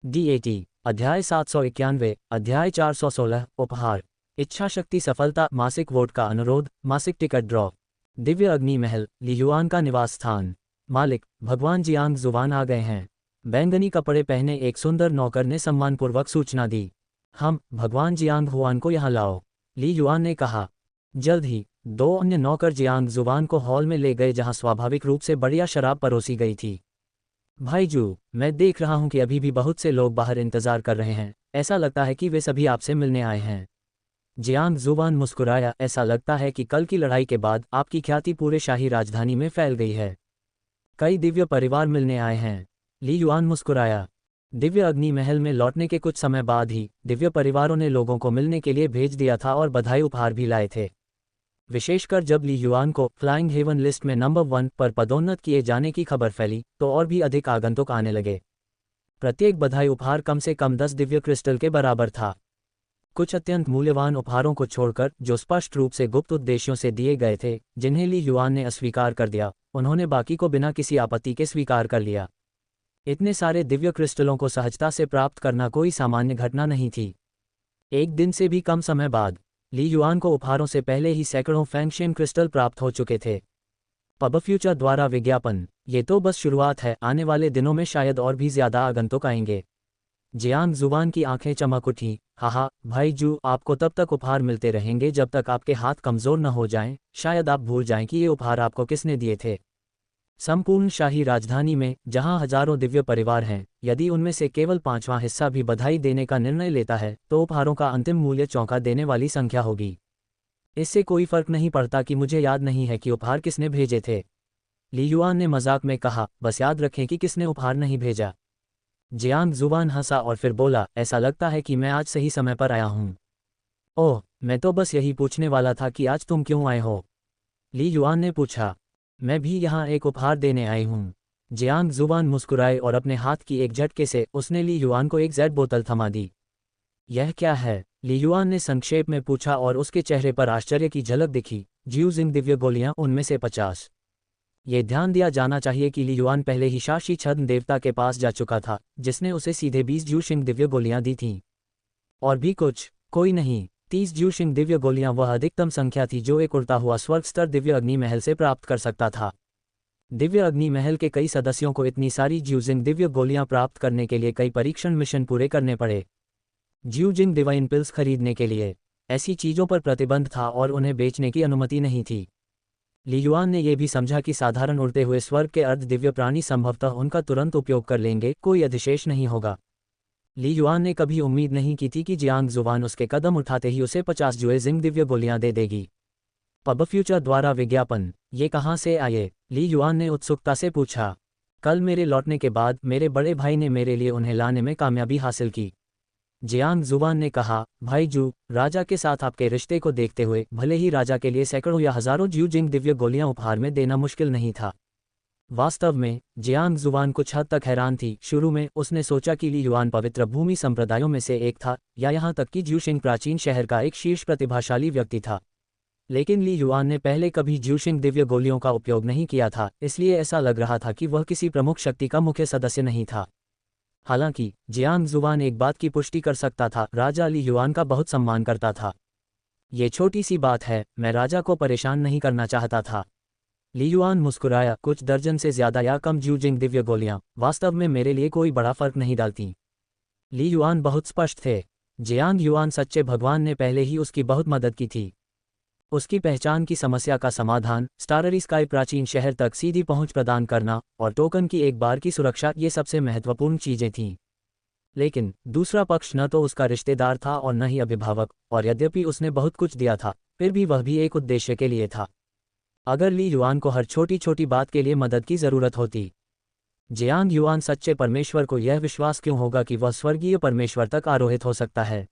DAT अध्याय 791 अध्याय 416 उपहार इच्छा शक्ति सफलता मासिक वोट का अनुरोध मासिक टिकट ड्रॉ दिव्य अग्नि महल लियुआन का निवास स्थान। मालिक भगवान जियांग जुवान आ गए हैं। बैंगनी कपड़े पहने एक सुंदर नौकर ने सम्मानपूर्वक सूचना दी। हम भगवान जियांग हुआन को यहाँ लाओ, ली युआन ने कहा। जल्द ही दो अन्य नौकर जियांग जुवान को हॉल में ले गए जहाँ स्वाभाविक रूप से बढ़िया शराब परोसी गई थी। भाई जू, मैं देख रहा हूं कि अभी भी बहुत से लोग बाहर इंतजार कर रहे हैं। ऐसा लगता है कि वे सभी आपसे मिलने आए हैं। जियांग जुवान मुस्कुराया। ऐसा लगता है कि कल की लड़ाई के बाद आपकी ख्याति पूरे शाही राजधानी में फैल गई है। कई दिव्य परिवार मिलने आए हैं। ली युआन मुस्कुराया। दिव्य अग्नि महल में लौटने के कुछ समय बाद ही दिव्य परिवारों ने लोगों को मिलने के लिए भेज दिया था और बधाई उपहार भी लाए थे। विशेषकर जब ली युआन को फ्लाइंग हेवन लिस्ट में नंबर 1 पर पदोन्नत किए जाने की खबर फैली तो और भी अधिक आगंतुक आने लगे। प्रत्येक बधाई उपहार कम से कम 10 दिव्य क्रिस्टल के बराबर था। कुछ अत्यंत मूल्यवान उपहारों को छोड़कर जो स्पष्ट रूप से गुप्त उद्देश्यों से दिए गए थे, जिन्हें ली युआन ने अस्वीकार कर दिया, उन्होंने बाकी को बिना किसी आपत्ति के स्वीकार कर लिया। इतने सारे दिव्य क्रिस्टलों को सहजता से प्राप्त करना कोई सामान्य घटना नहीं थी। एक दिन से भी कम समय बाद ली युआन को उपहारों से पहले ही सैकड़ों फैंगशेन क्रिस्टल प्राप्त हो चुके थे। पब फ्यूचर द्वारा विज्ञापन, ये तो बस शुरुआत है, आने वाले दिनों में शायद और भी ज्यादा आगंतुक आएंगे। जियांग जुवान की आंखें चमक उठी। हाहा भाई जू, आपको तब तक उपहार मिलते रहेंगे जब तक आपके हाथ कमजोर न हो जाएं। शायद आप भूल जाएं कि ये उपहार आपको किसने दिए थे। संपूर्ण शाही राजधानी में जहां हजारों दिव्य परिवार हैं, यदि उनमें से केवल 5वां हिस्सा भी बधाई देने का निर्णय लेता है तो उपहारों का अंतिम मूल्य चौंका देने वाली संख्या होगी। इससे कोई फर्क नहीं पड़ता कि मुझे याद नहीं है कि उपहार किसने भेजे थे, ली युआन ने मजाक में कहा। बस याद रखें कि किसने उपहार नहीं भेजा। जियांग जुवान हंसा और फिर बोला, ऐसा लगता है कि मैं आज सही समय पर आया हूं। ओह, मैं तो बस यही पूछने वाला था कि आज तुम क्यों आए हो, ली युआन ने पूछा। मैं भी यहाँ एक उपहार देने आई हूँ। जियांग जुवान मुस्कुराए और अपने हाथ की एक झटके से उसने ली युआन को एक जेड बोतल थमा दी। यह क्या है, ली युआन ने संक्षेप में पूछा और उसके चेहरे पर आश्चर्य की झलक दिखी। ज्यूजिंग दिव्य गोलियां, उनमें से 50। ये ध्यान दिया जाना चाहिए कि ली युआन पहले ही शाशी छद्म देवता के पास जा चुका था, जिसने उसे सीधे 20 ज्यूशिंग दिव्य गोलियां दी थीं। और भी कुछ? कोई नहीं, 30 ज्यूशिंग दिव्य गोलियां वह अधिकतम संख्या थी जो एक उड़ता हुआ स्वर्ग स्तर दिव्य अग्नि महल से प्राप्त कर सकता था। दिव्य अग्नि महल के कई सदस्यों को इतनी सारी ज्यूजिंग दिव्य गोलियां प्राप्त करने के लिए कई परीक्षण मिशन पूरे करने पड़े। ज्यूजिंग डिवाइन पिल्स खरीदने के लिए ऐसी चीजों पर प्रतिबंध था और उन्हें बेचने की अनुमति नहीं थी। ली युआन ने यह भी समझा कि साधारण उड़ते हुए स्वर्ग के अर्ध दिव्य प्राणी संभवतः उनका तुरंत उपयोग कर लेंगे, कोई अधिशेष नहीं होगा। ली युआन ने कभी उम्मीद नहीं की थी कि जियांग जुवान उसके कदम उठाते ही उसे 50 ज्यूजिंग दिव्य गोलियां दे देगी। पब फ्यूचर द्वारा विज्ञापन, ये कहाँ से आए, ली युआन ने उत्सुकता से पूछा। कल मेरे लौटने के बाद मेरे बड़े भाई ने मेरे लिए उन्हें लाने में कामयाबी हासिल की, जियांग जुवान ने कहा। भाई जू, राजा के साथ आपके रिश्ते को देखते हुए भले ही राजा के लिए सैकड़ों या हजारों ज्यूजिंग दिव्य गोलियां उपहार में देना मुश्किल नहीं था। वास्तव में जियांग जुवान कुछ हद तक हैरान थी। शुरू में उसने सोचा कि ली युआन पवित्र भूमि संप्रदायों में से एक था या यहाँ तक कि ज्यूशिंग प्राचीन शहर का एक शीर्ष प्रतिभाशाली व्यक्ति था। लेकिन ली युआन ने पहले कभी ज्यूशिंग दिव्य गोलियों का उपयोग नहीं किया था, इसलिए ऐसा लग रहा था कि वह किसी प्रमुख शक्ति का मुख्य सदस्य नहीं था। हालांकि जियांग जुवान एक बात की पुष्टि कर सकता था, राजा ली युआन का बहुत सम्मान करता था। ये छोटी सी बात है, मैं राजा को परेशान नहीं करना चाहता था। ली युआन मुस्कुराया। कुछ दर्जन से ज्यादा या कम ज्यूजिंग दिव्य गोलियां वास्तव में मेरे लिए कोई बड़ा फर्क नहीं डालती। ली युआन बहुत स्पष्ट थे। जियांग युआन सच्चे भगवान ने पहले ही उसकी बहुत मदद की थी। उसकी पहचान की समस्या का समाधान, स्टाररी स्काई प्राचीन शहर तक सीधी पहुंच प्रदान करना और टोकन की एक बार की सुरक्षा, ये सबसे महत्वपूर्ण चीजें थीं। लेकिन दूसरा पक्ष न तो उसका रिश्तेदार था और न ही अभिभावक, और यद्यपि उसने बहुत कुछ दिया था, फिर भी वह भी एक उद्देश्य के लिए था। अगर ली युआन को हर छोटी छोटी बात के लिए मदद की जरूरत होती, जियांग युआन सच्चे परमेश्वर को यह विश्वास क्यों होगा कि वह स्वर्गीय परमेश्वर तक आरोहित हो सकता है।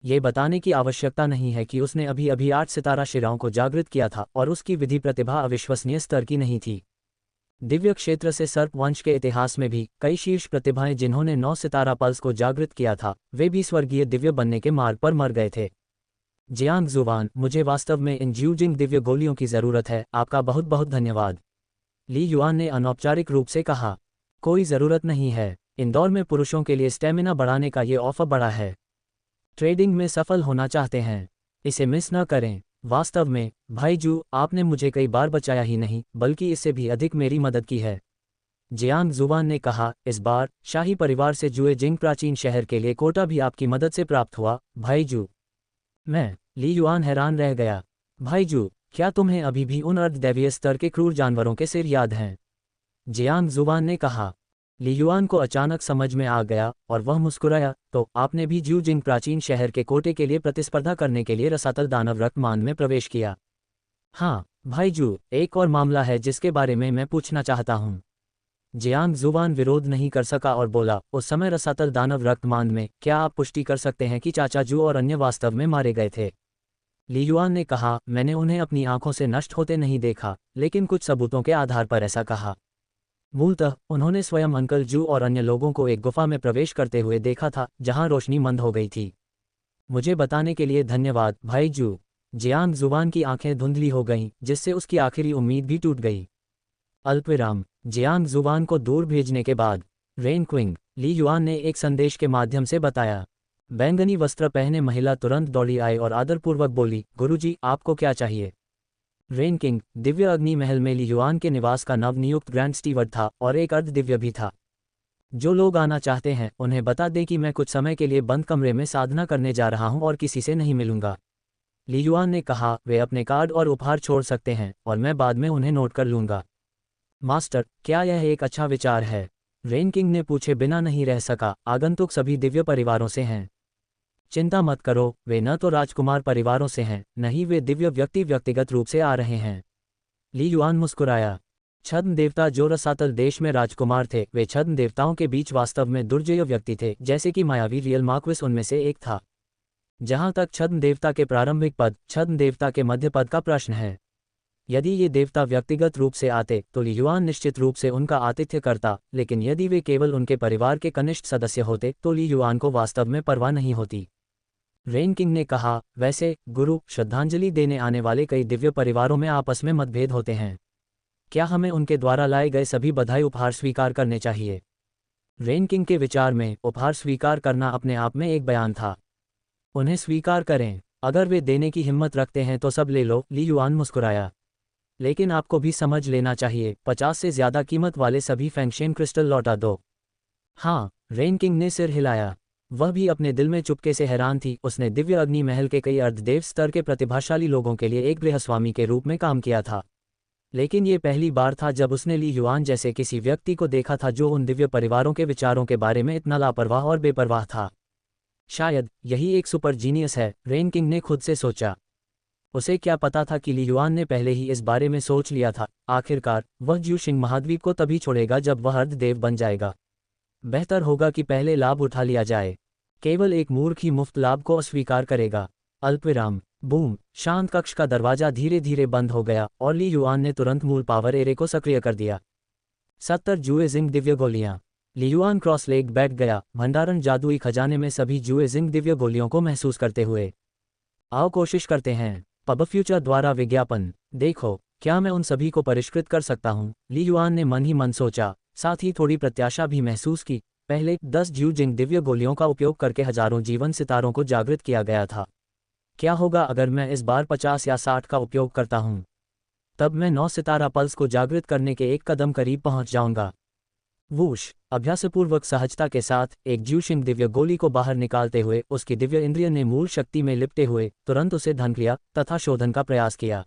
ये बताने की आवश्यकता नहीं है कि उसने अभी अभी 8 सितारा शिराओं को जागृत किया था और उसकी विधि प्रतिभा अविश्वसनीय स्तर की नहीं थी। दिव्य क्षेत्र से सर्प वंश के इतिहास में भी कई शीर्ष प्रतिभाएं जिन्होंने 9 सितारा पल्स को जागृत किया था, वे भी स्वर्गीय दिव्य बनने के मार्ग पर मर गए थे। जियांग जुवान, मुझे वास्तव में इन ज्यूजिंग दिव्य गोलियों की जरूरत है, आपका बहुत बहुत धन्यवाद, ली युआन ने अनौपचारिक रूप से कहा। कोई जरूरत नहीं है, इंदौर में पुरुषों के लिए स्टेमिना बढ़ाने का ये ऑफर बड़ा है। ट्रेडिंग में सफल होना चाहते हैं, इसे मिस न करें। वास्तव में भाईजू, आपने मुझे कई बार बचाया ही नहीं बल्कि इससे भी अधिक मेरी मदद की है, जियांग जुवान ने कहा। इस बार शाही परिवार से जुए जिंग प्राचीन शहर के लिए कोटा भी आपकी मदद से प्राप्त हुआ, भाईजू। मैं ली युआन हैरान रह गया। भाईजू, क्या तुम्हें अभी भी उन अर्धदैवीय स्तर के क्रूर जानवरों के सिर याद हैं? जियांग जुवान ने कहा। ली युआन को अचानक समझ में आ गया और वह मुस्कुराया। तो आपने भी जू जिंग प्राचीन शहर के कोटे के लिए प्रतिस्पर्धा करने के लिए रसातल दानव रक्तमान में प्रवेश किया? हाँ भाईजू, एक और मामला है जिसके बारे में मैं पूछना चाहता हूँ। जियांग जुवान विरोध नहीं कर सका और बोला, उस समय रसातल दानव रक्तमान में क्या आप पुष्टि कर सकते हैं कि चाचा जू और अन्य वास्तव में मारे गए थे? ली युआन ने कहा, मैंने उन्हें अपनी आंखों से नष्ट होते नहीं देखा, लेकिन कुछ सबूतों के आधार पर ऐसा कहा। मूलतः उन्होंने स्वयं अंकल जू और अन्य लोगों को एक गुफा में प्रवेश करते हुए देखा था जहां रोशनी मंद हो गई थी। मुझे बताने के लिए धन्यवाद भाई जू। जियांग जुवान की आंखें धुंधली हो गईं, जिससे उसकी आखिरी उम्मीद भी टूट गई। अल्पविराम। जियांग जुवान को दूर भेजने के बाद रेन क्विंग, ली युआन ने एक संदेश के माध्यम से बताया। बैंगनी वस्त्र पहने महिला तुरंत दौड़ी आई और आदरपूर्वक बोली, गुरुजी, आपको क्या चाहिए? रेन किंग, दिव्य अग्नि महल में ली युआन के निवास का नवनियुक्त ग्रैंड स्टीवर्ड था और एक अर्ध दिव्य भी था। जो लोग आना चाहते हैं उन्हें बता दें कि मैं कुछ समय के लिए बंद कमरे में साधना करने जा रहा हूं और किसी से नहीं मिलूंगा। ली युआन ने कहा, वे अपने कार्ड और उपहार छोड़ सकते हैं और मैं बाद में उन्हें नोट कर लूंगा। मास्टर, क्या यह एक अच्छा विचार है? रेन किंग ने पूछे बिना नहीं रह सका। आगंतुक सभी दिव्य परिवारों से हैं। चिंता मत करो, वे न तो राजकुमार परिवारों से हैं, न ही वे दिव्य व्यक्ति व्यक्तिगत रूप से आ रहे हैं। ली युआन मुस्कुराया। छद्म देवता जो रसातल देश में राजकुमार थे, वे छद्म देवताओं के बीच वास्तव में दुर्जय व्यक्ति थे, जैसे कि मायावी रियल मार्क्विस उनमें से एक था। जहां तक छद्म देवता के प्रारंभिक पद, छद्म देवता के मध्य पद का प्रश्न है, यदि ये देवता व्यक्तिगत रूप से आते तो ली युआन निश्चित रूप से उनका आतिथ्य करता, लेकिन यदि वे केवल उनके परिवार के कनिष्ठ सदस्य होते तो ली युआन को वास्तव में परवाह नहीं होती। रेन किंग ने कहा, वैसे गुरु, श्रद्धांजलि देने आने वाले कई दिव्य परिवारों में आपस में मतभेद होते हैं। क्या हमें उनके द्वारा लाए गए सभी बधाई उपहार स्वीकार करने चाहिए? रेन किंग के विचार में उपहार स्वीकार करना अपने आप में एक बयान था। उन्हें स्वीकार करें, अगर वे देने की हिम्मत रखते हैं तो सब ले लो। ली युआन मुस्कुराया। लेकिन आपको भी समझ लेना चाहिए, 50 से ज्यादा कीमत वाले सभी फैंगशेन क्रिस्टल लौटा दो। हाँ, रेन किंग ने सिर हिलाया। वह भी अपने दिल में चुपके से हैरान थी। उसने दिव्य अग्नि महल के कई अर्धदेव स्तर के प्रतिभाशाली लोगों के लिए एक गृहस्वामी के रूप में काम किया था, लेकिन ये पहली बार था जब उसने ली युआन जैसे किसी व्यक्ति को देखा था जो उन दिव्य परिवारों के विचारों के बारे में इतना लापरवाह और बेपरवाह था। शायद यही एक सुपर जीनियस है, रेन किंग ने खुद से सोचा। उसे क्या पता था कि ली युआन ने पहले ही इस बारे में सोच लिया था। आखिरकार वह ज्यूशिंग महाद्वीप को तभी छोड़ेगा जब वह अर्धदेव बन जाएगा। बेहतर होगा कि पहले लाभ उठा लिया जाए। केवल एक मूर्ख ही मुफ्त लाभ को अस्वीकार करेगा। अल्पविराम। बूम। शांत कक्ष का दरवाजा धीरे धीरे बंद हो गया और ली युआन ने तुरंत मूल पावर एरे को सक्रिय कर दिया। 70 जुए जिंक दिव्य गोलियां। ली युआन क्रॉस लेग बैठ गया, भंडारण जादुई खजाने में सभी जुए जिंक दिव्य गोलियों को महसूस करते हुए। आओ कोशिश करते हैं। पब फ्यूचर द्वारा विज्ञापन। देखो, क्या मैं उन सभी को परिष्कृत कर सकता हूँ? ली युआन ने मन ही मन सोचा, साथ ही थोड़ी प्रत्याशा भी महसूस की। पहले 10 ज्यू जिंक दिव्य गोलियों का उपयोग करके हजारों जीवन सितारों को जागृत किया गया था। क्या होगा अगर मैं इस बार 50 या 60 का उपयोग करता हूँ? तब मैं 9 सितारा पल्स को जागृत करने के एक कदम करीब पहुंच जाऊंगा। वूश। अभ्यासपूर्वक सहजता के साथ एक ज्यूशिंग दिव्य गोली को बाहर निकालते हुए उसकी दिव्य इंद्रिय ने मूल शक्ति में लिपटे हुए तुरंत उसे धन किया तथा शोधन का प्रयास किया।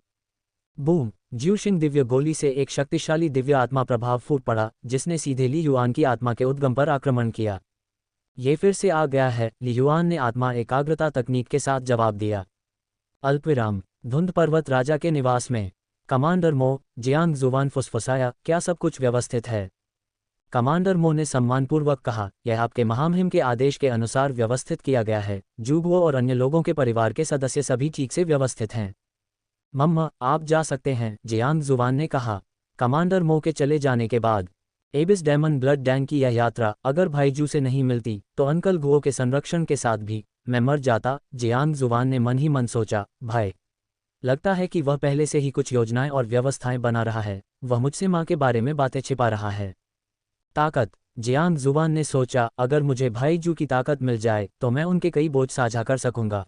बूम। ज्यूशिंग दिव्य गोली से एक शक्तिशाली दिव्य आत्मा प्रभाव फूट पड़ा, जिसने सीधे ली युआन की आत्मा के उद्गम पर आक्रमण किया। ये फिर से आ गया है, ली युआन ने आत्मा एकाग्रता तकनीक के साथ जवाब दिया। अल्पविराम। धुंध पर्वत राजा के निवास में। कमांडर मो। जियांग जुवान फुसफुसाया, क्या सब कुछ व्यवस्थित है? कमांडर मो ने सम्मानपूर्वक कहा, यह आपके महामहिम के आदेश के अनुसार व्यवस्थित किया गया है। जूगुओ और अन्य लोगों के परिवार के सदस्य सभी ठीक से व्यवस्थित हैं। मम्मा, आप जा सकते हैं, जियांग जुवान ने कहा। कमांडर मो के चले जाने के बाद एबिस डायमंड ब्लड डैंग की यह यात्रा अगर भाईजू से नहीं मिलती तो अंकल गुओ के संरक्षण के साथ भी मैं मर जाता। जियांग जुवान ने मन ही मन सोचा, भाई, लगता है कि वह पहले से ही कुछ योजनाएं और व्यवस्थाएं बना रहा है। वह मुझसे मां के बारे में बातें छिपा रहा है। ताकत। जियांग जुवान ने सोचा, अगर मुझे भाई जू की ताकत मिल जाए तो मैं उनके कई बोझ साझा कर सकूंगा।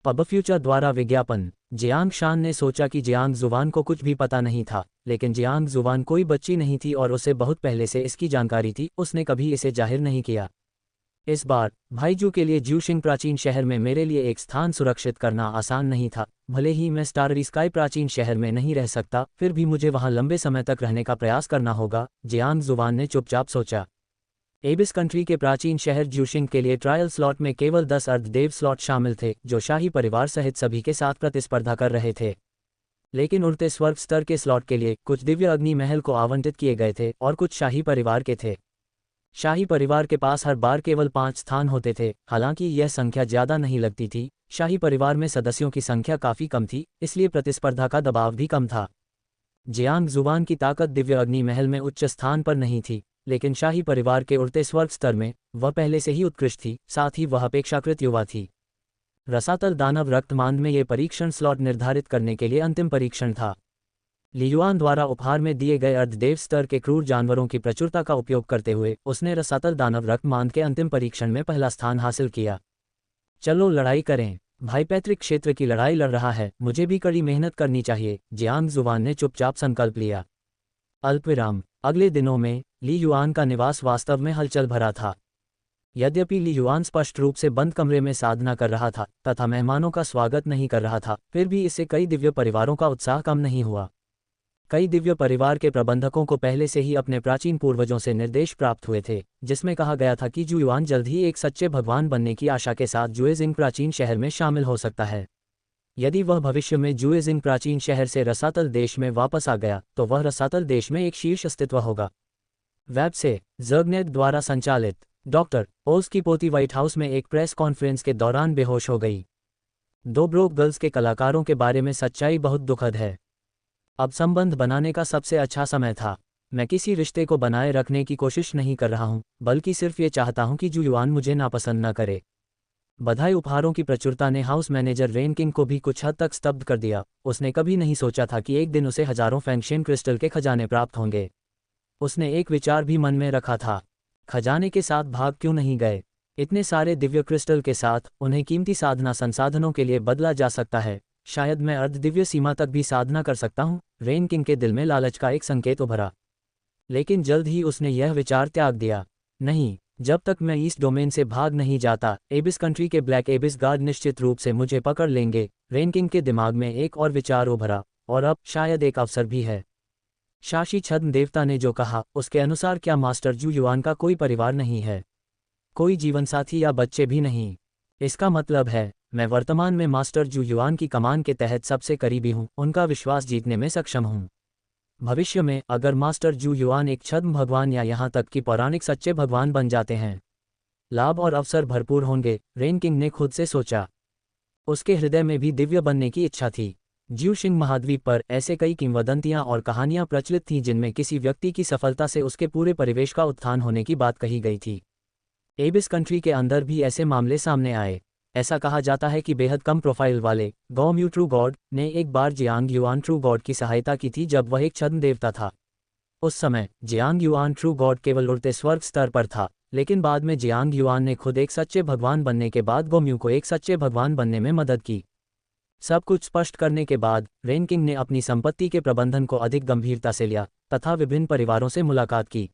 पब फ्यूचर द्वारा विज्ञापन। जियांग शान ने सोचा कि जियांग जुवान को कुछ भी पता नहीं था, लेकिन जियांग जुवान कोई बच्ची नहीं थी और उसे बहुत पहले से इसकी जानकारी थी, उसने कभी इसे जाहिर नहीं किया। इस बार भाईजू के लिए ज्यूशिंग प्राचीन शहर में मेरे लिए एक स्थान सुरक्षित करना आसान नहीं था। भले ही मैं स्टाररी स्काई प्राचीन शहर में नहीं रह सकता, फिर भी मुझे वहां लंबे समय तक रहने का प्रयास करना होगा, जियांग जुवान ने चुपचाप सोचा। एबिस कंट्री के प्राचीन शहर ज्यूशिंग के लिए ट्रायल स्लॉट में केवल 10 अर्धदेव स्लॉट शामिल थे, जो शाही परिवार सहित सभी के साथ प्रतिस्पर्धा कर रहे थे। लेकिन उड़ते स्वर्ग स्तर के स्लॉट के लिए कुछ दिव्य अग्नि महल को आवंटित किए गए थे और कुछ शाही परिवार के थे। शाही परिवार के पास हर बार केवल 5 स्थान होते थे, हालांकि यह संख्या ज्यादा नहीं लगती थी। शाही परिवार में सदस्यों की संख्या काफी कम थी, इसलिए प्रतिस्पर्धा का दबाव भी कम था। जियांग जुबान की ताकत दिव्य अग्नि महल में उच्च स्थान पर नहीं थी, लेकिन शाही परिवार के उड़ते स्वर्ग स्तर में वह पहले से ही उत्कृष्ट थी, साथ ही वह अपेक्षाकृत युवा थी। रसातल दानव रक्तमांद में यह परीक्षण स्लॉट निर्धारित करने के लिए अंतिम परीक्षण था। लियुआन द्वारा उपहार में दिए गए अर्धदेव स्तर के क्रूर जानवरों की प्रचुरता का उपयोग करते हुए उसने रसातल दानव रक्तमांद के अंतिम परीक्षण में पहला स्थान हासिल किया। चलो लड़ाई करें, भाई पैतृक क्षेत्र की लड़ाई लड़ रहा है, मुझे भी कड़ी मेहनत करनी चाहिए, जियांग जुबान ने चुपचाप संकल्प लिया। अल्पविराम। अगले दिनों में ली युआन का निवास वास्तव में हलचल भरा था। यद्यपि ली युआन स्पष्ट रूप से बंद कमरे में साधना कर रहा था तथा मेहमानों का स्वागत नहीं कर रहा था, फिर भी इससे कई दिव्य परिवारों का उत्साह कम नहीं हुआ। कई दिव्य परिवार के प्रबंधकों को पहले से ही अपने प्राचीन पूर्वजों से निर्देश प्राप्त हुए थे, जिसमें कहा गया था कि जू युआन जल्द ही एक सच्चे भगवान बनने की आशा के साथ जुएजिंग प्राचीन शहर में शामिल हो सकता है। यदि वह भविष्य में जुएजिंग प्राचीन शहर से रसातल देश में वापस आ गया तो वह रसातल देश में एक शीर्ष अस्तित्व होगा। वेब से ज़र्गनेट द्वारा संचालित। डॉक्टर ओज की पोती व्हाइट हाउस में एक प्रेस कॉन्फ्रेंस के दौरान बेहोश हो गई। दो ब्रोक गर्ल्स के कलाकारों के बारे में सच्चाई बहुत दुखद है। अब संबंध बनाने का सबसे अच्छा समय था। मैं किसी रिश्ते को बनाए रखने की कोशिश नहीं कर रहा हूं, बल्कि सिर्फ ये चाहता हूं कि जू युआन मुझे नापसंद न करे। बधाई उपहारों की प्रचुरता ने हाउस मैनेजर रेन किंग को भी कुछ हद तक स्तब्ध कर दिया। उसने कभी नहीं सोचा था कि एक दिन उसे हजारों फैंगशेन क्रिस्टल के खजाने प्राप्त होंगे। उसने एक विचार भी मन में रखा था, खजाने के साथ भाग क्यों नहीं गए। इतने सारे दिव्य क्रिस्टल के साथ उन्हें कीमती साधना संसाधनों के लिए बदला जा सकता है। शायद मैं अर्ध दिव्य सीमा तक भी साधना कर सकता हूं। रेन किंग के दिल में लालच का एक संकेत उभरा, लेकिन जल्द ही उसने यह विचार त्याग दिया। नहीं, जब तक मैं ईस्ट डोमेन से भाग नहीं जाता, एबिस कंट्री के ब्लैक एबिस गार्ड निश्चित रूप से मुझे पकड़ लेंगे। रेन किंग के दिमाग में एक और विचार उभरा, और अब शायद एक अवसर भी है। शाशी छद्म देवता ने जो कहा उसके अनुसार क्या मास्टर जू युआन का कोई परिवार नहीं है, कोई जीवनसाथी या बच्चे भी नहीं। इसका मतलब है मैं वर्तमान में मास्टर जू युआन की कमान के तहत सबसे करीबी हूं, उनका विश्वास जीतने में सक्षम हूं। भविष्य में अगर मास्टर जू युआन एक छद्म भगवान या यहां तक कि पौराणिक सच्चे भगवान बन जाते हैं, लाभ और अवसर भरपूर होंगे, रेन किंग ने खुद से सोचा। उसके हृदय में भी दिव्य बनने की इच्छा थी। ज्यूशिंग महाद्वीप पर ऐसे कई किंवदंतियां और कहानियां प्रचलित थीं जिनमें किसी व्यक्ति की सफलता से उसके पूरे परिवेश का उत्थान होने की बात कही गई थी। एबिस कंट्री के अंदर भी ऐसे मामले सामने आए। ऐसा कहा जाता है कि बेहद कम प्रोफाइल वाले गॉम्यू ट्रू गॉड ने एक बार जियांग युआन ट्रू गॉड की सहायता की थी जब वह एक छद्म देवता था। उस समय जियांग युआन ट्रू गॉड केवल उड़ते स्वर्ग स्तर पर था, लेकिन बाद में जियांग युआन ने खुद एक सच्चे भगवान बनने के बाद गोम्यू को एक सच्चे भगवान बनने में मदद की। सब कुछ स्पष्ट करने के बाद रेन किंग ने अपनी संपत्ति के प्रबंधन को अधिक गंभीरता से लिया तथा विभिन्न परिवारों से मुलाकात की।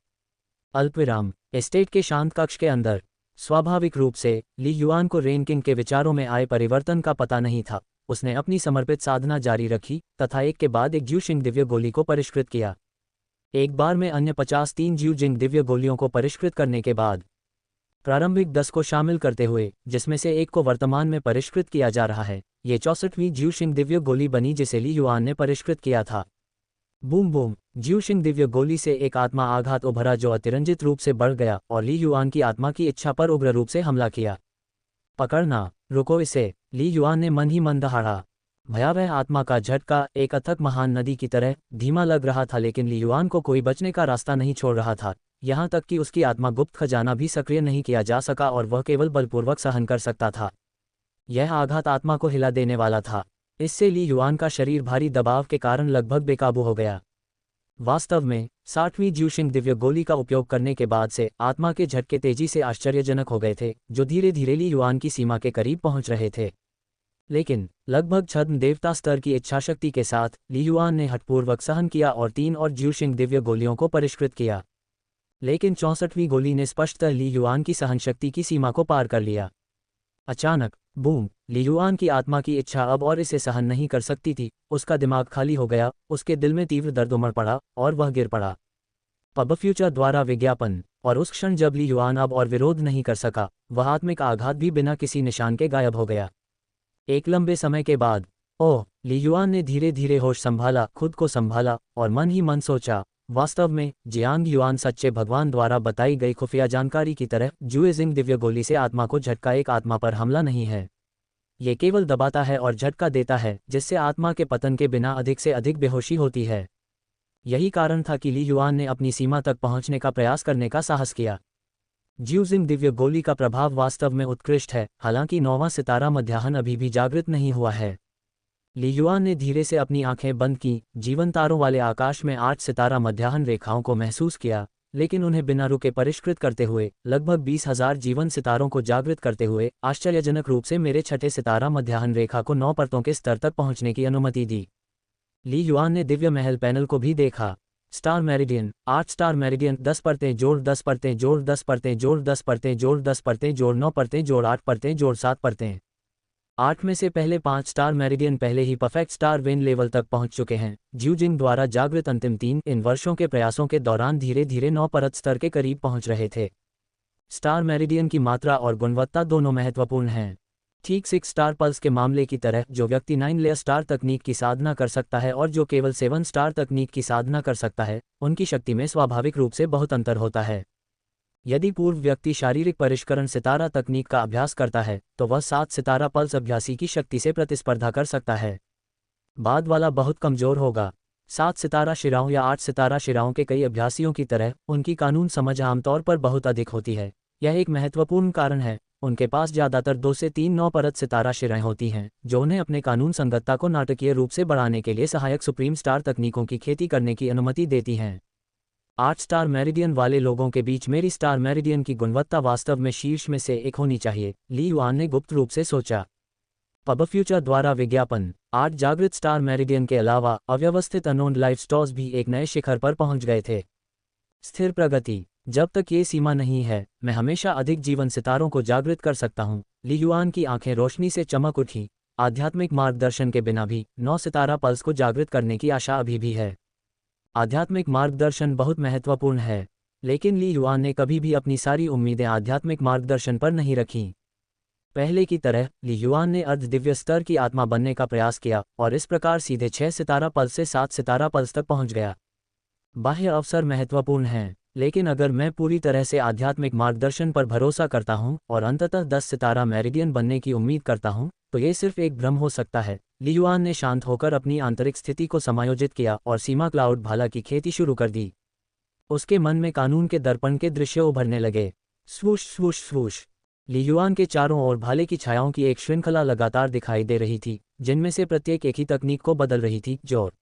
अल्पविराम। एस्टेट के शांत कक्ष के अंदर। स्वाभाविक रूप से ली युआन को रेन किंग के विचारों में आए परिवर्तन का पता नहीं था। उसने अपनी समर्पित साधना जारी रखी तथा एक के बाद एक ज्यूशिंग दिव्य गोली को परिष्कृत किया। एक बार में अन्य 53 ज्यूजिंग दिव्य गोलियों को परिष्कृत करने के बाद प्रारंभिक 10 को शामिल करते हुए, जिसमें से एक को वर्तमान में परिष्कृत किया जा रहा है, ये 64वीं ज्यूशिंग दिव्य गोली बनी जिसे ली युआन ने परिष्कृत किया था। Boom boom. ज्यूशिंग दिव्य गोली से एक आत्मा आघात उभरा जो अतिरंजित रूप से बढ़ गया और ली युआन की आत्मा की इच्छा पर उग्र रूप से हमला किया। पकड़ना, रुको इसे, ली युआन ने मन ही मन दहाड़ा। भयावह आत्मा का झटका एक अथक महान नदी की तरह धीमा लग रहा था, लेकिन ली युआन को कोई बचने का रास्ता नहीं छोड़ रहा था। यहाँ तक कि उसकी आत्मा गुप्त खजाना भी सक्रिय नहीं किया जा सका और वह केवल बलपूर्वक सहन कर सकता था। यह आघात आत्मा को हिला देने वाला था। इससे ली युआन का शरीर भारी दबाव के कारण लगभग बेकाबू हो गया। वास्तव में 60वीं ज्यूशिंग दिव्य गोली का उपयोग करने के बाद से आत्मा के झटके तेजी से आश्चर्यजनक हो गए थे, जो धीरे धीरे ली युआन की सीमा के करीब पहुंच रहे थे। लेकिन लगभग छद्म देवता स्तर की इच्छाशक्ति के साथ ली युआन ने हठपूर्वक सहन किया और 3 और ज्यूशिंग दिव्य गोलियों को परिष्कृत किया। लेकिन 64वीं गोली ने स्पष्टतः ली युआन की सहनशक्ति की सीमा को पार कर लिया। अचानक बूम! ली युआन की आत्मा की इच्छा अब और इसे सहन नहीं कर सकती थी। उसका दिमाग खाली हो गया, उसके दिल में तीव्र दर्द उमड़ पड़ा और वह गिर पड़ा। पब फ्यूचर द्वारा विज्ञापन। और उस क्षण जब ली युआन अब और विरोध नहीं कर सका, वह आत्मिक आघात भी बिना किसी निशान के गायब हो गया। एक लंबे समय के बाद ली युआन ने धीरे धीरे होश संभाला, खुद को संभाला और मन ही मन सोचा, वास्तव में जियांग युआन सच्चे भगवान द्वारा बताई गई खुफिया जानकारी की तरह जुएजिंग दिव्य गोली से आत्मा को झटका एक आत्मा पर हमला नहीं है। ये केवल दबाता है और झटका देता है, जिससे आत्मा के पतन के बिना अधिक से अधिक बेहोशी होती है। यही कारण था कि ली युआन ने अपनी सीमा तक पहुंचने का प्रयास करने का साहस किया। ज्यूजिंग दिव्य गोली का प्रभाव वास्तव में उत्कृष्ट है, हालांकि 9वां सितारा मध्याह्न अभी भी जागृत नहीं हुआ है। ली युआन ने धीरे से अपनी आंखें बंद की, जीवन तारों वाले आकाश में 8 सितारा मध्याह्न रेखाओं को महसूस किया, लेकिन उन्हें बिना रुके परिष्कृत करते हुए, लगभग 20,000 जीवन सितारों को जागृत करते हुए, आश्चर्यजनक रूप से मेरे छठे सितारा मध्याह्न रेखा को 9 परतों के स्तर तक पहुंचने की अनुमति दी। ली युआन ने दिव्य महल पैनल को भी देखा। स्टार मेरिडियन, 8 स्टार मेरिडियन, 10 परतें जोड़ 10 परतें जोड़ 10 परतें जोड़ 10 परतें जोड़ 10 परतें जोड़ 9 परतें जोड़ 8 परतें जोड़ 7 परतें। 8 में से पहले 5 स्टार मेरिडियन पहले ही परफेक्ट स्टार वेन लेवल तक पहुंच चुके हैं। ज्यूजिंग द्वारा जागृत अंतिम 3 इन वर्षों के प्रयासों के दौरान धीरे धीरे 9 परत स्तर के करीब पहुंच रहे थे। स्टार मेरिडियन की मात्रा और गुणवत्ता दोनों महत्वपूर्ण हैं। ठीक 6 स्टार पल्स के मामले की तरह, जो व्यक्ति 9 लेयर स्टार तकनीक की साधना कर सकता है और जो केवल 7 स्टार तकनीक की साधना कर सकता है, उनकी शक्ति में स्वाभाविक रूप से बहुत अंतर होता है। यदि पूर्व व्यक्ति शारीरिक परिष्करण सितारा तकनीक का अभ्यास करता है, तो वह 7 सितारा पल्स अभ्यासी की शक्ति से प्रतिस्पर्धा कर सकता है। बाद वाला बहुत कमजोर होगा। 7 सितारा शिराओं या 8 सितारा शिराओं के कई अभ्यासियों की तरह, उनकी कानून समझ आमतौर पर बहुत अधिक होती है। यह एक महत्वपूर्ण कारण है। उनके पास ज्यादातर 2 से 3 9 परत सितारा शिराएं होती हैं, जो उन्हें अपने कानून संगतता को नाटकीय रूप से बढ़ाने के लिए सहायक सुप्रीम स्टार तकनीकों की खेती करने की अनुमति देती हैं। 8 स्टार मेरिडियन वाले लोगों के बीच मेरी स्टार मेरिडियन की गुणवत्ता वास्तव में शीर्ष में से एक होनी चाहिए, ली युआन ने गुप्त रूप से सोचा। पब फ्यूचर द्वारा विज्ञापन। 8 जागृत स्टार मेरिडियन के अलावा अव्यवस्थित अनोन लाइफ स्टोर्स भी एक नए शिखर पर पहुंच गए थे। स्थिर प्रगति। जब तक ये सीमा नहीं है, मैं हमेशा अधिक जीवन सितारों को जागृत कर सकता हूँ। ली युआन की आंखें रोशनी से चमक उठी। आध्यात्मिक मार्गदर्शन के बिना भी 9 सितारा पल्स को जागृत करने की आशा अभी भी है। आध्यात्मिक मार्गदर्शन बहुत महत्वपूर्ण है, लेकिन ली युआन ने कभी भी अपनी सारी उम्मीदें आध्यात्मिक मार्गदर्शन पर नहीं रखीं। पहले की तरह ली युआन ने अर्ध दिव्य स्तर की आत्मा बनने का प्रयास किया और इस प्रकार सीधे 6 सितारा पल्स से 7 सितारा पल्स तक पहुंच गया। बाह्य अवसर महत्वपूर्ण हैं, लेकिन अगर मैं पूरी तरह से आध्यात्मिक मार्गदर्शन पर भरोसा करता हूं और अंततः 10 सितारा मेरिडियन बनने की उम्मीद करता हूं, तो ये सिर्फ एक भ्रम हो सकता है। ली युआन ने शांत होकर अपनी आंतरिक स्थिति को समायोजित किया और सीमा क्लाउड भाला की खेती शुरू कर दी। उसके मन में कानून के दर्पण के दृश्य उभरने लगे। स्वूश स्वूश स्वूश। ली युआन के चारों ओर भाले की छायाओं की एक श्रृंखला लगातार दिखाई दे रही थी, जिनमें से प्रत्येक एक ही तकनीक को बदल रही थी। जोर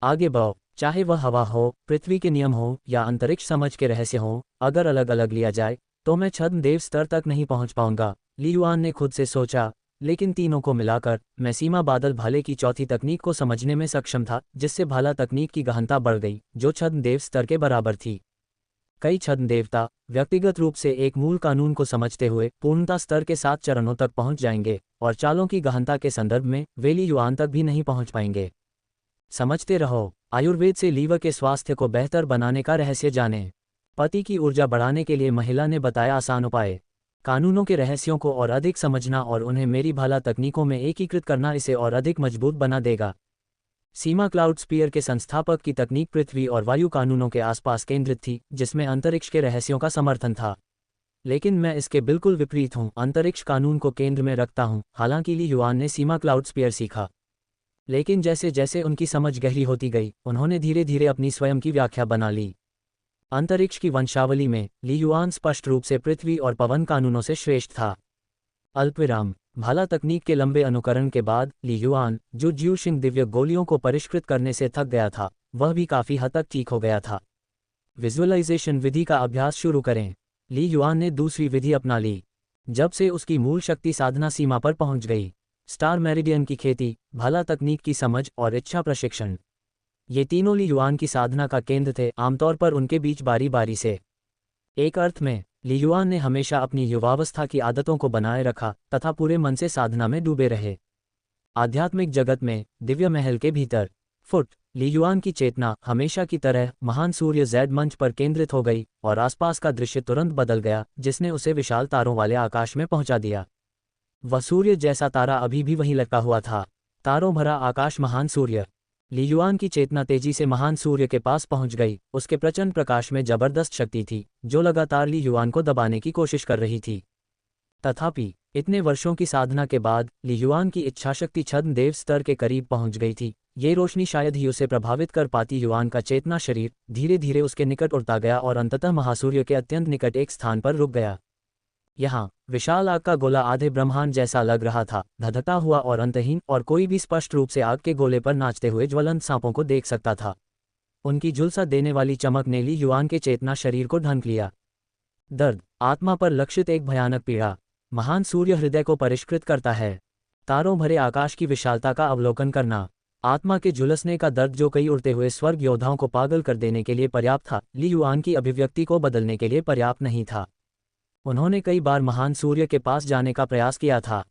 आगे बढ़ो, चाहे वह हवा हो, पृथ्वी के नियम हो या अंतरिक्ष समझ के रहस्य हो, अगर अलग अलग लिया जाए तो मैं छद्म देव स्तर तक नहीं पहुंच पाऊंगा, ली युआन ने खुद से सोचा। लेकिन तीनों को मिलाकर मैं सीमा बादल भाले की चौथी तकनीक को समझने में सक्षम था, जिससे भाला तकनीक की गहनता बढ़ गई, जो छद्म देव स्तर के बराबर थी। कई छद्म देवता व्यक्तिगत रूप से एक मूल कानून को समझते हुए पूर्णता स्तर के 7 चरणों तक पहुंच जाएंगे, और चालों की गहनता के संदर्भ में वे ली युआन तक भी नहीं पहुंच पाएंगे। समझते रहो। आयुर्वेद से लीवर के स्वास्थ्य को बेहतर बनाने का रहस्य जानें। पति की ऊर्जा बढ़ाने के लिए महिला ने बताया आसान उपाय। कानूनों के रहस्यों को और अधिक समझना और उन्हें मेरी भाला तकनीकों में एकीकृत करना इसे और अधिक मजबूत बना देगा। सीमा क्लाउड स्पीयर के संस्थापक की तकनीक पृथ्वी और वायु कानूनों के आसपास केंद्रित थी, जिसमें अंतरिक्ष के रहस्यों का समर्थन था। लेकिन मैं इसके बिल्कुल विपरीत हूँ, अंतरिक्ष कानून को केंद्र में रखता हूँ। हालांकि ली युआन ने सीमा क्लाउड स्पीयर सीखा, लेकिन जैसे जैसे उनकी समझ गहरी होती गई, उन्होंने धीरे धीरे अपनी स्वयं की व्याख्या बना ली। अंतरिक्ष की वंशावली में ली युआन स्पष्ट रूप से पृथ्वी और पवन कानूनों से श्रेष्ठ था। अल्पविराम। भाला तकनीक के लंबे अनुकरण के बाद ली युआन, जो ज्यूशिंग दिव्य गोलियों को परिष्कृत करने से थक गया था, वह भी काफ़ी हद तक ठीक हो गया था। विजुअलाइजेशन विधि का अभ्यास शुरू करें। ली युआन ने दूसरी विधि अपना ली। जब से उसकी मूल शक्ति साधना सीमा पर पहुंच गई, स्टार मेरिडियन की खेती, भाला तकनीक की समझ और इच्छा प्रशिक्षण, ये तीनों ली युआन की साधना का केंद्र थे, आमतौर पर उनके बीच बारी बारी से। एक अर्थ में ली युआन ने हमेशा अपनी युवावस्था की आदतों को बनाए रखा तथा पूरे मन से साधना में डूबे रहे। आध्यात्मिक जगत में दिव्य महल के भीतर फुट ली युआन की चेतना हमेशा की तरह महान सूर्य जेड मंच पर केंद्रित हो गई और आसपास का दृश्य तुरंत बदल गया, जिसने उसे विशाल तारों वाले आकाश में पहुंचा दिया। वह सूर्य जैसा तारा अभी भी वहीं लटका हुआ था। तारों भरा आकाश, महान सूर्य। ली युआन की चेतना तेजी से महान सूर्य के पास पहुंच गई। उसके प्रचंड प्रकाश में जबरदस्त शक्ति थी, जो लगातार ली युआन को दबाने की कोशिश कर रही थी। तथापि इतने वर्षों की साधना के बाद ली युआन की इच्छाशक्ति छद्म देव स्तर के करीब पहुंच गई थी। ये रोशनी शायद ही उसे प्रभावित कर पाती। युआन का चेतना शरीर धीरे धीरे उसके निकट उड़ता गया और अंततः महासूर्य के अत्यंत निकट एक स्थान पर रुक गया। यहाँ विशाल आग का गोला आधे ब्रह्मांड जैसा लग रहा था, धधकता हुआ और अंतहीन, और कोई भी स्पष्ट रूप से आग के गोले पर नाचते हुए ज्वलंत सांपों को देख सकता था। उनकी झुलसा देने वाली चमक ने ली युआन के चेतना शरीर को ढंक लिया। दर्द, आत्मा पर लक्षित एक भयानक पीड़ा। महान सूर्य हृदय को परिष्कृत करता है। तारों भरे आकाश की विशालता का अवलोकन करना, आत्मा के झुलसने का दर्द जो कई उड़ते हुए स्वर्ग योद्धाओं को पागल कर देने के लिए पर्याप्त था, ली युआन की अभिव्यक्ति को बदलने के लिए पर्याप्त नहीं था। उन्होंने कई बार महान सूर्य के पास जाने का प्रयास किया था।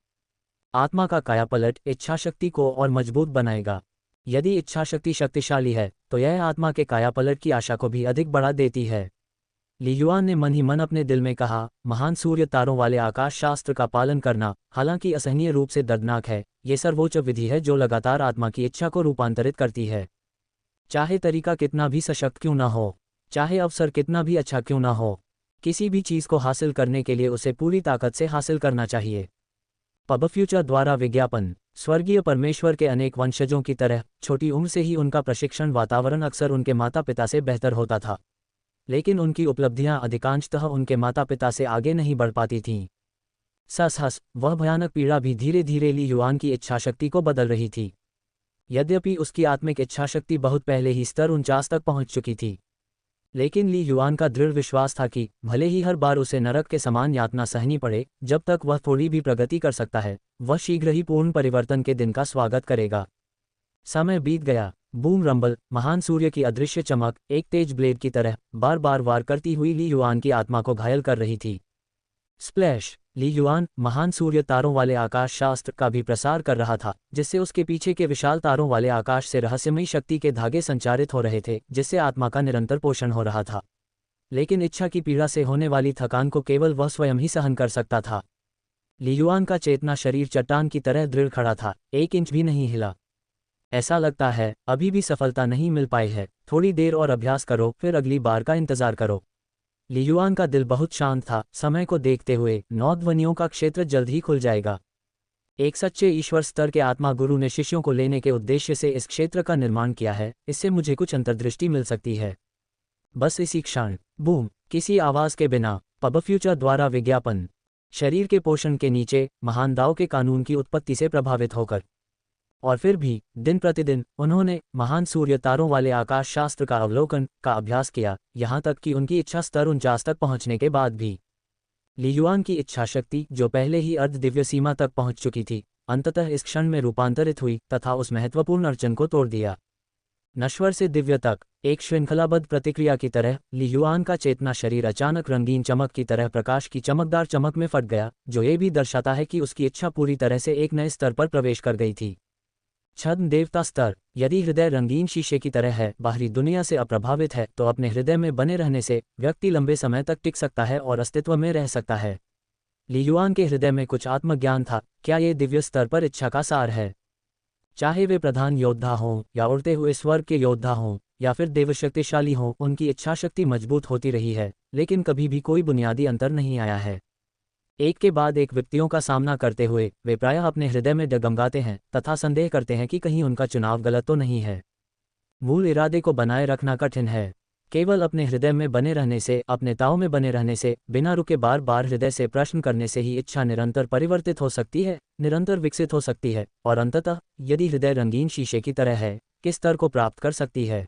आत्मा का कायापलट इच्छाशक्ति को और मजबूत बनाएगा। यदि इच्छाशक्ति शक्तिशाली है तो यह आत्मा के कायापलट की आशा को भी अधिक बढ़ा देती है। ली युआन ने मन ही मन अपने दिल में कहा, महान सूर्य तारों वाले आकाश शास्त्र का पालन करना, हालांकि असहनीय रूप से दर्दनाक है, ये सर्वोच्च विधि है जो लगातार आत्मा की इच्छा को रूपांतरित करती है। चाहे तरीका कितना भी सशक्त क्यों ना हो, चाहे अवसर कितना भी अच्छा क्यों ना हो, किसी भी चीज़ को हासिल करने के लिए उसे पूरी ताकत से हासिल करना चाहिए। पब फ्यूचर द्वारा विज्ञापन। स्वर्गीय परमेश्वर के अनेक वंशजों की तरह छोटी उम्र से ही उनका प्रशिक्षण वातावरण अक्सर उनके माता पिता से बेहतर होता था, लेकिन उनकी उपलब्धियां अधिकांशतः उनके माता पिता से आगे नहीं बढ़ पाती थीं। सस वह भयानक पीड़ा भी धीरे धीरे ली युआन की इच्छाशक्ति को बदल रही थी। यद्यपि उसकी आत्मिक इच्छाशक्ति बहुत पहले ही स्तर 49 तक पहुंच चुकी थी, लेकिन ली युआन का दृढ़ विश्वास था कि भले ही हर बार उसे नरक के समान यातना सहनी पड़े, जब तक वह थोड़ी भी प्रगति कर सकता है, वह शीघ्र ही पूर्ण परिवर्तन के दिन का स्वागत करेगा। समय बीत गया। बूम रंबल, महान सूर्य की अदृश्य चमक एक तेज ब्लेड की तरह बार बार वार करती हुई ली युआन की आत्मा को घायल कर रही थी। स्प्लैश, ली युआन, महान सूर्य तारों वाले आकाश शास्त्र का भी प्रसार कर रहा था, जिससे उसके पीछे के विशाल तारों वाले आकाश से रहस्यमयी शक्ति के धागे संचारित हो रहे थे, जिससे आत्मा का निरंतर पोषण हो रहा था। लेकिन इच्छा की पीड़ा से होने वाली थकान को केवल वह स्वयं ही सहन कर सकता था। ली युआन का चेतना शरीर चट्टान की तरह दृढ़ खड़ा था, 1 इंच भी नहीं हिला। ऐसा लगता है अभी भी सफलता नहीं मिल पाई है, थोड़ी देर और अभ्यास करो, फिर अगली बार का इंतजार करो। ली युआन का दिल बहुत शांत था। समय को देखते हुए 9 ध्वनियों का क्षेत्र जल्द ही खुल जाएगा। एक सच्चे ईश्वर स्तर के आत्मा गुरु ने शिष्यों को लेने के उद्देश्य से इस क्षेत्र का निर्माण किया है। इससे मुझे कुछ अंतर्दृष्टि मिल सकती है। बस इसी क्षण। बूम, किसी आवाज के बिना। पब फ्यूचर द्वारा विज्ञापन। शरीर के पोषण के नीचे महान दाव के कानून की उत्पत्ति से प्रभावित होकर और फिर भी दिन प्रतिदिन उन्होंने महान सूर्य तारों वाले आकाश शास्त्र का अवलोकन का अभ्यास किया, यहाँ तक कि उनकी इच्छा स्तर 49 तक पहुँचने के बाद भी। ली युआन की इच्छा शक्ति, जो पहले ही अर्ध दिव्य सीमा तक पहुँच चुकी थी, अंततः इस क्षण में रूपांतरित हुई तथा उस महत्वपूर्ण अड़चन को तोड़ दिया। नश्वर से दिव्य तक एक श्रृंखलाबद्ध प्रतिक्रिया की तरह ली युआन का चेतना शरीर अचानक रंगीन चमक की तरह प्रकाश की चमकदार चमक में फट गया, जो ये भी दर्शाता है कि उसकी इच्छा पूरी तरह से एक नए स्तर पर प्रवेश कर गई थी। छद्म देवता स्तर। यदि हृदय रंगीन शीशे की तरह है, बाहरी दुनिया से अप्रभावित है, तो अपने हृदय में बने रहने से व्यक्ति लंबे समय तक टिक सकता है और अस्तित्व में रह सकता है। ली युआन के हृदय में कुछ आत्मज्ञान था। क्या ये दिव्य स्तर पर इच्छा का सार है? चाहे वे प्रधान योद्धा हों या उड़ते हुए स्वर्ग के योद्धा हों या फिर देवशक्तिशाली हों, उनकी इच्छाशक्ति मजबूत होती रही है, लेकिन कभी भी कोई बुनियादी अंतर नहीं आया है। एक के बाद एक विपत्तियों का सामना करते हुए वे प्रायः अपने हृदय में डगमगाते हैं तथा संदेह करते हैं कि कहीं उनका चुनाव गलत तो नहीं है। मूल इरादे को बनाए रखना कठिन है। केवल अपने हृदय में बने रहने से, अपने ताव में बने रहने से, बिना रुके बार बार हृदय से प्रश्न करने से ही इच्छा निरंतर परिवर्तित हो सकती है, निरंतर विकसित हो सकती है, और अंततः यदि हृदय रंगीन शीशे की तरह है, किस स्तर को प्राप्त कर सकती है।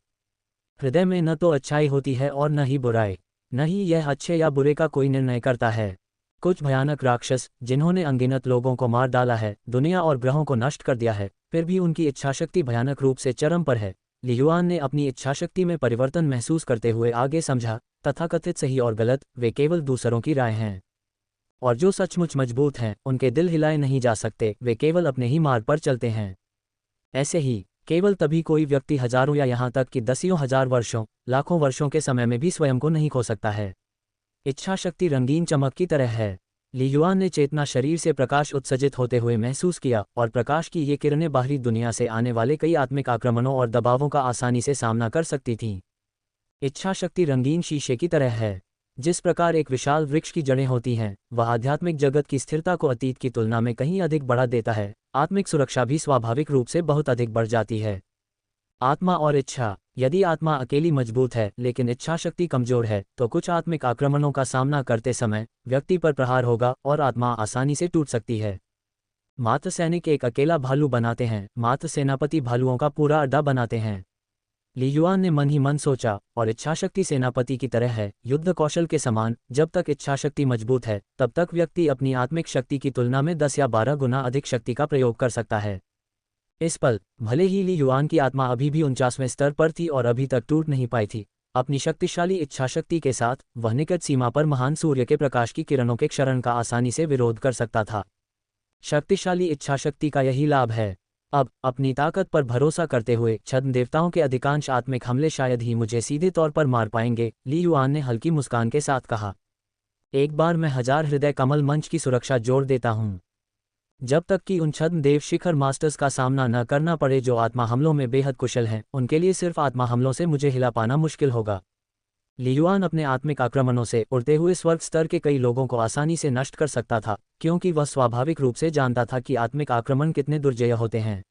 हृदय में न तो अच्छाई होती है और न ही बुराई, न ही यह अच्छे या बुरे का कोई निर्णय करता है। कुछ भयानक राक्षस, जिन्होंने अनगिनत लोगों को मार डाला है, दुनिया और ग्रहों को नष्ट कर दिया है, फिर भी उनकी इच्छाशक्ति भयानक रूप से चरम पर है। ली युआन ने अपनी इच्छाशक्ति में परिवर्तन महसूस करते हुए आगे समझा, तथाकथित सही और गलत वे केवल दूसरों की राय हैं, और जो सचमुच मजबूत हैं उनके दिल हिलाए नहीं जा सकते, वे केवल अपने ही मार्ग पर चलते हैं। ऐसे ही केवल तभी कोई व्यक्ति हजारों या यहाँ तक कि दसियों हजार वर्षों, लाखों वर्षों के समय में भी स्वयं को नहीं खो सकता है। इच्छाशक्ति रंगीन चमक की तरह है। ली युआन ने चेतना शरीर से प्रकाश उत्सर्जित होते हुए महसूस किया, और प्रकाश की ये किरणें बाहरी दुनिया से आने वाले कई आत्मिक आक्रमणों और दबावों का आसानी से सामना कर सकती थीं। इच्छाशक्ति रंगीन शीशे की तरह है। जिस प्रकार एक विशाल वृक्ष की जड़ें होती हैं, वह आध्यात्मिक जगत की स्थिरता को अतीत की तुलना में कहीं अधिक बढ़ा देता है, आत्मिक सुरक्षा भी स्वाभाविक रूप से बहुत अधिक बढ़ जाती है। आत्मा और इच्छा। यदि आत्मा अकेली मजबूत है लेकिन इच्छाशक्ति कमजोर है, तो कुछ आत्मिक आक्रमणों का सामना करते समय व्यक्ति पर प्रहार होगा और आत्मा आसानी से टूट सकती है। मात्र सैनिक एक अकेला भालू बनाते हैं, मात्र सेनापति भालुओं का पूरा अड्डा बनाते हैं। ली युआन ने मन ही मन सोचा, और इच्छाशक्ति सेनापति की तरह है, युद्ध कौशल के समान। जब तक इच्छाशक्ति मजबूत है, तब तक व्यक्ति अपनी आत्मिक शक्ति की तुलना में 10 या 12 गुना अधिक शक्ति का प्रयोग कर सकता है। इस पल, भले ही ली युआन की आत्मा अभी भी 49वें स्तर पर थी और अभी तक टूट नहीं पाई थी, अपनी शक्तिशाली इच्छाशक्ति के साथ वह निकट सीमा पर महान सूर्य के प्रकाश की किरणों के क्षरण का आसानी से विरोध कर सकता था। शक्तिशाली इच्छाशक्ति का यही लाभ है। अब अपनी ताकत पर भरोसा करते हुए छद्म देवताओं के अधिकांश आत्मिक हमले शायद ही मुझे सीधे तौर पर मार पाएंगे, ली युआन ने हल्की मुस्कान के साथ कहा। एक बार मैं 1000 हृदय कमल मंच की सुरक्षा जोड़ देता हूँ, जब तक कि उन छद्म देव शिखर मास्टर्स का सामना न करना पड़े जो आत्मा हमलों में बेहद कुशल हैं। उनके लिए सिर्फ आत्मा हमलों से मुझे हिला पाना मुश्किल होगा। ली युआन अपने आत्मिक आक्रमणों से उड़ते हुए स्वर्ग स्तर के कई लोगों को आसानी से नष्ट कर सकता था, क्योंकि वह स्वाभाविक रूप से जानता था कि आत्मिक आक्रमण कितने दुर्जय होते हैं।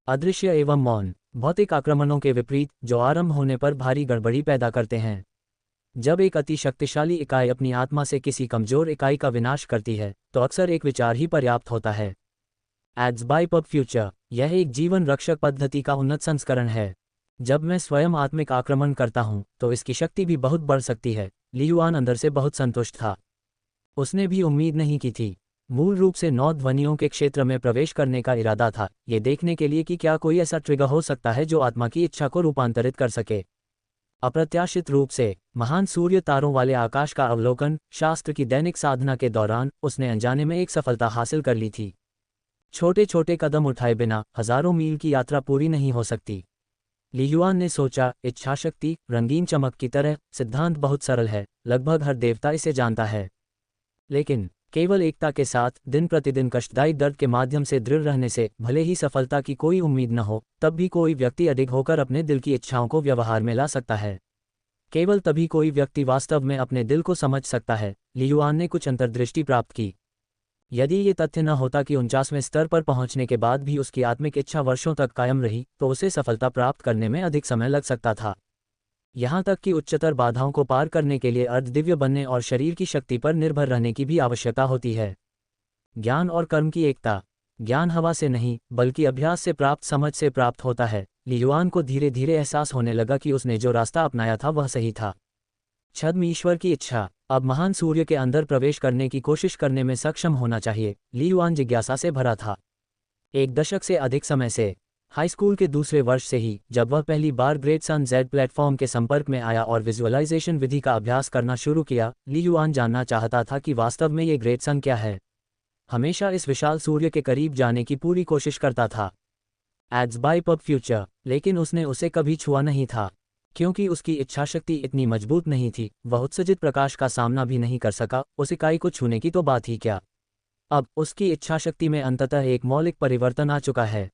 अदृश्य एवं मौन। भौतिक आक्रमणों के विपरीत, जो आरंभ होने पर भारी गड़बड़ी पैदा करते हैं। जब एक अति शक्तिशाली इकाई अपनी आत्मा से किसी कमजोर इकाई का विनाश करती है, तो अक्सर एक विचार ही पर्याप्त होता है। Ads by PubFuture. यह एक जीवन रक्षक पद्धति का उन्नत संस्करण है। जब मैं स्वयं आत्मिक आक्रमण करता हूं, तो इसकी शक्ति भी बहुत बढ़ सकती है। ली युआन अंदर से बहुत संतुष्ट था। उसने भी उम्मीद नहीं की थी। मूल रूप से 9 ध्वनियों के क्षेत्र में प्रवेश करने का इरादा था, ये देखने के लिए कि क्या कोई ऐसा ट्रिगर हो सकता है जो आत्मा की इच्छा को रूपांतरित कर सके। अप्रत्याशित रूप से, महान सूर्य तारों वाले आकाश का अवलोकन, शास्त्र की दैनिक साधना के दौरान उसने अनजाने में एक सफलता हासिल कर ली थी। छोटे छोटे कदम उठाए बिना हजारों मील की यात्रा पूरी नहीं हो सकती। ली युआन ने सोचा, इच्छाशक्ति रंगीन चमक की तरह। सिद्धांत बहुत सरल है, लगभग हर देवता इसे जानता है। लेकिन केवल एकता के साथ, दिन प्रतिदिन कष्टदायी दर्द के माध्यम से दृढ़ रहने से, भले ही सफलता की कोई उम्मीद न हो, तब भी कोई व्यक्ति अडिग होकर अपने दिल की इच्छाओं को व्यवहार में ला सकता है। केवल तभी कोई व्यक्ति वास्तव में अपने दिल को समझ सकता है। ली युआन ने कुछ अंतर्दृष्टि प्राप्त की। यदि ये तथ्य न होता कि 49वें स्तर पर पहुंचने के बाद भी उसकी आत्मिक इच्छा वर्षों तक कायम रही, तो उसे सफलता प्राप्त करने में अधिक समय लग सकता था। यहाँ तक कि उच्चतर बाधाओं को पार करने के लिए अर्धदिव्य बनने और शरीर की शक्ति पर निर्भर रहने की भी आवश्यकता होती है। ज्ञान और कर्म की एकता। ज्ञान हवा से नहीं, बल्कि अभ्यास से प्राप्त समझ से प्राप्त होता है। ली युआन को धीरे धीरे एहसास होने लगा कि उसने जो रास्ता अपनाया था वह सही था। छद्म ईश्वर की इच्छा। अब महान सूर्य के अंदर प्रवेश करने की कोशिश करने में सक्षम होना चाहिए। ली युआन जिज्ञासा से भरा था। एक दशक से अधिक समय से, हाई स्कूल के दूसरे वर्ष से ही, जब वह पहली बार ग्रेट सन जेड प्लेटफॉर्म के संपर्क में आया और विजुअलाइजेशन विधि का अभ्यास करना शुरू किया, ली युआन जानना चाहता था कि वास्तव में ये ग्रेट सन क्या है। हमेशा इस विशाल सूर्य के करीब जाने की पूरी कोशिश करता था। Ads by PubFuture. लेकिन उसने उसे कभी छुआ नहीं था, क्योंकि उसकी इच्छाशक्ति इतनी मजबूत नहीं थी। वह उत्सर्जित प्रकाश का सामना भी नहीं कर सका, उस इकाई को छूने की तो बात ही क्या। अब उसकी इच्छाशक्ति में अंततः एक मौलिक परिवर्तन आ चुका है।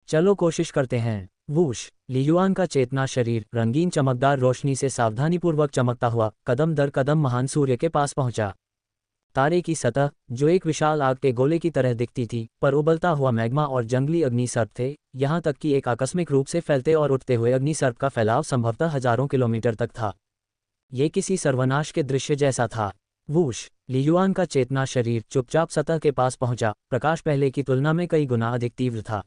चलो कोशिश करते हैं। वूश। ली युआन का चेतना शरीर रंगीन चमकदार रोशनी से सावधानीपूर्वक चमकता हुआ कदम दर कदम महान सूर्य के पास पहुंचा। तारे की सतह, जो एक विशाल आग के गोले की तरह दिखती थी, पर उबलता हुआ मैग्मा और जंगली अग्निसर्प थे, यहाँ तक कि एक आकस्मिक रूप से फैलते और उठते हुए अग्निसर्प का फैलाव संभवतः हजारों किलोमीटर तक था। ये किसी सर्वनाश के दृश्य जैसा था। वूश! ली युआन का चेतना शरीर चुपचाप सतह के पास पहुंचा। प्रकाश पहले की तुलना में कई गुना अधिक तीव्र था।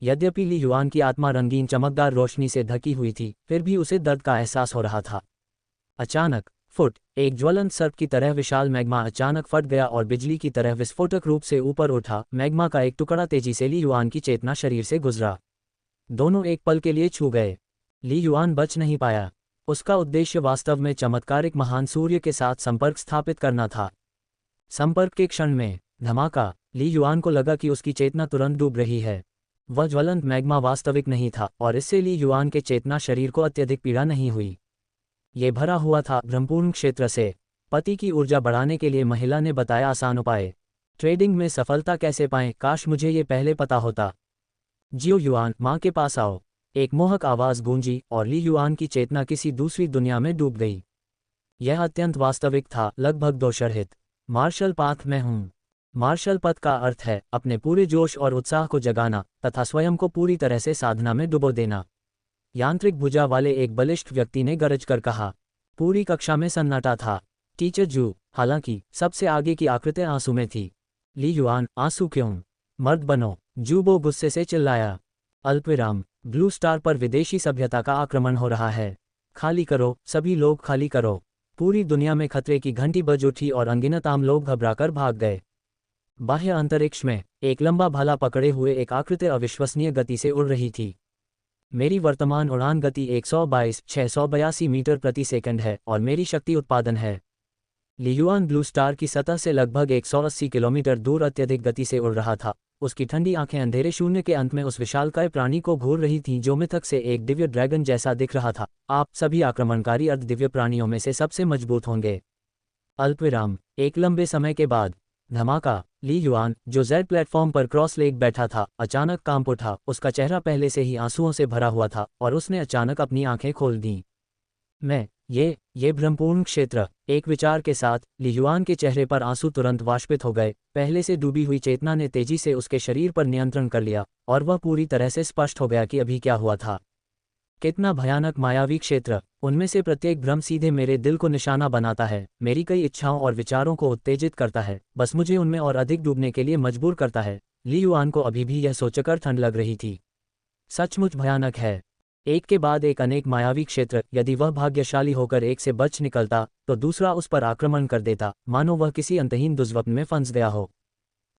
यद्यपि ली युआन की आत्मा रंगीन चमकदार रोशनी से ढकी हुई थी, फिर भी उसे दर्द का एहसास हो रहा था। अचानक एक ज्वलंत सर्प की तरह विशाल मैग्मा अचानक फट गया और बिजली की तरह विस्फोटक रूप से ऊपर उठा। मैग्मा का एक टुकड़ा तेजी से ली युआन की चेतना शरीर से गुजरा। दोनों एक पल के लिए छू गए। ली युआन बच नहीं पाया। उसका उद्देश्य वास्तव में चमत्कारिक महान सूर्य के साथ संपर्क स्थापित करना था। संपर्क के क्षण में धमाका! ली युआन को लगा कि उसकी चेतना तुरंत डूब रही है। वह ज्वलंत मैग्मा वास्तविक नहीं था और इससे ली युआन के चेतना शरीर को अत्यधिक पीड़ा नहीं हुई। ये भरा हुआ था भ्रमपूर्ण क्षेत्र से। पति की ऊर्जा बढ़ाने के लिए महिला ने बताया आसान उपाय। ट्रेडिंग में सफलता कैसे पाएं? काश मुझे ये पहले पता होता। जियो युआन, माँ के पास आओ। एक मोहक आवाज़ गूंजी और ली युआन की चेतना किसी दूसरी दुनिया में डूब गई। यह अत्यंत वास्तविक था, लगभग दोषरहित। मार्शल पाथ में हूँ। मार्शल पथ का अर्थ है अपने पूरे जोश और उत्साह को जगाना तथा स्वयं को पूरी तरह से साधना में डुबो देना। यांत्रिक भुजा वाले एक बलिष्ठ व्यक्ति ने गरज कर कहा। पूरी कक्षा में सन्नाटा था। टीचर जू, हालांकि सबसे आगे की आकृति आंसू में थी। ली युआन, आंसू क्यों? मर्द बनो! जूबो गुस्से से चिल्लाया। अल्पविराम। ब्लू स्टार पर विदेशी सभ्यता का आक्रमण हो रहा है। खाली करो, सभी लोग खाली करो। पूरी दुनिया में खतरे की घंटी बज उठी और अनगिनत आम लोग घबराकर भाग गए। बाह्य अंतरिक्ष में एक लंबा भाला पकड़े हुए एक आकृति अविश्वसनीय गति से उड़ रही थी। मेरी वर्तमान उड़ान गति 122,682 मीटर प्रति सेकंड है और मेरी शक्ति उत्पादन है। ली युआन ब्लू स्टार की सतह से लगभग 180 किलोमीटर दूर अत्यधिक गति से उड़ रहा था। उसकी ठंडी आंखें अंधेरे शून्य के अंत में उस विशालकाय प्राणी को घूर रही थीं जो मिथक से एक दिव्य ड्रैगन जैसा दिख रहा था। आप सभी आक्रमणकारी अर्धदिव्य प्राणियों में से सबसे मजबूत होंगे। अल्पविराम। एक लंबे समय के बाद धमाका! ली युआन, जो जेड प्लेटफॉर्म पर क्रॉस लेग बैठा था, अचानक कांप उठा। उसका चेहरा पहले से ही आंसुओं से भरा हुआ था और उसने अचानक अपनी आंखें खोल दीं। ये भ्रमपूर्ण क्षेत्र! एक विचार के साथ ली युआन के चेहरे पर आंसू तुरंत वाष्पित हो गए। पहले से डूबी हुई चेतना ने तेजी से उसके शरीर पर नियंत्रण कर लिया और वह पूरी तरह से स्पष्ट हो गया कि अभी क्या हुआ था। कितना भयानक मायावी क्षेत्र! उनमें से प्रत्येक भ्रम सीधे मेरे दिल को निशाना बनाता है, मेरी कई इच्छाओं और विचारों को उत्तेजित करता है, बस मुझे उनमें और अधिक डूबने के लिए मजबूर करता है। ली युआन को अभी भी यह सोचकर ठंड लग रही थी। सचमुच भयानक है। एक के बाद एक अनेक मायावी क्षेत्र। यदि वह भाग्यशाली होकर एक से बच निकलता तो दूसरा उस पर आक्रमण कर देता, मानो वह किसी अंतहीन दुष्स्वप्न में फंस गया हो।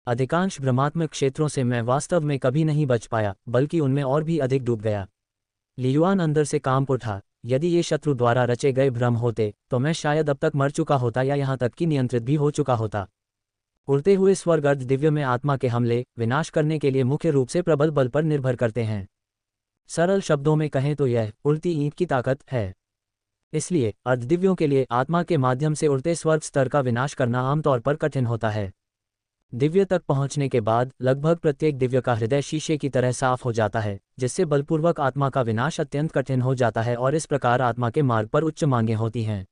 अधिकांश भ्रमात्मक क्षेत्रों से मैं वास्तव में कभी नहीं बच पाया, बल्कि उनमें और भी अधिक डूब गया। ली युआन अंदर से कांप उठा। यदि ये शत्रु द्वारा रचे गए भ्रम होते तो मैं शायद अब तक मर चुका होता या यहाँ तक कि नियंत्रित भी हो चुका होता। उड़ते हुए स्वर्ग अर्ध दिव्य में आत्मा के हमले विनाश करने के लिए मुख्य रूप से प्रबल बल पर निर्भर करते हैं। सरल शब्दों में कहें तो यह उड़ती ईंट की ताकत है। इसलिए अर्धदिव्यों के लिए आत्मा के माध्यम से उड़ते स्वर्ग स्तर का विनाश करना आमतौर पर कठिन होता है। दिव्य तक पहुंचने के बाद लगभग प्रत्येक दिव्य का हृदय शीशे की तरह साफ हो जाता है, जिससे बलपूर्वक आत्मा का विनाश अत्यंत कठिन हो जाता है और इस प्रकार आत्मा के मार्ग पर उच्च मांगें होती हैं।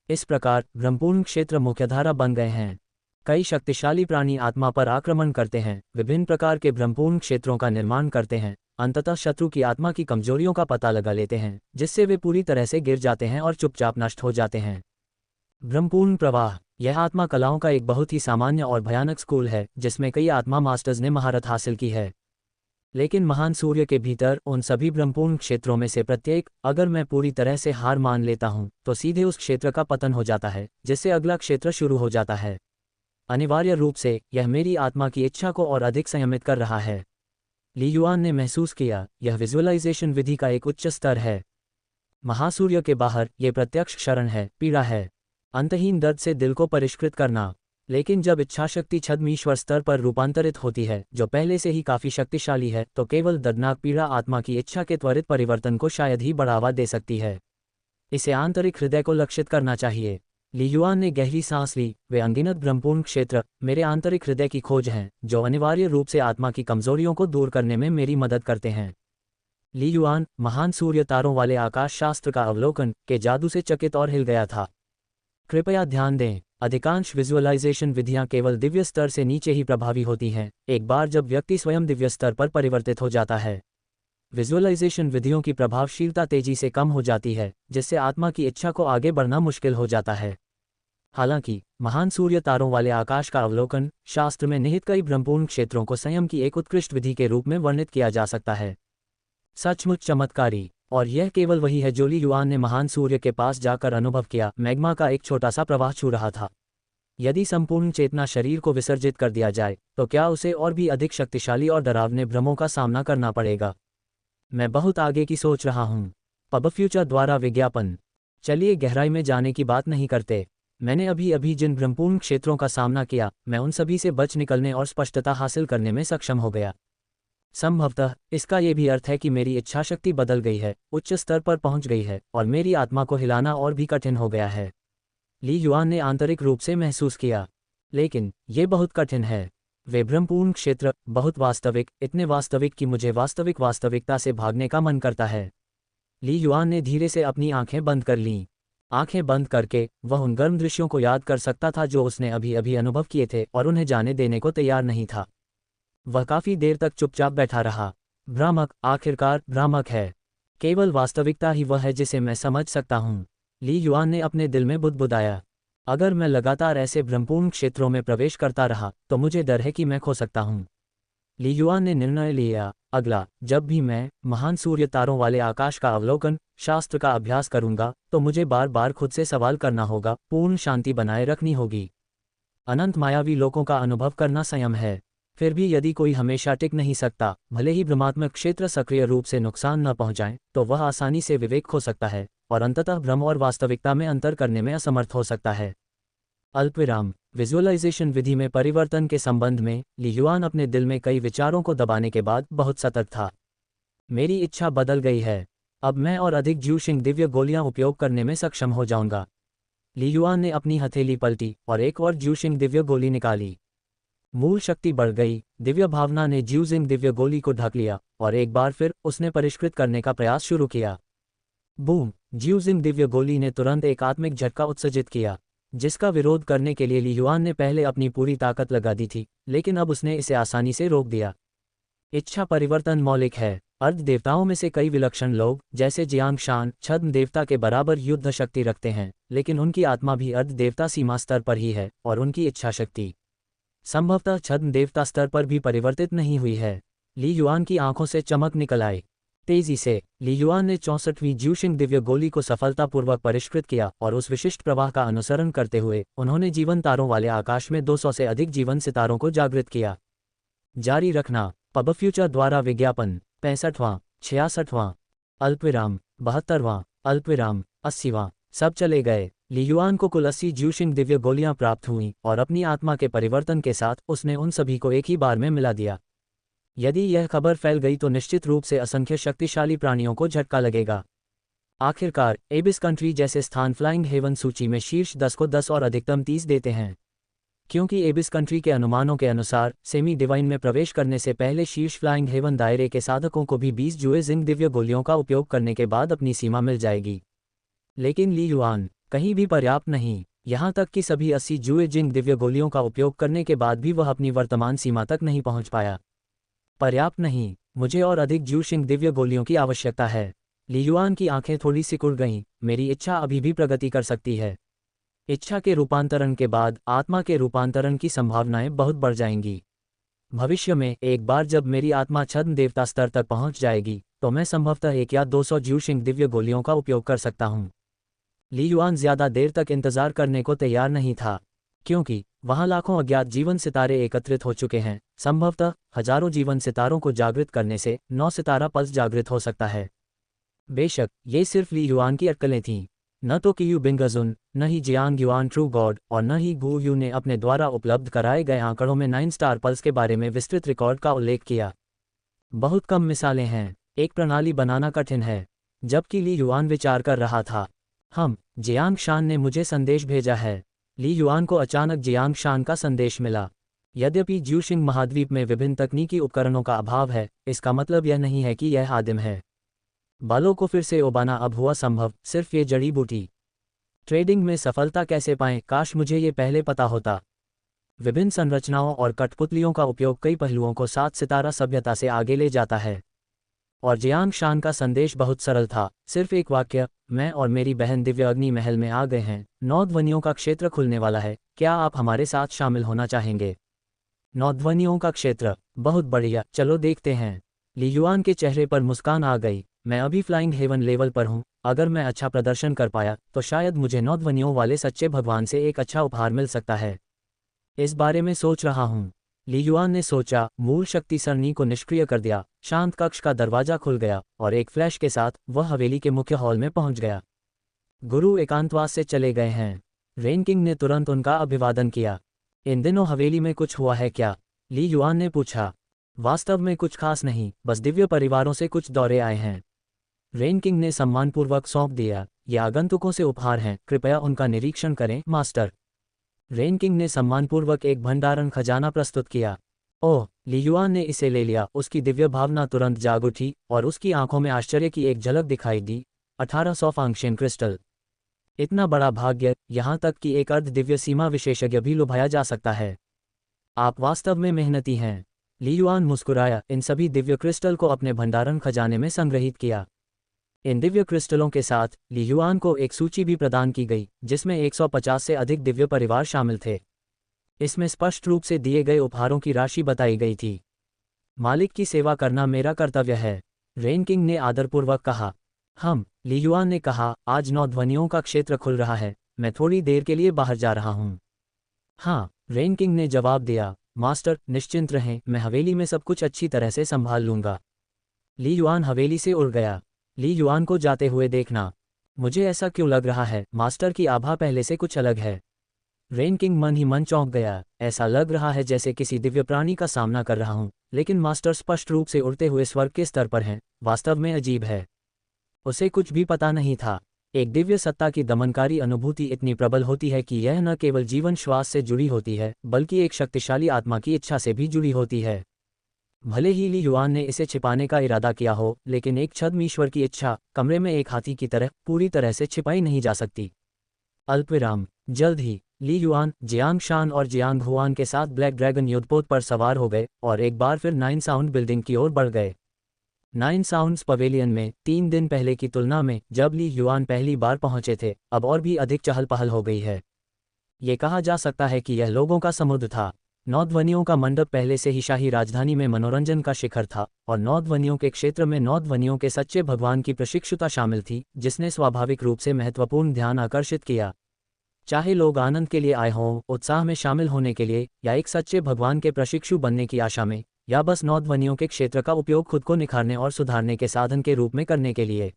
इस प्रकार भ्रमपूर्ण क्षेत्र मुख्यधारा बन गए हैं। कई शक्तिशाली प्राणी आत्मा पर आक्रमण करते हैं, विभिन्न प्रकार के भ्रमपूर्ण क्षेत्रों का निर्माण करते हैं, अंततः शत्रु की आत्मा की कमजोरियों का पता लगा लेते हैं, जिससे वे पूरी तरह से गिर जाते हैं और चुपचाप नष्ट हो जाते हैं। भ्रमपूर्ण प्रवाह यह आत्मा कलाओं का एक बहुत ही सामान्य और भयानक स्कूल है, जिसमें कई आत्मा मास्टर्स ने महारत हासिल की है। लेकिन महान सूर्य के भीतर उन सभी भ्रमपूर्ण क्षेत्रों में से प्रत्येक, अगर मैं पूरी तरह से हार मान लेता हूं, तो सीधे उस क्षेत्र का पतन हो जाता है, जिससे अगला क्षेत्र शुरू हो जाता है। अनिवार्य रूप से यह मेरी आत्मा की इच्छा को और अधिक संयमित कर रहा है। ली युआन ने महसूस किया, यह विजुअलाइजेशन विधि का एक उच्च स्तर है। महासूर्य के बाहर ये प्रत्यक्ष क्षरण है, पीड़ा है, अंतहीन दर्द से दिल को परिष्कृत करना। लेकिन जब इच्छाशक्ति छद्म ईश्वर स्तर पर रूपांतरित होती है, जो पहले से ही काफी शक्तिशाली है, तो केवल दर्दनाक पीड़ा आत्मा की इच्छा के त्वरित परिवर्तन को शायद ही बढ़ावा दे सकती है। इसे आंतरिक हृदय को लक्षित करना चाहिए। ली युआन ने गहरी सांस ली। वे अनगिनत भ्रमपूर्ण क्षेत्र मेरे आंतरिक हृदय की खोज हैं, जो अनिवार्य रूप से आत्मा की कमजोरियों को दूर करने में मेरी मदद करते हैं। ली युआन महान सूर्य तारों वाले आकाश शास्त्र का अवलोकन के जादू से चकित और हिल गया था। कृपया ध्यान दें, अधिकांश विजुअलाइजेशन विधियां केवल दिव्य स्तर से नीचे ही प्रभावी होती हैं, एक बार जब व्यक्ति स्वयं दिव्य स्तर पर परिवर्तित हो जाता है। विजुअलाइजेशन विधियों की प्रभावशीलता तेजी से कम हो जाती है, जिससे आत्मा की इच्छा को आगे बढ़ना मुश्किल हो जाता है। हालांकि महान सूर्य तारों वाले आकाश का अवलोकन शास्त्र में निहित कई ब्रह्मपूर्ण क्षेत्रों को संयम की एक उत्कृष्ट विधि के रूप में वर्णित किया जा सकता है। सचमुच चमत्कारी, और यह केवल वही है जो ली युआन ने महान सूर्य के पास जाकर अनुभव किया। मैग्मा का एक छोटा सा प्रवाह छू रहा था। यदि संपूर्ण चेतना शरीर को विसर्जित कर दिया जाए तो क्या उसे और भी अधिक शक्तिशाली और डरावने भ्रमों का सामना करना पड़ेगा? मैं बहुत आगे की सोच रहा हूँ। पब फ्यूचर द्वारा विज्ञापन। चलिए गहराई में जाने की बात नहीं करते। मैंने अभी अभी जिन ब्रह्मपूर्ण क्षेत्रों का सामना किया, मैं उन सभी से बच निकलने और स्पष्टता हासिल करने में सक्षम हो गया। संभवतः इसका ये भी अर्थ है कि मेरी इच्छाशक्ति बदल गई है, उच्च स्तर पर पहुंच गई है, और मेरी आत्मा को हिलाना और भी कठिन हो गया है। ली युआन ने आंतरिक रूप से महसूस किया। लेकिन ये बहुत कठिन है। वे ब्रह्मपूर्ण क्षेत्र बहुत वास्तविक, इतने वास्तविक कि मुझे वास्तविकता से भागने का मन करता है। ली युआन ने धीरे से अपनी आंखें बंद कर लीं। आंखें बंद करके वह उन गर्म दृश्यों को याद कर सकता था जो उसने अभी अभी अनुभव किए थे, और उन्हें जाने देने को तैयार नहीं था। वह काफी देर तक चुपचाप बैठा रहा। भ्रामक, आखिरकार भ्रामक है। केवल वास्तविकता ही वह है जिसे मैं समझ सकता हूँ। ली युआन ने अपने दिल में बुदबुदाया। अगर मैं लगातार ऐसे ब्रह्मपूर्ण क्षेत्रों में प्रवेश करता रहा तो मुझे डर है कि मैं खो सकता हूँ। ली युआन ने निर्णय लिया, अगला जब भी मैं महान सूर्य तारों वाले आकाश का अवलोकन शास्त्र का अभ्यास करूंगा तो मुझे बार बार खुद से सवाल करना होगा, पूर्ण शांति बनाए रखनी होगी। अनंत मायावी लोकों का अनुभव करना संयम है। फिर भी यदि कोई हमेशा टिक नहीं सकता, भले ही भ्रमात्मक क्षेत्र सक्रिय रूप से नुकसान न पहुंचाएं, तो वह आसानी से विवेक खो सकता है और अंततः भ्रम और वास्तविकता में अंतर करने में असमर्थ हो सकता है। अल्पविराम। विजुअलाइजेशन विधि में परिवर्तन के संबंध में ली युआन अपने दिल में कई विचारों को दबाने के बाद बहुत सतर्क था। मेरी इच्छा बदल गई है। अब मैं और अधिक ज्यूशिंग दिव्य गोलियां उपयोग करने में सक्षम हो जाऊंगा। ली युआन ने अपनी हथेली पलटी और एक और ज्यूशिंग दिव्य गोली निकाली। मूल शक्ति बढ़ गई। दिव्य भावना ने ज्यूजिंग दिव्य गोली को ढक लिया और एक बार फिर उसने परिष्कृत करने का प्रयास शुरू किया। बूम! ज्यूजिंग दिव्य गोली ने तुरंत एक आत्मिक झटका उत्सर्जित किया, जिसका विरोध करने के लिए ली युआन ने पहले अपनी पूरी ताकत लगा दी थी, लेकिन अब उसने इसे आसानी से रोक दिया। इच्छा परिवर्तन मौलिक है। अर्ध देवताओं में से कई विलक्षण लोग, जैसे जियांग शान, छद्म देवता के बराबर युद्ध शक्ति रखते हैं, लेकिन उनकी आत्मा भी अर्ध देवता सीमा स्तर पर ही है और उनकी इच्छा शक्ति संभवतः छद्म देवता स्तर पर भी परिवर्तित नहीं हुई है। ली युआन की आंखों से चमक निकल आई। तेजी से ली युआन ने 64वीं ज्यूशिंग दिव्य गोली को सफलतापूर्वक परिष्कृत किया और उस विशिष्ट प्रवाह का अनुसरण करते हुए उन्होंने जीवन तारों वाले आकाश में 200 से अधिक जीवन सितारों को जागृत किया। जारी रखना। पब फ्यूचर द्वारा विज्ञापन। 65वां, 66वां, अल्पविराम, 72वां, अल्पविराम, 80वां। सब चले गए। ली युआन को कुल 80 ज्यूशिंग दिव्य गोलियां प्राप्त हुईं और अपनी आत्मा के परिवर्तन के साथ उसने उन सभी को एक ही बार में मिला दिया। यदि यह खबर फैल गई तो निश्चित रूप से असंख्य शक्तिशाली प्राणियों को झटका लगेगा। आखिरकार एबिस कंट्री जैसे स्थान फ्लाइंग हेवन सूची में शीर्ष 10 को 10 और अधिकतम 30 देते हैं, क्योंकि एबिस कंट्री के अनुमानों के अनुसार सेमी डिवाइन में प्रवेश करने से पहले शीर्ष फ्लाइंग हेवन दायरे के साधकों को भी 20 ज्यूजिंग दिव्य गोलियों का उपयोग करने के बाद अपनी सीमा मिल जाएगी। लेकिन ली युआन कहीं भी पर्याप्त नहीं। यहाँ तक कि सभी 80 ज्यूजिंग दिव्य गोलियों का उपयोग करने के बाद भी वह अपनी वर्तमान सीमा तक नहीं पहुँच पाया। पर्याप्त नहीं, मुझे और अधिक ज्यूशिंग दिव्य गोलियों की आवश्यकता है। ली युआन की आंखें थोड़ी सिकुड़ गईं। मेरी इच्छा अभी भी प्रगति कर सकती है। इच्छा के रूपांतरण के बाद आत्मा के रूपांतरण की संभावनाएं बहुत बढ़ जाएंगी। भविष्य में एक बार जब मेरी आत्मा छद्म देवता स्तर तक पहुंच जाएगी तो मैं संभवतः 1 या 200 ज्यूशिंग दिव्य गोलियों का उपयोग कर सकता हूं। ली युआन ज्यादा देर तक इंतजार करने को तैयार नहीं था, क्योंकि वहां लाखों अज्ञात जीवन सितारे एकत्रित हो चुके हैं। संभवतः हजारों जीवन सितारों को जागृत करने से 9 सितारा पल्स जागृत हो सकता है। बेशक ये सिर्फ ली युआन की अटकलें थीं। न तो कियू बिंगजुन, न ही जियांग युआन ट्रू गॉड और न ही गु यू ने अपने द्वारा उपलब्ध कराए गए आंकड़ों में 9 स्टार पल्स के बारे में विस्तृत रिकॉर्ड का उल्लेख किया। बहुत कम मिसालें हैं। एक प्रणाली बनाना कठिन है। जबकि ली युआन विचार कर रहा था, जियांग शान ने मुझे संदेश भेजा है। ली युआन को अचानक जियांग शान का संदेश मिला। यद्यपि ज्यूशिंग महाद्वीप में विभिन्न तकनीकी उपकरणों का अभाव है, इसका मतलब यह नहीं है कि यह आदिम है। बालों को फिर से उबाना अब हुआ संभव, सिर्फ ये जड़ी बूटी। ट्रेडिंग में सफलता कैसे पाएं? काश मुझे ये पहले पता होता। विभिन्न संरचनाओं और कठपुतलियों का उपयोग कई पहलुओं को 7 सितारा सभ्यता से आगे ले जाता है। और जियांग शान का संदेश बहुत सरल था, सिर्फ एक वाक्य, मैं और मेरी बहन दिव्य अग्नि महल में आ गए हैं, 9 ध्वनियों का क्षेत्र खुलने वाला है, क्या आप हमारे साथ शामिल होना चाहेंगे? 9 ध्वनियों का क्षेत्र, बहुत बढ़िया, चलो देखते हैं। ली युआन के चेहरे पर मुस्कान आ गई। मैं अभी फ्लाइंग हेवन लेवल पर हूँ, अगर मैं अच्छा प्रदर्शन कर पाया तो शायद मुझे 9 ध्वनियों वाले सच्चे भगवान से एक अच्छा उपहार मिल सकता है। इस बारे में सोच रहा हूँ। ली युआन ने सोचा, मूल शक्ति सरणी को निष्क्रिय कर दिया, शांत कक्ष का दरवाजा खुल गया और एक फ्लैश के साथ वह हवेली के मुख्य हॉल में पहुंच गया। गुरु एकांतवास से चले गए हैं। रेन किंग ने तुरंत उनका अभिवादन किया। इन दिनों हवेली में कुछ हुआ है क्या? ली युआन ने पूछा। वास्तव में कुछ खास नहीं, बस दिव्य परिवारों से कुछ दौरे आए हैं। रेन किंग ने सम्मानपूर्वक सौंप दिया। ये आगंतुकों से उपहार हैं, कृपया उनका निरीक्षण करें, मास्टर। रेन किंग ने सम्मानपूर्वक एक भंडारण खजाना प्रस्तुत किया। ओह, ली युआन ने इसे ले लिया। उसकी दिव्य भावना तुरंत जाग उठी और उसकी आंखों में आश्चर्य की एक झलक दिखाई दी। 1800 फांक्शन क्रिस्टल, इतना बड़ा भाग्य, यहाँ तक कि एक अर्ध दिव्य सीमा विशेषज्ञ भी लुभाया जा सकता है। आप वास्तव में मेहनती हैं। ली युआन मुस्कुराया, इन सभी दिव्य क्रिस्टल को अपने भंडारण खजाने में संग्रहित किया। इन दिव्य क्रिस्टलों के साथ ली युआन को एक सूची भी प्रदान की गई, जिसमें 150 से अधिक दिव्य परिवार शामिल थे। इसमें स्पष्ट रूप से दिए गए उपहारों की राशि बताई गई थी। मालिक की सेवा करना मेरा कर्तव्य है, रेन किंग ने आदरपूर्वक कहा। ली युआन ने कहा, आज 9 ध्वनियों का क्षेत्र खुल रहा है, मैं थोड़ी देर के लिए बाहर जा रहा हूँ। हाँ, रेन किंग ने जवाब दिया। मास्टर, निश्चिंत रहें, मैं हवेली में सब कुछ अच्छी तरह से संभाल लूंगा। ली युआन हवेली से उड़ गया। ली युआन को जाते हुए देखना। मुझे ऐसा क्यों लग रहा है, मास्टर की आभा पहले से कुछ अलग है। रेन किंग मन ही मन चौंक गया। ऐसा लग रहा है जैसे किसी दिव्य प्राणी का सामना कर रहा हूँ, लेकिन मास्टर स्पष्ट रूप से उड़ते हुए स्वर्ग के स्तर पर हैं, वास्तव में अजीब है। उसे कुछ भी पता नहीं था। एक दिव्य सत्ता की दमनकारी अनुभूति इतनी प्रबल होती है कि यह न केवल जीवन श्वास से जुड़ी होती है, बल्कि एक शक्तिशाली आत्मा की इच्छा से भी जुड़ी होती है। भले ही ली युआन ने इसे छिपाने का इरादा किया हो, लेकिन एक छद्म ईश्वर की इच्छा कमरे में एक हाथी की तरह पूरी तरह से छिपाई नहीं जा सकती। अल्पविराम। जल्द ही ली युआन जियांग शान और जियांग हुआन के साथ ब्लैक ड्रैगन युद्धपोत पर सवार हो गए और एक बार फिर 9 साउंड बिल्डिंग की ओर बढ़ गए। 9 साउंड्स पवेलियन में 3 दिन पहले की तुलना में जब ली युआन पहली बार पहुंचे थे, अब और भी अधिक चहल पहल हो गई है। ये कहा जा सकता है कि यह लोगों का समुद्र था। 9 ध्वनियों का मंडप पहले से ही शाही राजधानी में मनोरंजन का शिखर था, और 9 ध्वनियों के क्षेत्र में 9 ध्वनियों के सच्चे भगवान की प्रशिक्षुता शामिल थी, जिसने स्वाभाविक रूप से महत्वपूर्ण ध्यान आकर्षित किया। चाहे लोग आनंद के लिए आए हों, उत्साह में शामिल होने के लिए, या एक सच्चे भगवान के प्रशिक्षु बनने की आशा में, या बस 9 ध्वनियों के क्षेत्र का उपयोग खुद को निखारने और सुधारने के साधन के रूप में करने के लिए।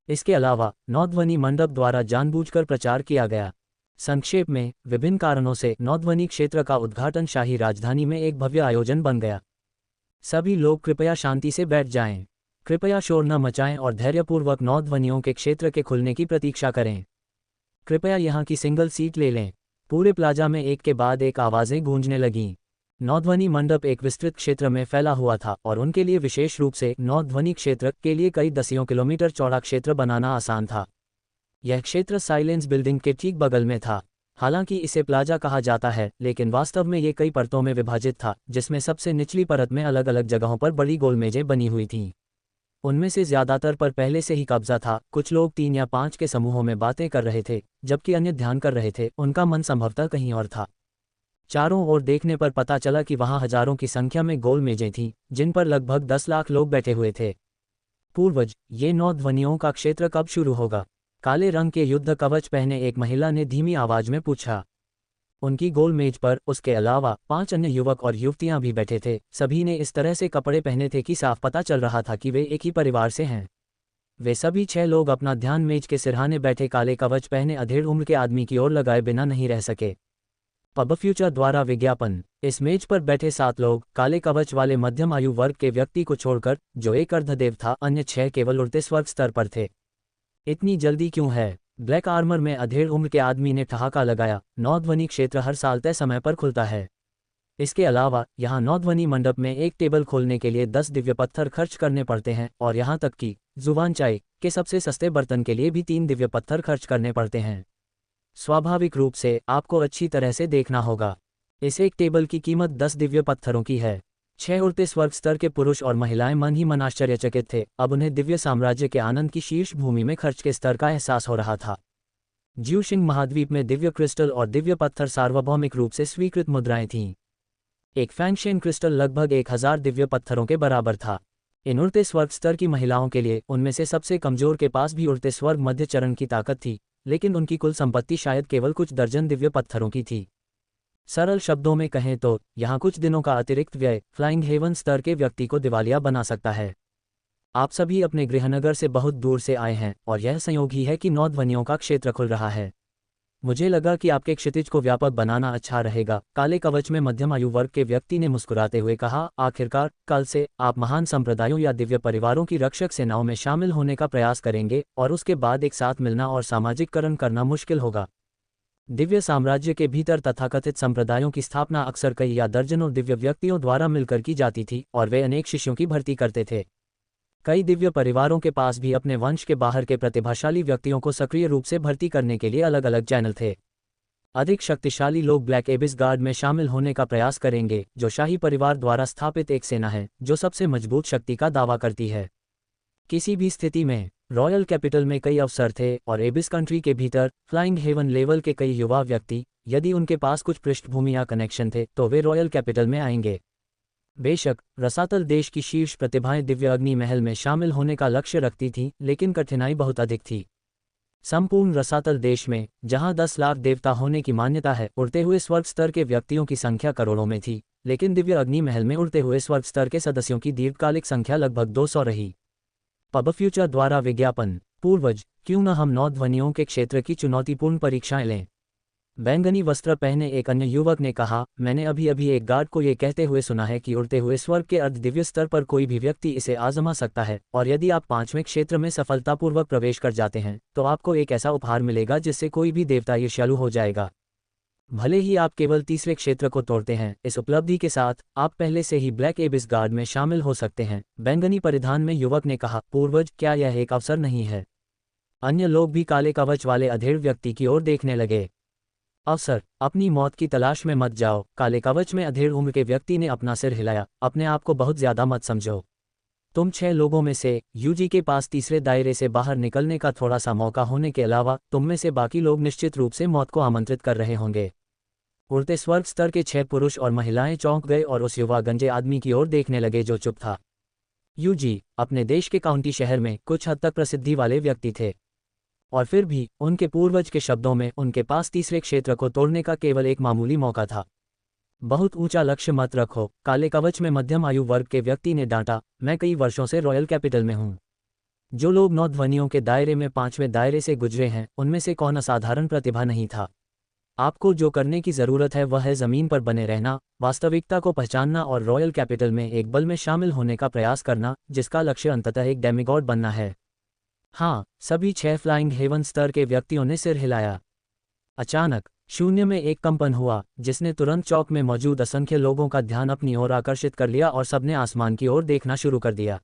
इसके अलावा 9 ध्वनि मंडप द्वारा जानबूझकर प्रचार किया गया। संक्षेप में, विभिन्न कारणों से 9 ध्वनि क्षेत्र का उद्घाटन शाही राजधानी में एक भव्य आयोजन बन गया। सभी लोग कृपया शांति से बैठ जाएं। कृपया शोर न मचाएं और धैर्यपूर्वक 9 ध्वनियों के क्षेत्र के खुलने की प्रतीक्षा करें। कृपया यहाँ की सिंगल सीट ले लें। पूरे प्लाजा में एक के बाद एक आवाज़ें गूंजने लगीं। 9 ध्वनि मंडप एक विस्तृत क्षेत्र में फैला हुआ था और उनके लिए विशेष रूप से 9 ध्वनि क्षेत्र के लिए कई दसियों किलोमीटर चौड़ा क्षेत्र बनाना आसान था। यह क्षेत्र साइलेंस बिल्डिंग के ठीक बगल में था। हालांकि इसे प्लाजा कहा जाता है, लेकिन वास्तव में ये कई परतों में विभाजित था, जिसमें सबसे निचली परत में अलग अलग जगहों पर बड़ी गोल मेजें बनी हुई थीं। उनमें से ज्यादातर पर पहले से ही कब्जा था। कुछ लोग 3 या 5 के समूहों में बातें कर रहे थे, जबकि अन्य ध्यान कर रहे थे, उनका मन संभवतः कहीं और था। चारों ओर देखने पर पता चला कि वहां हजारों की संख्या में गोल मेजें थीं, जिन पर लगभग 10 लाख लोग बैठे हुए थे। पूर्वज, ये 9 ध्वनियों का क्षेत्र कब शुरू होगा? काले रंग के युद्ध कवच पहने एक महिला ने धीमी आवाज में पूछा। उनकी गोल मेज पर उसके अलावा 5 अन्य युवक और युवतियां भी बैठे थे। सभी ने इस तरह से कपड़े पहने थे कि साफ पता चल रहा था कि वे एक ही परिवार से हैं। वे सभी 6 लोग अपना ध्यान मेज के सिरहाने बैठे काले कवच पहने अधेड़ उम्र के आदमी की ओर लगाए बिना नहीं रह सके। पब फ्यूचर द्वारा विज्ञापन। इस मेज पर बैठे 7 लोग काले कवच वाले मध्यम आयु वर्ग के व्यक्ति को छोड़कर, जो एक अर्धदेव था, अन्य 6 केवल उड़ते स्वर्ग स्तर पर थे। इतनी जल्दी क्यों है? ब्लैक आर्मर में अधेड़ उम्र के आदमी ने ठहाका लगाया। 9 ध्वनि क्षेत्र हर साल तय समय पर खुलता है। इसके अलावा यहाँ 9 ध्वनि मंडप में एक टेबल खोलने के लिए 10 दिव्य पत्थर खर्च करने पड़ते हैं, और यहाँ तक कि जुबान चाय के सबसे सस्ते बर्तन के लिए भी 3 दिव्य पत्थर खर्च करने पड़ते हैं। स्वाभाविक रूप से आपको अच्छी तरह से देखना होगा। इस एक टेबल की कीमत 10 दिव्य पत्थरों की है। 6 उड़ते स्वर्ग स्तर के पुरुष और महिलाएं मन ही मन आश्चर्यचकित थे। अब उन्हें दिव्य साम्राज्य के आनंद की शीर्ष भूमि में खर्च के स्तर का एहसास हो रहा था। ज्यूशिंग महाद्वीप में दिव्य क्रिस्टल और दिव्य पत्थर सार्वभौमिक रूप से स्वीकृत मुद्राएं थीं। एक फैंगशेन क्रिस्टल लगभग 1000 दिव्य पत्थरों के बराबर था। इन उड़ते स्वर्ग स्तर की महिलाओं के लिए उनमें से सबसे कमजोर के पास भी उड़ते स्वर्ग मध्य चरण की ताकत थी, लेकिन उनकी कुल संपत्ति शायद केवल कुछ दर्जन दिव्य पत्थरों की थी। सरल शब्दों में कहें तो यहाँ कुछ दिनों का अतिरिक्त व्यय फ्लाइंग हेवन स्तर के व्यक्ति को दिवालिया बना सकता है। आप सभी अपने गृहनगर से बहुत दूर से आए हैं और यह संयोग ही है कि 9 ध्वनियों का क्षेत्र खुल रहा है। मुझे लगा कि आपके क्षितिज को व्यापक बनाना अच्छा रहेगा, काले कवच में मध्यम आयु वर्ग के व्यक्ति ने मुस्कुराते हुए कहा। आखिरकार कल से आप महान संप्रदायों या दिव्य परिवारों की रक्षक सेनाओं में शामिल होने का प्रयास करेंगे और उसके बाद एक साथ मिलना और सामाजिककरण करना मुश्किल होगा। दिव्य साम्राज्य के भीतर तथाकथित संप्रदायों की स्थापना अक्सर कई या दर्जनों दिव्य व्यक्तियों द्वारा मिलकर की जाती थी और वे अनेक शिष्यों की भर्ती करते थे। कई दिव्य परिवारों के पास भी अपने वंश के बाहर के प्रतिभाशाली व्यक्तियों को सक्रिय रूप से भर्ती करने के लिए अलग अलग चैनल थे। अधिक शक्तिशाली लोग ब्लैक एबिस गार्ड में शामिल होने का प्रयास करेंगे, जो शाही परिवार द्वारा स्थापित एक सेना है जो सबसे मजबूत शक्ति का दावा करती है। किसी भी स्थिति में रॉयल कैपिटल में कई अवसर थे और एबिस कंट्री के भीतर फ्लाइंग हेवन लेवल के कई युवा व्यक्ति, यदि उनके पास कुछ पृष्ठभूमि या कनेक्शन थे, तो वे रॉयल कैपिटल में आएंगे। बेशक रसातल देश की शीर्ष प्रतिभाएं दिव्य अग्नि महल में शामिल होने का लक्ष्य रखती थीं, लेकिन कठिनाई बहुत अधिक थी। संपूर्ण रसातल देश में, जहां 10 लाख देवता होने की मान्यता है, उड़ते हुए स्वर्ग स्तर के व्यक्तियों की संख्या करोड़ों में थी, लेकिन दिव्य अग्नि महल में उड़ते हुए स्वर्ग स्तर के सदस्यों की दीर्घकालिक संख्या लगभग 200 रही। पब फ्यूचर द्वारा विज्ञापन। पूर्वज, क्यों न हम 9 ध्वनियों के क्षेत्र की चुनौतीपूर्ण परीक्षाएं लें। बैंगनी वस्त्र पहने एक अन्य युवक ने कहा, मैंने अभी अभी एक गार्ड को ये कहते हुए सुना है कि उड़ते हुए स्वर्ग के अर्ध दिव्य स्तर पर कोई भी व्यक्ति इसे आजमा सकता है, और यदि आप 5वें क्षेत्र में सफलतापूर्वक प्रवेश कर जाते हैं तो आपको एक ऐसा उपहार मिलेगा जिससे कोई भी देवता ईर्ष्यालु हो जाएगा। भले ही आप केवल 3वें क्षेत्र को तोड़ते हैं, इस उपलब्धि के साथ आप पहले से ही ब्लैक एबिस गार्ड में शामिल हो सकते हैं। बैंगनी परिधान में युवक ने कहा, पूर्वज, क्या यह एक अवसर नहीं है? अन्य लोग भी काले कवच वाले अधेड़ व्यक्ति की ओर देखने लगे। अवसर? अपनी मौत की तलाश में मत जाओ। काले कवच में अधेड़ उम्र के व्यक्ति ने अपना सिर हिलाया। अपने आप को बहुत ज्यादा मत समझो। तुम 6 लोगों में से यूजी के पास तीसरे दायरे से बाहर निकलने का थोड़ा सा मौका होने के अलावा तुम में से बाकी लोग निश्चित रूप से मौत को आमंत्रित कर रहे होंगे। उड़ते स्वर्ग स्तर के 6 पुरुष और महिलाएं चौंक गए और उस युवा गंजे आदमी की ओर देखने लगे जो चुप था। यूजी अपने देश के काउंटी शहर में कुछ हद तक प्रसिद्धि वाले व्यक्ति थे, और फिर भी उनके पूर्वज के शब्दों में उनके पास तीसरे क्षेत्र को तोड़ने का केवल एक मामूली मौका था। बहुत ऊंचा लक्ष्य मत रखो, काले कवच में मध्यम आयु वर्ग के व्यक्ति ने डांटा। मैं कई वर्षों से रॉयल कैपिटल में हूं। जो लोग 9 ध्वनियों के दायरे में 5वें दायरे से गुजरे हैं, उनमें से कौन असाधारण प्रतिभा नहीं था। आपको जो करने की जरूरत है वह है जमीन पर बने रहना, वास्तविकता को पहचानना और रॉयल कैपिटल में एक बल में शामिल होने का प्रयास करना जिसका लक्ष्य अंततः एक डेमिगॉड बनना है। हाँ, सभी 6 फ्लाइंग हेवन स्तर के व्यक्तियों ने सिर हिलाया। अचानक शून्य में एक कंपन हुआ जिसने तुरंत चौक में मौजूद असंख्य लोगों का ध्यान अपनी ओर आकर्षित कर लिया और सबने आसमान की ओर देखना शुरू कर दिया।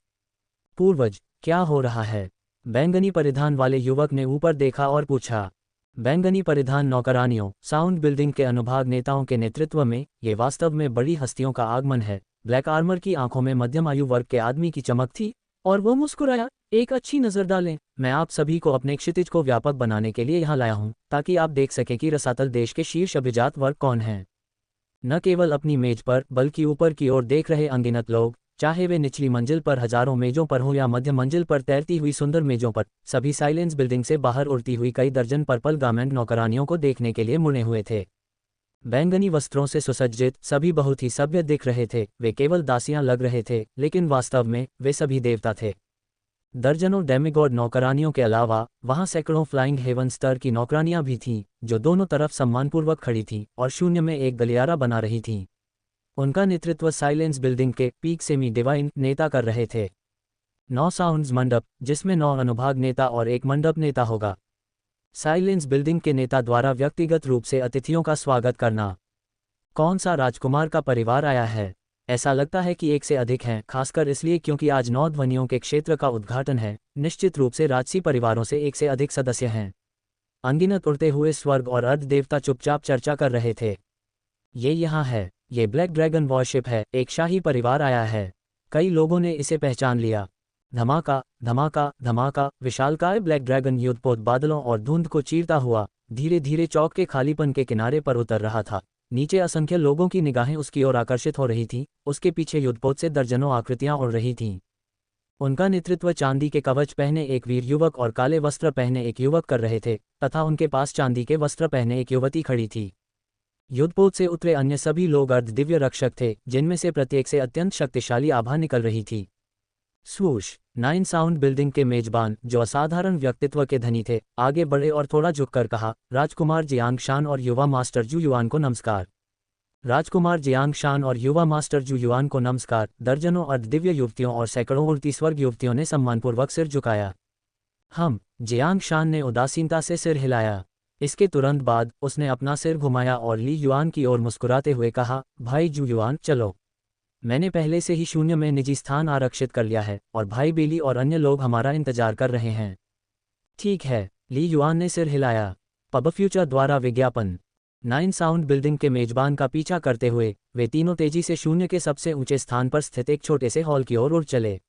पूर्वज, क्या हो रहा है? बैंगनी परिधान वाले युवक ने ऊपर देखा और पूछा। बैंगनी परिधान नौकरानियों, साउंड बिल्डिंग के अनुभाग नेताओं के नेतृत्व में ये वास्तव में बड़ी हस्तियों का आगमन है। ब्लैक आर्मर की आंखों में मध्यम आयु वर्ग के आदमी की चमक थी और वो मुस्कुराया। एक अच्छी नजर डालें। मैं आप सभी को अपने क्षितिज को व्यापक बनाने के लिए यहाँ लाया हूँ ताकि आप देख सकें कि रसातल देश के शीर्ष अभिजात वर्ग कौन हैं। न केवल अपनी मेज पर बल्कि ऊपर की ओर देख रहे अनगिनत लोग, चाहे वे निचली मंजिल पर हजारों मेजों पर हों या मध्य मंजिल पर तैरती हुई सुंदर मेजों पर, सभी साइलेंस बिल्डिंग से बाहर उड़ती हुई कई दर्जन पर्पल गार्मेंट नौकरानियों को देखने के लिए मुड़े हुए थे। बैंगनी वस्त्रों से सुसज्जित सभी बहुत ही सभ्य दिख रहे थे। वे केवल दासियां लग रहे थे, लेकिन वास्तव में वे सभी देवता थे। दर्जनों डेमिगॉड नौकरानियों के अलावा वहां सैकड़ों फ्लाइंग हेवन स्तर की नौकरानियां भी थीं, जो दोनों तरफ सम्मानपूर्वक खड़ी थीं और शून्य में एक गलियारा बना रही थीं। उनका नेतृत्व साइलेंस बिल्डिंग के पीक सेमी डिवाइन नेता कर रहे थे। 9 साउंड्स मंडप, जिसमें 9 अनुभाग नेता और एक मंडप नेता होगा। साइलेंस बिल्डिंग के नेता द्वारा व्यक्तिगत रूप से अतिथियों का स्वागत करना। कौन सा राजकुमार का परिवार आया है? ऐसा लगता है कि एक से अधिक हैं, खासकर इसलिए क्योंकि आज 9 ध्वनियों के क्षेत्र का उद्घाटन है। निश्चित रूप से राजसी परिवारों से एक से अधिक सदस्य हैं। अनगिनत उड़ते हुए स्वर्ग और अर्ध देवता चुपचाप चर्चा कर रहे थे। ये यहाँ है, ये ब्लैक ड्रैगन वॉरशिप है, एक शाही परिवार आया है। कई लोगों ने इसे पहचान लिया। धमाका धमाका धमाका, विशालकाय ब्लैक ड्रैगन युद्धपोत बादलों और धुंध को चीरता हुआ धीरे धीरे चौक के खालीपन के किनारे पर उतर रहा था। नीचे असंख्य लोगों की निगाहें उसकी ओर आकर्षित हो रही थीं। उसके पीछे युद्धपोत से दर्जनों आकृतियां उड़ रही थीं। उनका नेतृत्व चांदी के कवच पहने एक वीर युवक और काले वस्त्र पहने एक युवक कर रहे थे, तथा उनके पास चांदी के वस्त्र पहने एक युवती खड़ी थी। युद्धपोत से उतरे अन्य सभी लोग अर्ध दिव्य रक्षक थे, जिनमें से प्रत्येक से अत्यंत शक्तिशाली आभा निकल रही थी। स्वूश, 9 साउंड बिल्डिंग के मेजबान, जो असाधारण व्यक्तित्व के धनी थे, आगे बढ़े और थोड़ा झुककर कहा, राजकुमार जियांग शान और युवा मास्टर जू युआन को नमस्कार। राजकुमार जियांग शान और युवा मास्टर जू युआन को नमस्कार। दर्जनों अर्धदिव्य युवतियों और सैकड़ों उड़ती स्वर्ग युवतियों ने सम्मानपूर्वक सिर झुकाया। जियांग शान ने उदासीनता से सिर हिलाया। इसके तुरंत बाद उसने अपना सिर घुमाया और ली युआन की ओर मुस्कुराते हुए कहा, भाई जू युआन, चलो। मैंने पहले से ही शून्य में निजी स्थान आरक्षित कर लिया है और भाई बेली और अन्य लोग हमारा इंतजार कर रहे हैं। ठीक है, ली युआन ने सिर हिलाया। पब फ्यूचर द्वारा विज्ञापन। 9 साउंड बिल्डिंग के मेजबान का पीछा करते हुए वे तीनों तेजी से शून्य के सबसे ऊंचे स्थान पर स्थित एक छोटे से हॉल की ओर उड़ चले।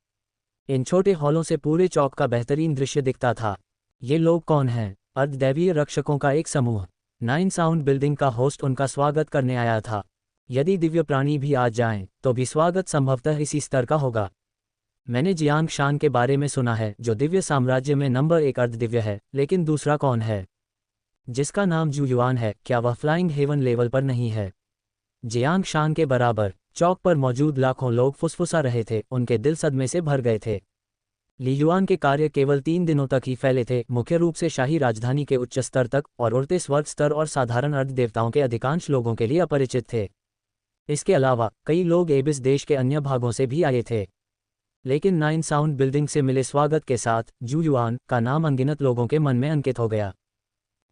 इन छोटे हॉलों से पूरे चौक का बेहतरीन दृश्य दिखता था। ये लोग कौन हैं? अर्धदैवीय रक्षकों का एक समूह। 9 साउंड बिल्डिंग का होस्ट उनका स्वागत करने आया था। यदि दिव्य प्राणी भी आ जाएं, तो भी स्वागत संभवतः इसी स्तर का होगा। मैंने जियांग शान के बारे में सुना है, जो दिव्य साम्राज्य में नंबर 1 अर्धदिव्य है, लेकिन दूसरा कौन है जिसका नाम जू युआन है? क्या वह फ्लाइंग हेवन लेवल पर नहीं है? जियांग शान के बराबर? चौक पर मौजूद लाखों लोग फुसफुसा रहे थे, उनके दिल सदमे से भर गए थे। ली युआन के कार्य केवल 3 दिनों तक ही फैले थे, मुख्य रूप से शाही राजधानी के उच्च स्तर तक, और उड़ते स्वर्ग स्तर और साधारण अर्ध देवताओं के अधिकांश लोगों के लिए अपरिचित थे। इसके अलावा कई लोग एबिस देश के अन्य भागों से भी आए थे। लेकिन 9 साउंड बिल्डिंग से मिले स्वागत के साथ जू युआन का नाम अनगिनत लोगों के मन में अंकित हो गया।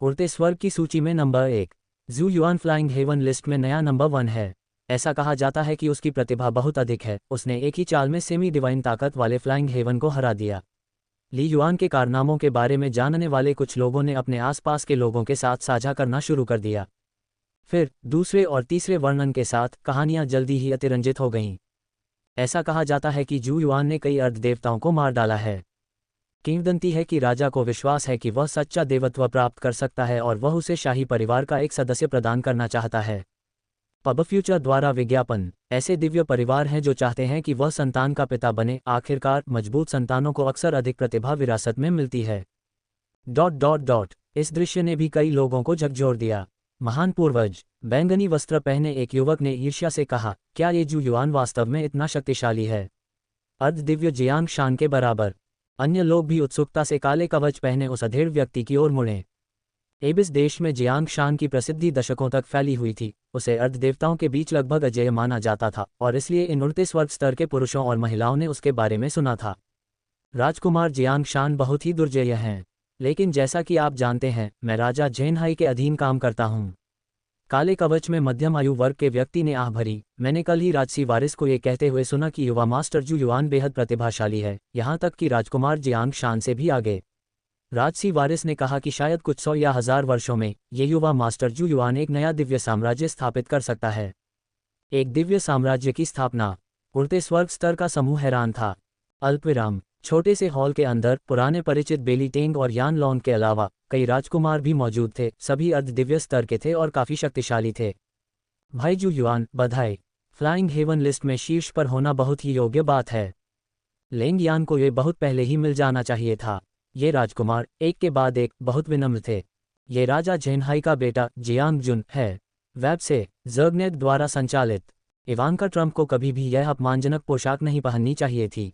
उड़ते स्वर्ग की सूची में नंबर 1 जू युआन फ्लाइंग हेवन लिस्ट में नया नंबर 1 है। ऐसा कहा जाता है कि उसकी प्रतिभा बहुत अधिक है। उसने एक ही चाल में सेमी डिवाइन ताकत वाले फ्लाइंग हेवन को हरा दिया। ली युआन के कारनामों के बारे में जानने वाले कुछ लोगों ने अपने आसपास के लोगों के साथ साझा करना शुरू कर दिया। फिर दूसरे और तीसरे वर्णन के साथ कहानियां जल्दी ही अतिरंजित हो गईं। ऐसा कहा जाता है कि जू युआन ने कई अर्धदेवताओं को मार डाला है। किंवदंती है कि राजा को विश्वास है कि वह सच्चा देवत्व प्राप्त कर सकता है और वह उसे शाही परिवार का एक सदस्य प्रदान करना चाहता है। पब फ्यूचर द्वारा विज्ञापन। ऐसे दिव्य परिवार हैं जो चाहते हैं कि वह संतान का पिता बने। आखिरकार मजबूत संतानों को अक्सर अधिक प्रतिभा विरासत में मिलती है। ... इस दृश्य ने भी कई लोगों को झकझोर दिया। महान पूर्वज। बैंगनी वस्त्र पहने एक युवक ने ईर्ष्या से कहा, क्या ये जू युआन वास्तव में इतना शक्तिशाली है? अर्ध दिव्य जियांग शान के बराबर। अन्य लोग भी उत्सुकता से काले कवच पहने उस अधेड़ व्यक्ति की ओर मुड़े। एबिस देश में जियांग शान की प्रसिद्धि दशकों तक फैली हुई थी। उसे अर्धदेवताओं के बीच लगभग अजेय माना जाता था, और इसलिए इन उड़ते स्वर्ग स्तर के पुरुषों और महिलाओं ने उसके बारे में सुना था। राजकुमार जियांग शान बहुत ही दुर्जेय हैं, लेकिन जैसा कि आप जानते हैं, मैं राजा झेनहाई के अधीन काम करता हूँ। काले कवच में मध्यम आयु वर्ग के व्यक्ति ने आह भरी। मैंने कल ही राजसी वारिस को ये कहते हुए सुना कि युवा मास्टर जू युआन बेहद प्रतिभाशाली है, यहाँ तक कि राजकुमार जियांग शान से भी आगे। राजसी वारिस ने कहा कि शायद कुछ 100 या 1000 वर्षों में ये युवा मास्टर जू युआन एक नया दिव्य साम्राज्य स्थापित कर सकता है। एक दिव्य साम्राज्य की स्थापना। उड़ते स्वर्ग स्तर का समूह हैरान था। अल्पविराम। छोटे से हॉल के अंदर पुराने परिचित बेली टेंग और यान लॉन के अलावा कई राजकुमार भी मौजूद थे। सभी अर्ध दिव्य स्तर के थे और काफी शक्तिशाली थे। भाई जू युआन, बधाई। फ्लाइंग हेवन लिस्ट में शीर्ष पर होना बहुत ही योग्य बात है। लेंग यान को ये बहुत पहले ही मिल जाना चाहिए था। ये राजकुमार एक के बाद एक बहुत विनम्र थे। ये राजा झेनहाई का बेटा जियांग जुन है। वेब से जर्गनेट द्वारा संचालित। इवांका ट्रंप को कभी भी यह अपमानजनक पोशाक नहीं पहननी चाहिए थी।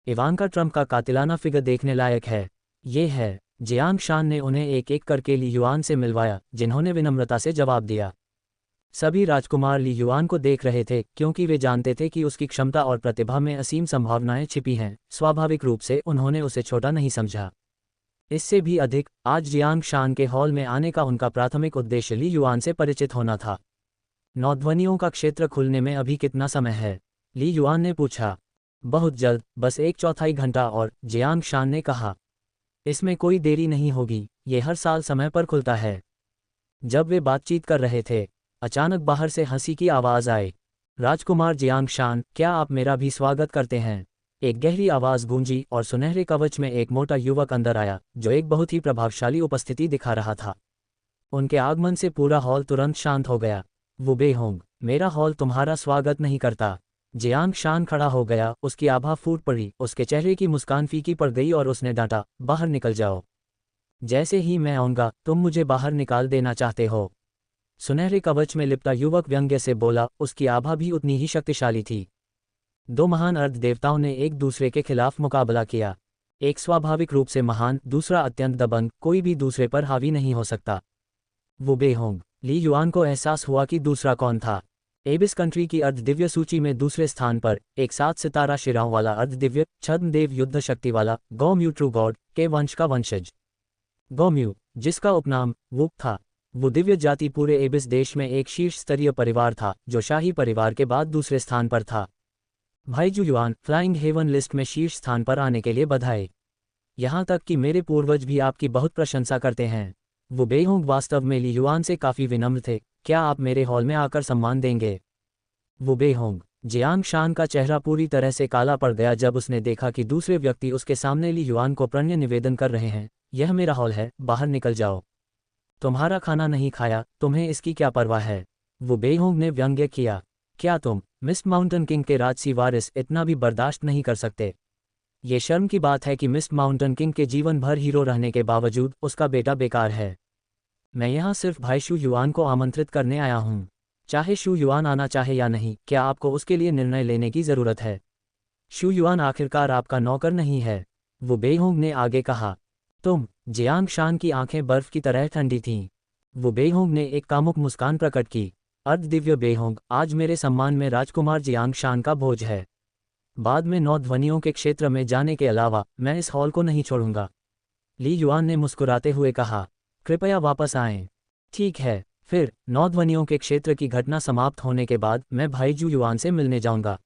इवांका ट्रंप का कातिलाना फिगर देखने लायक है। ये है। जियांग शान ने उन्हें एक एक करके ली युआन से मिलवाया, जिन्होंने विनम्रता से जवाब दिया। सभी राजकुमार ली युआन को देख रहे थे, क्योंकि वे जानते थे कि उसकी क्षमता और प्रतिभा में असीम संभावनाएं छिपी हैं। स्वाभाविक रूप से उन्होंने उसे छोटा नहीं समझा। इससे भी अधिक, आज जियांग शान के हॉल में आने का उनका प्राथमिक उद्देश्य ली युआन से परिचित होना था। नौध्वनियों का क्षेत्र खुलने में अभी कितना समय है? ली युआन ने पूछा। बहुत जल्द, बस 1/4 घंटा और, जियांग शान ने कहा। इसमें कोई देरी नहीं होगी, ये हर साल समय पर खुलता है। जब वे बातचीत कर रहे थे, अचानक बाहर से हंसी की आवाज़ आई। राजकुमार जियांग शान, क्या आप मेरा भी स्वागत करते हैं? एक गहरी आवाज़ गूंजी और सुनहरे कवच में एक मोटा युवक अंदर आया, जो एक बहुत ही प्रभावशाली उपस्थिति दिखा रहा था। उनके आगमन से पूरा हॉल तुरंत शांत हो गया। वो बेहोंग, मेरा हॉल तुम्हारा स्वागत नहीं करता। जियांग शान खड़ा हो गया, उसकी आभा फूट पड़ी, उसके चेहरे की मुस्कान फीकी पड़ गई और उसने डांटा, बाहर निकल जाओ। जैसे ही मैं आऊंगा तुम मुझे बाहर निकाल देना चाहते हो? सुनहरे कवच में लिपटा युवक व्यंग्य से बोला, उसकी आभा भी उतनी ही शक्तिशाली थी। दो महान अर्ध देवताओं ने एक दूसरे के खिलाफ मुकाबला किया। एक स्वाभाविक रूप से महान, दूसरा अत्यंत दबंग, कोई भी दूसरे पर हावी नहीं हो सकता। वो बेहोंग। ली युआन को एहसास हुआ कि दूसरा कौन था। एबिस कंट्री की अर्ध दिव्य सूची में दूसरे स्थान पर एक 7 सितारा शिराओं वाला अर्ध दिव्य छद्मदेव युद्ध शक्ति वाला गौम्यू ट्रू गॉड के वंश का वंशज गौम्यू, जिसका उपनाम वुक था। वो दिव्य जाति पूरे एबिस देश में एक शीर्ष स्तरीय परिवार था, जो शाही परिवार के बाद दूसरे स्थान पर था। भाई जू युआन, फ्लाइंग हेवन लिस्ट में शीर्ष स्थान पर आने के लिए बधाई। यहाँ तक कि मेरे पूर्वज भी आपकी बहुत प्रशंसा करते हैं। वो बेहोंग वास्तव में ली युआन से काफ़ी विनम्र थे। क्या आप मेरे हॉल में आकर सम्मान देंगे? वो बेहोंग। जियांग शान का चेहरा पूरी तरह से काला पड़ गया जब उसने देखा कि दूसरे व्यक्ति उसके सामने ली युआन को प्रणय निवेदन कर रहे हैं। यह मेरा हॉल है, बाहर निकल जाओ। तुम्हारा खाना नहीं खाया, तुम्हें इसकी क्या परवाह है? वो बेहोंग ने व्यंग्य किया। क्या तुम, मिस्ट माउंटेन किंग के राजसी वारिस, इतना भी बर्दाश्त नहीं कर सकते? ये शर्म की बात है कि मिस्ट माउंटेन किंग के जीवन भर हीरो रहने के बावजूद उसका बेटा बेकार है। मैं यहाँ सिर्फ भाई शू युआन को आमंत्रित करने आया हूँ। चाहे शू युआन आना चाहे या नहीं, क्या आपको उसके लिए निर्णय लेने की ज़रूरत है? शू युआन आखिरकार आपका नौकर नहीं है, वो बेहोंग ने आगे कहा। तुम, जियांग शान की आंखें बर्फ की तरह ठंडी थीं। वो बेहोंग ने एक कामुक मुस्कान प्रकट की। अर्ध दिव्य बेहोंग, आज मेरे सम्मान में राजकुमार जियांग शान का भोज है। बाद में 9 ध्वनियों के क्षेत्र में जाने के अलावा मैं इस हॉल को नहीं छोड़ूंगा। ली युआन ने मुस्कुराते हुए कहा, कृपया वापस आएं। ठीक है, फिर 9 ध्वनियों के क्षेत्र की घटना समाप्त होने के बाद मैं भाई जू युआन से मिलने जाऊंगा।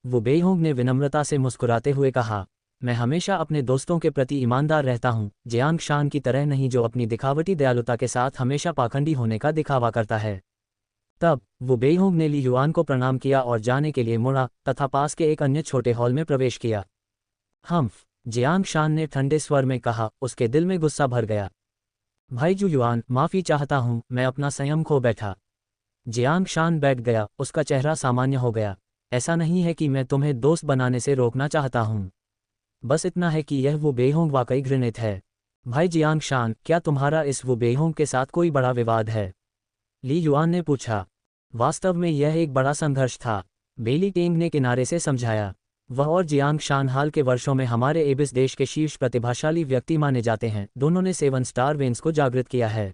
वो बेहोंग ने विनम्रता से मुस्कुराते हुए कहा, मैं हमेशा अपने दोस्तों के प्रति ईमानदार रहता हूँ, जियांग शान की तरह नहीं जो अपनी दिखावटी दयालुता के साथ हमेशा पाखंडी होने का दिखावा करता है। तब वो बेहोंग ने ली युआन को प्रणाम किया और जाने के लिए मुड़ा तथा पास के एक अन्य छोटे हॉल में प्रवेश किया। हम्फ, जियांग शान ने ठंडे स्वर में कहा, उसके दिल में गुस्सा भर गया। भाई जू युआन, माफ़ी चाहता हूँ, मैं अपना संयम खो बैठा। जियांग शान बैठ गया, उसका चेहरा सामान्य हो गया। ऐसा नहीं है कि मैं तुम्हें दोस्त बनाने से रोकना चाहता हूँ, बस इतना है कि यह वो बेहोंग वाकई घृणित है। भाई जियांग शान, क्या तुम्हारा इस वो बेहोंग के साथ कोई बड़ा विवाद है? ली युआन ने पूछा। वास्तव में यह एक बड़ा संघर्ष था, बेली टेंग ने किनारे से समझाया। वह और जियांग शान हाल के वर्षों में हमारे एबिस देश के शीर्ष प्रतिभाशाली व्यक्ति माने जाते हैं। दोनों ने 7 स्टार वेंस को जागृत किया है।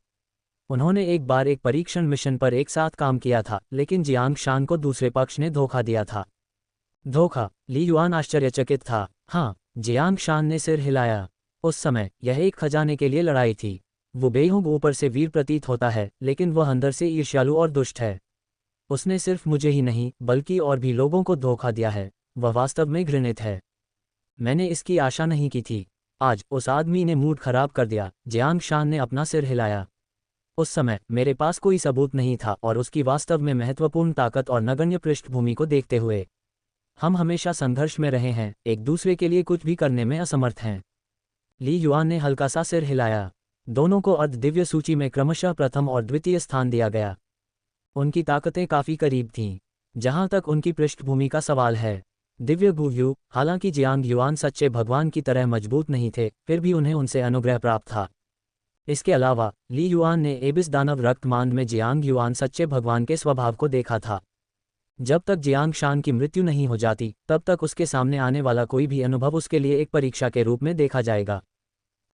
उन्होंने एक बार एक परीक्षण मिशन पर एक साथ काम किया था, लेकिन जियांग शान को दूसरे पक्ष ने धोखा दिया था। धोखा? ली युआन आश्चर्यचकित था। हाँ, जियांग शान ने सिर हिलाया। उस समय यह एक खजाने के लिए लड़ाई थी। वो बेहोंग ऊपर से वीर प्रतीत होता है, लेकिन वह अंदर से ईर्ष्यालु और दुष्ट है। उसने सिर्फ मुझे ही नहीं बल्कि और भी लोगों को धोखा दिया है। वह वास्तव में घृणित है। मैंने इसकी आशा नहीं की थी। आज उस आदमी ने मूड खराब कर दिया। जियांग शान ने अपना सिर हिलाया। उस समय मेरे पास कोई सबूत नहीं था और उसकी वास्तव में महत्वपूर्ण ताकत और नगण्य पृष्ठभूमि को देखते हुए हम हमेशा संघर्ष में रहे हैं, एक दूसरे के लिए कुछ भी करने में असमर्थ हैं। ली युआन ने हल्का सा सिर हिलाया। दोनों को अर्ध दिव्य सूची में क्रमशः प्रथम और द्वितीय स्थान दिया गया। उनकी ताकतें काफ़ी करीब थीं। जहां तक उनकी पृष्ठभूमि का सवाल है, दिव्य गुह्यू, हालांकि जियांग युआन सच्चे भगवान की तरह मजबूत नहीं थे, फिर भी उन्हें उनसे अनुग्रह प्राप्त था। इसके अलावा ली युआन ने एबिस दानव रक्तमांद में जियांग युआन सच्चे भगवान के स्वभाव को देखा था। जब तक जियांग शान की मृत्यु नहीं हो जाती, तब तक उसके सामने आने वाला कोई भी अनुभव उसके लिए एक परीक्षा के रूप में देखा जाएगा।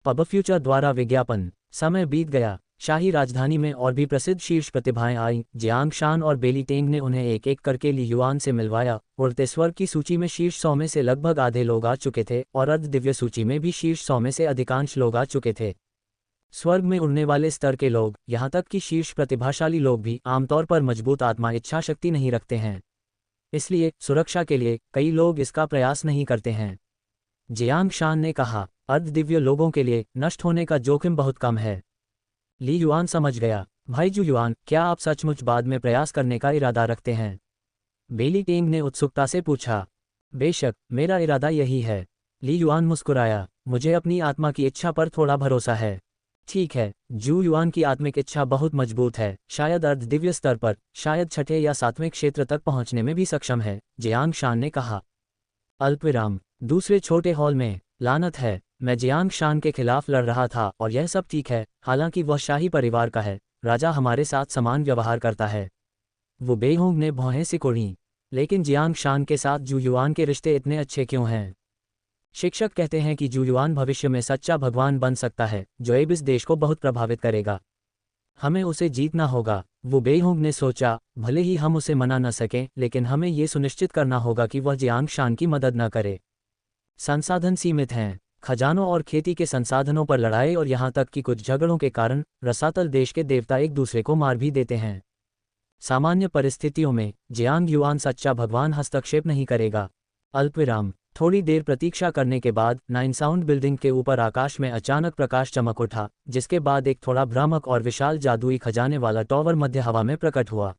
पब फ्यूचर द्वारा विज्ञापन। समय बीत गया। शाही राजधानी में और भी प्रसिद्ध शीर्ष प्रतिभाएं आईं। जियांग शान और बेली टेंग ने उन्हें एक एक करके ली युआन से मिलवाया। उड़ते स्वर्ग की सूची में शीर्ष 100 में से लगभग आधे लोग आ चुके थे और अर्ध दिव्य सूची में भी शीर्ष 100 में से अधिकांश लोग आ चुके थे। स्वर्ग में उड़ने वाले स्तर के लोग, यहाँ तक कि शीर्ष प्रतिभाशाली लोग भी आमतौर पर मजबूत आत्मा इच्छा शक्ति नहीं रखते हैं। इसलिए सुरक्षा के लिए कई लोग इसका प्रयास नहीं करते हैं। जियांग शान ने कहा, अर्धदिव्य लोगों के लिए नष्ट होने का जोखिम बहुत कम है। ली युआन समझ गया। भाई जू युआन, क्या आप सचमुच बाद में प्रयास करने का इरादा रखते हैं? बेली टेंग ने उत्सुकता से पूछा। बेशक, मेरा इरादा यही है। ली युआन मुस्कुराया। मुझे अपनी आत्मा की इच्छा पर थोड़ा भरोसा है। ठीक है, जू युआन की आत्मिक इच्छा बहुत मजबूत है, शायद अर्धदिव्य स्तर पर, शायद छठे या सातवें क्षेत्र तक पहुंचने में भी सक्षम है, जियांग शान ने कहा। अल्पविराम। दूसरे छोटे हॉल में। लानत है, मैं जियांग शान के खिलाफ लड़ रहा था और यह सब ठीक है, हालांकि वह शाही परिवार का है, राजा हमारे साथ समान व्यवहार करता है। वो बेहोंग ने भौहें सिकोड़ी। लेकिन जियांग शान के साथ जू युआन के रिश्ते इतने अच्छे क्यों हैं? शिक्षक कहते हैं कि जू युआन भविष्य में सच्चा भगवान बन सकता है, जो अब इस देश को बहुत प्रभावित करेगा। हमें उसे जीतना होगा, वो बेहोंग ने सोचा। भले ही हम उसे मना न सकें, लेकिन हमें ये सुनिश्चित करना होगा कि वह जियांग शान की मदद न करे। संसाधन सीमित हैं। खजानों और खेती के संसाधनों पर लड़ाई और यहाँ तक कि कुछ झगड़ों के कारण रसातल देश के देवता एक दूसरे को मार भी देते हैं। सामान्य परिस्थितियों में जियांग युआन सच्चा भगवान हस्तक्षेप नहीं करेगा। अल्पविराम। थोड़ी देर प्रतीक्षा करने के बाद नाइन साउंड बिल्डिंग के ऊपर आकाश में अचानक प्रकाश चमक उठा, जिसके बाद एक थोड़ा भ्रामक और विशाल जादुई खजाने वाला टावर मध्य हवा में प्रकट हुआ।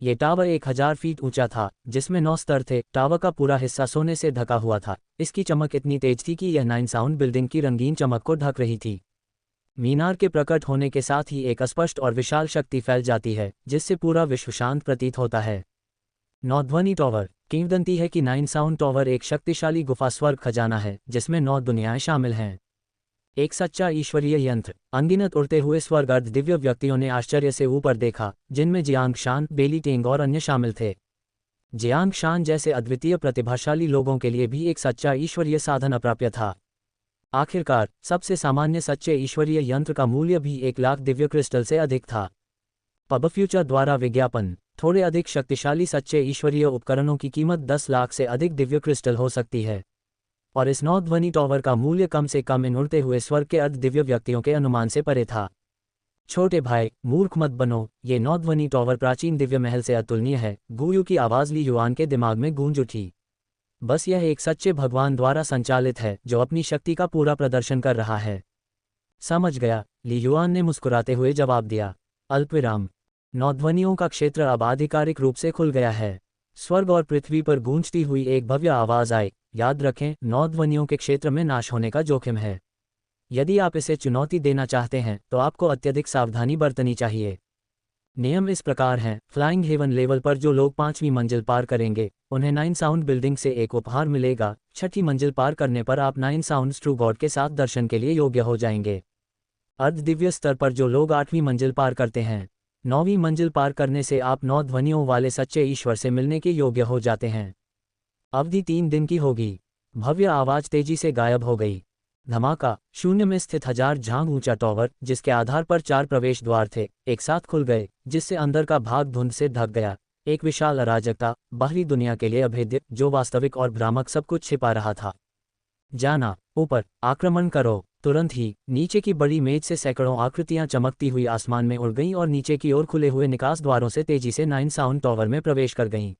ये टावर 1000 फीट ऊंचा था, जिसमें 9 स्तर थे। टावर का पूरा हिस्सा सोने से ढका हुआ था। इसकी चमक इतनी तेज थी कि यह नाइन साउंड बिल्डिंग की रंगीन चमक को ढक रही थी। मीनार के प्रकट होने के साथ ही एक स्पष्ट और विशाल शक्ति फैल जाती है, जिससे पूरा विश्व शांत प्रतीत होता है। नौध्वनि टावर। किंवदंती है कि नाइन साउंड टावर एक शक्तिशाली गुफा स्वर्ग खजाना है, जिसमें 9 दुनियाएं शामिल हैं। एक सच्चा ईश्वरीय यंत्र। अनगिनत उड़ते हुए स्वर्ग अर्ध दिव्य व्यक्तियों ने आश्चर्य से ऊपर देखा, जिनमें जियांग शान, बेली टेंग और अन्य शामिल थे। जियांग शान जैसे अद्वितीय प्रतिभाशाली लोगों के लिए भी एक सच्चा ईश्वरीय साधन अप्राप्य था। आखिरकार, सबसे सामान्य सच्चे ईश्वरीय यंत्र का मूल्य भी 1 लाख दिव्य क्रिस्टल से अधिक था। पब फ्यूचर द्वारा विज्ञापन। थोड़े अधिक शक्तिशाली सच्चे ईश्वरीय उपकरणों की कीमत 10 लाख से अधिक दिव्य क्रिस्टल हो सकती है, और इस नौध्वनि टावर का मूल्य कम से कम इन उड़ते हुए स्वर्ग के अर्ध दिव्य व्यक्तियों के अनुमान से परे था। छोटे भाई, मूर्ख मत बनो। ये नौध्वनि टावर प्राचीन दिव्य महल से अतुलनीय है। गुयू की आवाज ली युआन के दिमाग में गूंज उठी। बस यह एक सच्चे भगवान द्वारा संचालित है, जो अपनी शक्ति का पूरा प्रदर्शन कर रहा है। समझ गया, ली युआन ने मुस्कुराते हुए जवाब दिया। अल्पविराम। नौध्वनियों का क्षेत्र अब आधिकारिक रूप से खुल गया है। स्वर्ग और पृथ्वी पर गूंजती हुई एक भव्य आवाज आई। याद रखें, नौध्वनियों के क्षेत्र में नाश होने का जोखिम है। यदि आप इसे चुनौती देना चाहते हैं, तो आपको अत्यधिक सावधानी बरतनी चाहिए। नियम इस प्रकार हैं। फ्लाइंग हेवन लेवल पर जो लोग 5वीं मंजिल पार करेंगे, उन्हें नाइन साउंड बिल्डिंग से एक उपहार मिलेगा। 6ठी मंजिल पार करने पर आप नाइन साउंड ट्रू गॉड के साथ दर्शन के लिए योग्य हो जाएंगे। अर्ध दिव्य स्तर पर जो लोग 8वीं मंजिल पार करते हैं, 9वीं मंजिल पार करने से आप 9 ध्वनियों वाले सच्चे ईश्वर से मिलने के योग्य हो जाते हैं। अवधि 3 दिन की होगी। भव्य आवाज तेजी से गायब हो गई। धमाका। शून्य में स्थित 1000 झांग ऊंचा टावर, जिसके आधार पर 4 प्रवेश द्वार थे, एक साथ खुल गए, जिससे अंदर का भाग धुंध से ढक गया। एक विशाल अराजकता, बाहरी दुनिया के लिए अभेद्य, जो वास्तविक और भ्रामक सब कुछ छिपा रहा था। जाना। ऊपर आक्रमण करो। तुरंत ही नीचे की बड़ी मेज से सैकड़ों आकृतियां चमकती हुई आसमान में उड़ गईं और नीचे की ओर खुले हुए निकास द्वारों से तेजी से नाइन साउंड टावर में प्रवेश कर गईं।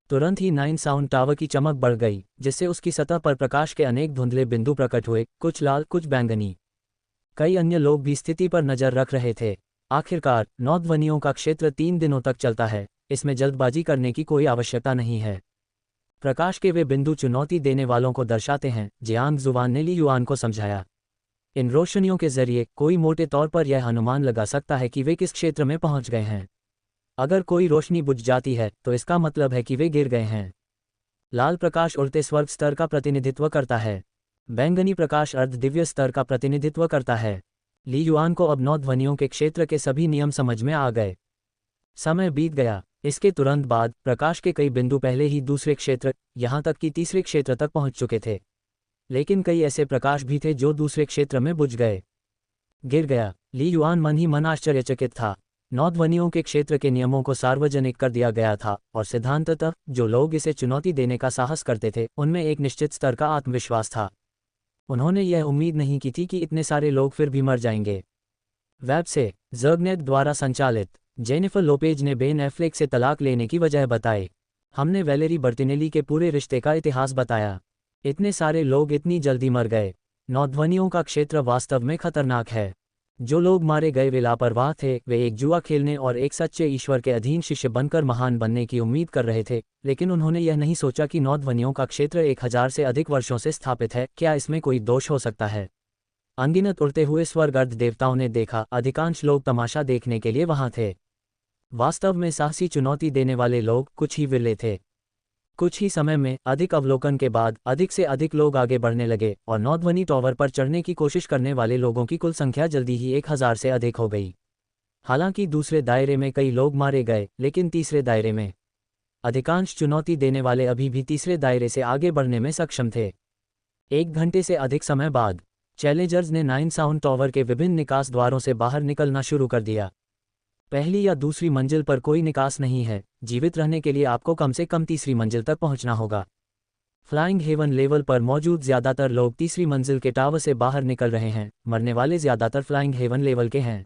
तुरंत ही नाइन साउंड टावर की चमक बढ़ गई, जिससे उसकी सतह पर प्रकाश के अनेक धुंधले बिंदु प्रकट हुए, कुछ लाल, कुछ बैंगनी। कई अन्य लोग भी स्थिति पर नजर रख रहे थे। आखिरकार, 9 ध्वनियों का क्षेत्र 3 दिनों तक चलता है। इसमें जल्दबाजी करने की कोई आवश्यकता नहीं है। प्रकाश के वे बिंदु चुनौती देने वालों को दर्शाते हैं, जियांग जुवान ने ली युआन को समझाया। इन रोशनियों के जरिए कोई मोटे तौर पर यह अनुमान लगा सकता है कि वे किस क्षेत्र में पहुंच गए हैं। अगर कोई रोशनी बुझ जाती है, तो इसका मतलब है कि वे गिर गए हैं। लाल प्रकाश उड़ते स्वर्ग स्तर का प्रतिनिधित्व करता है। बैंगनी प्रकाश अर्ध दिव्य स्तर का प्रतिनिधित्व करता है। ली युआन को अब 9 ध्वनियों के क्षेत्र के सभी नियम समझ में आ गए। समय बीत गया। इसके तुरंत बाद प्रकाश के कई बिंदु पहले ही दूसरे क्षेत्र, यहाँ तक कि तीसरे क्षेत्र तक पहुंच चुके थे। लेकिन कई ऐसे प्रकाश भी थे जो दूसरे क्षेत्र में बुझ गए। गिर गया। ली युआन मन ही मन आश्चर्यचकित था। 9 ध्वनियों के क्षेत्र के नियमों को सार्वजनिक कर दिया गया था, और सिद्धांततः जो लोग इसे चुनौती देने का साहस करते थे, उनमें एक निश्चित स्तर का आत्मविश्वास था। उन्होंने यह उम्मीद नहीं की थी कि इतने सारे लोग फिर भी मर जाएंगे। वेब से जर्गनेट द्वारा संचालित। जेनिफर लोपेज ने बेन एफ्लेक से तलाक लेने की वजह बताई। हमने वैलेरी बर्टिनेली के पूरे रिश्ते का इतिहास बताया। इतने सारे लोग इतनी जल्दी मर गए। नौध्वनियों का क्षेत्र वास्तव में खतरनाक है। जो लोग मारे गए वे लापरवाह थे, वे एक जुआ खेलने और एक सच्चे ईश्वर के अधीन शिष्य बनकर महान बनने की उम्मीद कर रहे थे, लेकिन उन्होंने यह नहीं सोचा कि नौध्वनियों का क्षेत्र 1000 से अधिक वर्षों से स्थापित है। क्या इसमें कोई दोष हो सकता है? अनगिनत उड़ते हुए स्वर्ग अर्ध देवताओं ने देखा, अधिकांश लोग तमाशा देखने के लिए वहां थे। वास्तव में साहसी चुनौती देने वाले लोग कुछ ही विरले थे। कुछ ही समय में अधिक अवलोकन के बाद अधिक से अधिक लोग आगे बढ़ने लगे और नौध्वनि टॉवर पर चढ़ने की कोशिश करने वाले लोगों की कुल संख्या जल्दी ही 1000 से अधिक हो गई। हालांकि दूसरे दायरे में कई लोग मारे गए, लेकिन तीसरे दायरे में अधिकांश चुनौती देने वाले अभी भी तीसरे दायरे से आगे बढ़ने में सक्षम थे। 1 घंटे से अधिक समय बाद चैलेंजर्स ने 9 साउंड टॉवर के विभिन्न निकास द्वारों से बाहर निकलना शुरू कर दिया। पहली या दूसरी मंजिल पर कोई निकास नहीं है। जीवित रहने के लिए आपको कम से कम तीसरी मंजिल तक पहुंचना होगा। फ्लाइंग हेवन लेवल पर मौजूद ज्यादातर लोग तीसरी मंजिल के टावर से बाहर निकल रहे हैं। मरने वाले ज्यादातर फ्लाइंग हेवन लेवल के हैं।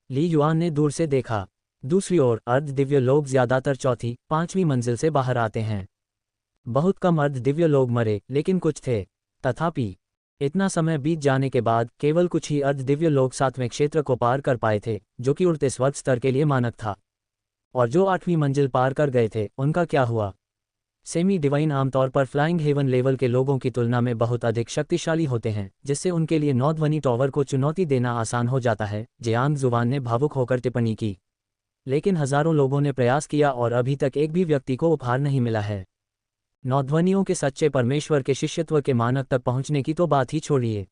ली युआन ने दूर से देखा। दूसरी ओर अर्ध दिव्य लोग ज्यादातर चौथी, 5वीं मंजिल से बाहर आते हैं। बहुत कम अर्ध दिव्य लोग मरे, लेकिन कुछ थे। तथापि इतना समय बीत जाने के बाद केवल कुछ ही अर्ध दिव्य लोग 7वें क्षेत्र को पार कर पाए थे, जो कि उड़ते स्वर्ग स्तर के लिए मानक था। और जो 8वीं मंजिल पार कर गए थे, उनका क्या हुआ? सेमी डिवाइन आमतौर पर फ्लाइंग हेवन लेवल के लोगों की तुलना में बहुत अधिक शक्तिशाली होते हैं, जिससे उनके लिए नौध्वनि टॉवर को चुनौती देना आसान हो जाता है, जियांग जुवान ने भावुक होकर टिप्पणी की। लेकिन हजारों लोगों ने प्रयास किया और अभी तक एक भी व्यक्ति को उपहार नहीं मिला है। नौध्वनियों के सच्चे परमेश्वर के शिष्यत्व के मानक तक पहुंचने की तो बात ही छोड़िए।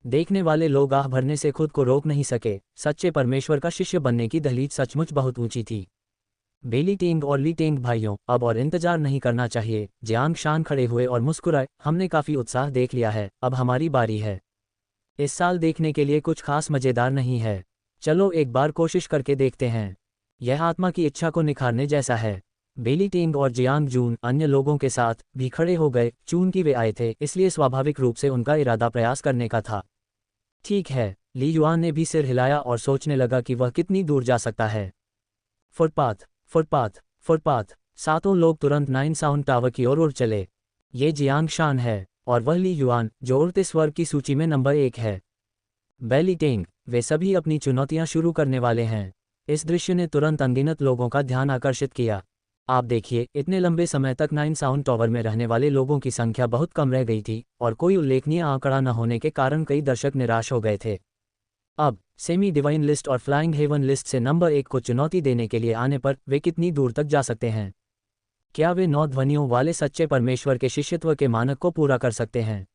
देखने वाले लोग आह भरने से खुद को रोक नहीं सके। सच्चे परमेश्वर का शिष्य बनने की दहलीज सचमुच बहुत ऊंची थी। बेली टेंग और ली टेंग भाइयों, अब और इंतजार नहीं करना चाहिए। जियांग शान खड़े हुए और मुस्कुराए। हमने काफी उत्साह देख लिया है, अब हमारी बारी है। इस साल देखने के लिए कुछ खास मजेदार नहीं है। चलो एक बार कोशिश करके देखते हैं। यह आत्मा की इच्छा को निखारने जैसा है। बेली टेंग और जियांग जून अन्य लोगों के साथ भी खड़े हो गए। चूंकि वे आए थे, इसलिए स्वाभाविक रूप से उनका इरादा प्रयास करने का था। ठीक है। ली युआन ने भी सिर हिलाया और सोचने लगा कि वह कितनी दूर जा सकता है। Footpath, footpath, footpath. 7 लोग तुरंत 9 साउंड टावर की ओर उड़ चले। ये जियांग शान है और वह ली युआन, जो उड़ते स्वर्ग की सूची में नंबर 1 है। बेली टेंग, वे सभी अपनी चुनौतियां शुरू करने वाले हैं। इस दृश्य ने तुरंत अनगिनत लोगों का ध्यान आकर्षित किया। आप देखिए, इतने लंबे समय तक 9 साउंड टॉवर में रहने वाले लोगों की संख्या बहुत कम रह गई थी और कोई उल्लेखनीय आंकड़ा न होने के कारण कई दर्शक निराश हो गए थे। अब सेमी डिवाइन लिस्ट और फ्लाइंग हेवन लिस्ट से नंबर 1 को चुनौती देने के लिए आने पर वे कितनी दूर तक जा सकते हैं? क्या वे नौध्वनियों वाले सच्चे परमेश्वर के शिष्यत्व के मानक को पूरा कर सकते हैं?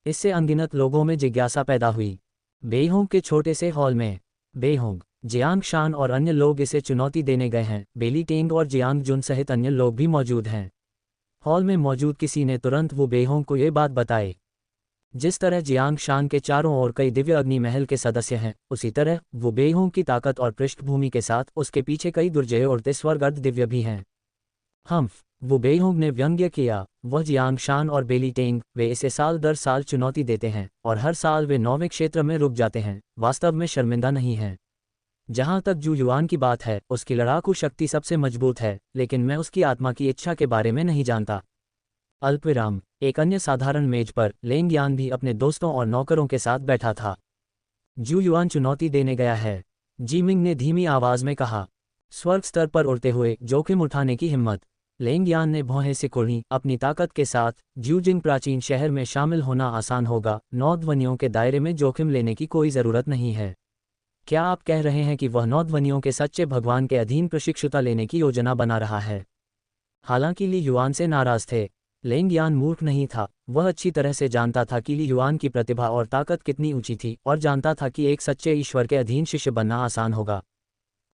इससे अनगिनत लोगों में जिज्ञासा पैदा हुई। बेहोंग के छोटे से हॉल में बेहोंग, जियांग शान और अन्य लोग इसे चुनौती देने गए हैं। बेली टेंग और जियांग जुन सहित अन्य लोग भी मौजूद हैं। हॉल में मौजूद किसी ने तुरंत वो बेहोंग को ये बात बताई। जिस तरह जियांग शान के चारों ओर कई दिव्य अग्नि महल के सदस्य हैं, उसी तरह वो बेहोंग की ताकत और पृष्ठभूमि के साथ उसके पीछे कई दुर्जय उड़ते स्वर्ग अर्ध दिव्य भी हैं। वो बेहोंग ने व्यंग्य किया। वह जियांग शान और बेली टेंग, वे इसे साल दर साल चुनौती देते हैं और हर साल वे 9वें क्षेत्र में रुक जाते हैं। वास्तव में शर्मिंदा नहीं है। जहां तक जू युआन की बात है, उसकी लड़ाकू शक्ति सबसे मजबूत है, लेकिन मैं उसकी आत्मा की इच्छा के बारे में नहीं जानता। अल्पविराम। एक अन्य साधारण मेज पर लेंग यान भी अपने दोस्तों और नौकरों के साथ बैठा था। जू युआन चुनौती देने गया है, जीमिंग ने धीमी आवाज में कहा। स्वर्ग स्तर पर उड़ते हुए जोखिम उठाने की हिम्मत। लेंग यान ने भौहें सिकुड़ी। अपनी ताकत के साथ ज्यूजिंग प्राचीन शहर में शामिल होना आसान होगा। नौध्वनियों के दायरे में जोखिम लेने की कोई जरूरत नहीं है। क्या आप कह रहे हैं कि वह नौध्वनियों के सच्चे भगवान के अधीन प्रशिक्षुता लेने की योजना बना रहा है? हालांकि ली युआन से नाराज थे, लेंग यान मूर्ख नहीं था। वह अच्छी तरह से जानता था कि ली युआन की प्रतिभा और ताकत कितनी ऊंची थी और जानता था कि एक सच्चे ईश्वर के अधीन शिष्य बनना आसान होगा।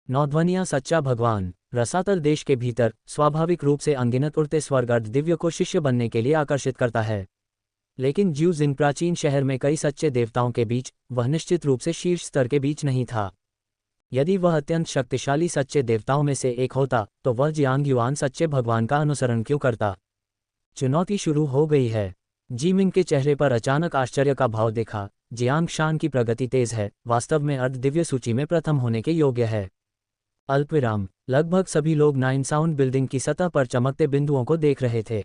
नौध्वनियां सच्चा भगवान। रसातल देश के भीतर स्वाभाविक रूप से अनगिनत उड़ते स्वर्ग अर्ध दिव्य को शिष्य बनने के लिए आकर्षित करता है। लेकिन ज्यूजिंग प्राचीन शहर में कई सच्चे देवताओं के बीच वह निश्चित रूप से शीर्ष स्तर के बीच नहीं था। यदि वह अत्यंत शक्तिशाली सच्चे देवताओं में से एक होता, तो वह जियांग युआन सच्चे भगवान का अनुसरण क्यों करता? चुनौती शुरू हो गई है। जीमिंग के चेहरे पर अचानक आश्चर्य का भाव देखा। जियांग शान की प्रगति तेज है, वास्तव में अर्ध दिव्य सूची में प्रथम होने के योग्य है। अल्पविराम। लगभग सभी लोग 9 साउंड बिल्डिंग की सतह पर चमकते बिंदुओं को देख रहे थे,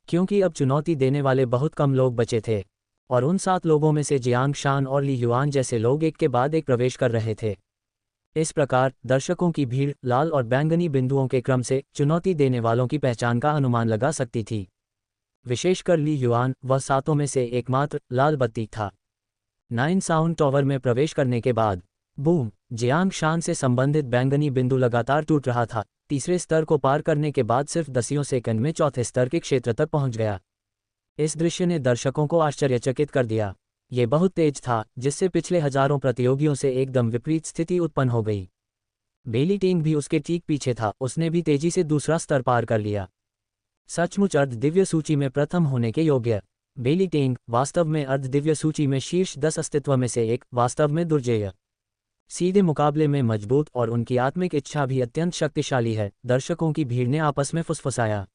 क्योंकि अब चुनौती देने वाले बहुत कम लोग बचे थे। और उन 7 लोगों में से जियांग शान और ली युआन जैसे लोग एक के बाद एक प्रवेश कर रहे थे। इस प्रकार दर्शकों की भीड़ लाल और बैंगनी बिंदुओं के क्रम से चुनौती देने वालों की पहचान का अनुमान लगा सकती थी। विशेषकर ली युआन वह 7 में से एकमात्र लाल बत्ती था। 9 साउंड टावर में प्रवेश करने के बाद बूम, जियांग शान से संबंधित बैंगनी बिंदु लगातार टूट रहा था। तीसरे स्तर को पार करने के बाद सिर्फ 10 सेकंड में चौथे स्तर के क्षेत्र तक पहुंच गया। इस दृश्य ने दर्शकों को आश्चर्यचकित कर दिया। ये बहुत तेज था, जिससे पिछले हजारों प्रतियोगियों से एकदम विपरीत स्थिति उत्पन्न हो गई। बेली टेंग भी उसके ठीक पीछे था, उसने भी तेजी से दूसरा स्तर पार कर लिया। सचमुच अर्ध दिव्य सूची में प्रथम होने के योग्य बेली टेंग वास्तव में अर्ध दिव्य सूची में शीर्ष 10 अस्तित्व में से एक, वास्तव में दुर्जेय। सीधे मुकाबले में मजबूत और उनकी आत्मिक इच्छा भी अत्यंत शक्तिशाली है, दर्शकों की भीड़ ने आपस में फुसफुसाया।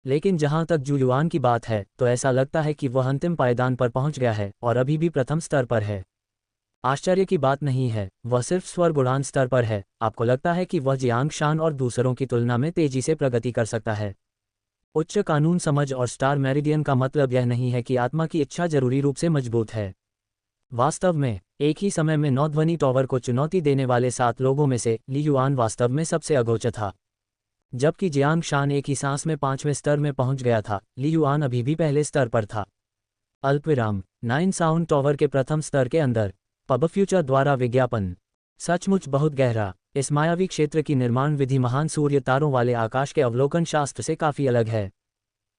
लेकिन जहां तक जू युआन की बात है तो ऐसा लगता है कि वह अंतिम पायदान पर पहुंच गया है और अभी भी प्रथम स्तर पर है। आश्चर्य की बात नहीं है, वह सिर्फ स्वर्ग उड़ान स्तर पर है। आपको लगता है कि वह जियांग शान और दूसरों की तुलना में तेजी से प्रगति कर सकता है। उच्च कानून समझ और स्टार मेरिडियन का मतलब यह नहीं है कि आत्मा की इच्छा जरूरी रूप से मजबूत है। वास्तव में एक ही समय में 9 ध्वनि टॉवर को चुनौती देने वाले 7 लोगों में से ली युआन वास्तव में सबसे अगोचर था। जबकि जियांग शान एक ही सांस में 5वें स्तर में पहुंच गया था, ली युआन अभी भी पहले स्तर पर था। अल्पविराम 9 साउंड टॉवर के प्रथम स्तर के अंदर पब फ्यूचर द्वारा विज्ञापन सचमुच बहुत गहरा। इस मायावी क्षेत्र की निर्माण विधि महान सूर्य तारों वाले आकाश के अवलोकन शास्त्र से काफी अलग है।